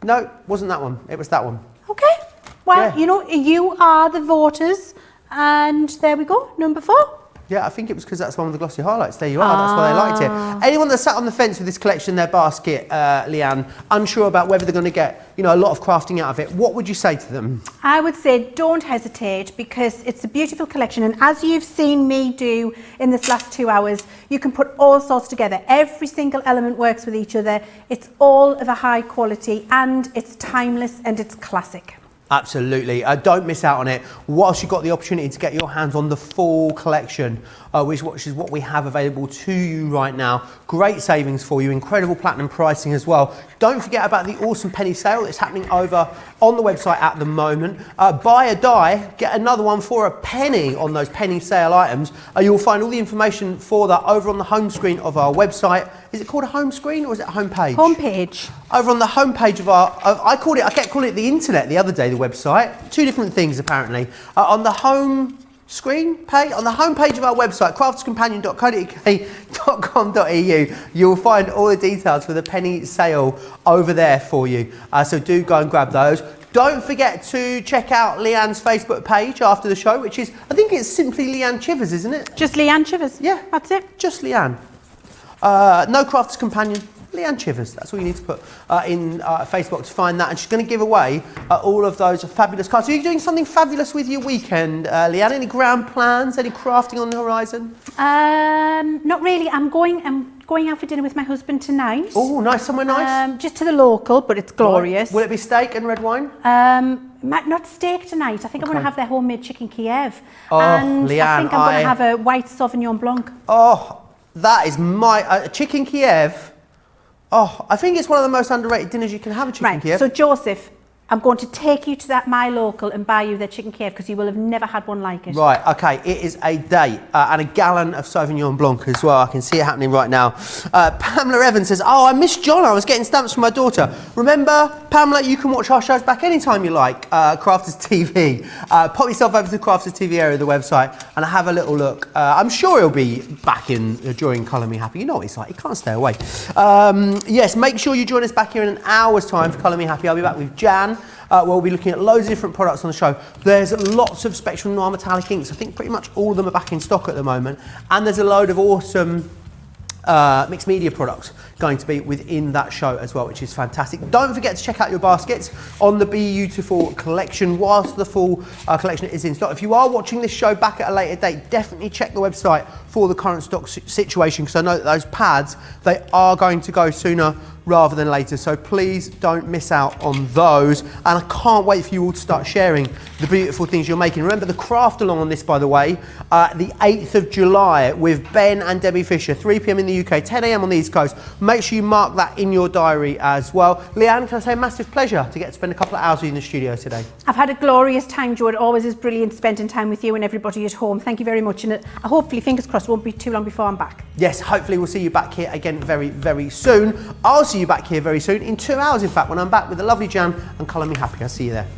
No, wasn't that one. It was that one. Okay. Well, Yeah. you know, you are the voters, and there we go, number 4. Yeah, I think it was because that's one of the glossy highlights. There you are, that's why they liked it. Anyone that sat on the fence with this collection in their basket, Leanne, unsure about whether they're going to get, you know, a lot of crafting out of it, what would you say to them? I would say don't hesitate, because it's a beautiful collection, and as you've seen me do in this last 2 hours, you can put all sorts together. Every single element works with each other. It's all of a high quality, and it's timeless, and it's classic. Absolutely. Don't miss out on it whilst you've got the opportunity to get your hands on the full collection, which is what we have available to you right now. Great savings for you, incredible platinum pricing as well. Don't forget about the awesome penny sale that's happening over on the website at the moment. Buy a die, get another one for a penny on those penny sale items. You'll find all the information for that over on the home screen of our website. Is it called a home screen or is it a home page? Home page. Over on the homepage of our, I kept calling it the internet the other day, the website. 2 different things apparently. On the home screen page, on the homepage of our website, crafterscompanion.co.uk.com.au, you'll find all the details for the penny sale over there for you. So do go and grab those. Don't forget to check out Leann's Facebook page after the show, which is, I think it's simply Leann Chivers, isn't it? Just Leann Chivers. Yeah. That's it. Just Leann. No Crafters Companion, Leann Chivers. That's all you need to put in Facebook to find that. And she's going to give away all of those fabulous cards. So you're doing something fabulous with your weekend, Leann? Any grand plans? Any crafting on the horizon? Not really. I'm going out for dinner with my husband tonight. Oh, nice. Somewhere nice? Just to the local, but it's glorious. Will it be steak and red wine? Not steak tonight. I think I'm going to have their homemade chicken Kiev. Oh, and Leann, I think I'm going to have a white Sauvignon Blanc. Oh, that is my... chicken Kiev. Oh, I think it's one of the most underrated dinners you can have, a chicken Kiev. So Joseph, I'm going to take you to my local and buy you their chicken Kiev because you will have never had one like it. Right, okay, it is a date and a gallon of Sauvignon Blanc as well. I can see it happening right now. Pamela Evans says, oh, I missed John. I was getting stamps from my daughter. Remember, Pamela, you can watch our shows back anytime you like. Crafters TV. Pop yourself over to the Crafters TV area of the website and have a little look. I'm sure he'll be back in during Colour Me Happy. You know what he's like, he can't stay away. Yes, make sure you join us back here in an hour's time for Colour Me Happy. I'll be back with Jan. We'll be looking at loads of different products on the show. There's lots of Spectrum Noir metallic inks. I think pretty much all of them are back in stock at the moment. And there's a load of awesome mixed media products going to be within that show as well, which is fantastic. Don't forget to check out your baskets on the Bee-Youtiful collection whilst the full collection is in stock. If you are watching this show back at a later date, definitely check the website for the current stock situation, because I know that those pads, they are going to go sooner rather than later, so please don't miss out on those. And I can't wait for you all to start sharing the beautiful things you're making. Remember the craft along on this, by the way, the 8th of July with Ben and Debbie Fisher, 3 p.m. in the UK, 10 a.m. on the East Coast. Make sure you mark that in your diary as well. Leann, can I say a massive pleasure to get to spend a couple of hours with you in the studio today. I've had a glorious time, Joe. It always is brilliant spending time with you and everybody at home. Thank you very much, and hopefully, fingers crossed, won't be too long before I'm back. Yes, hopefully we'll see you back here again very, very soon. I'll see you back here very soon, in 2 hours in fact, when I'm back with the lovely Jan and Colour Me Happy. I'll see you there.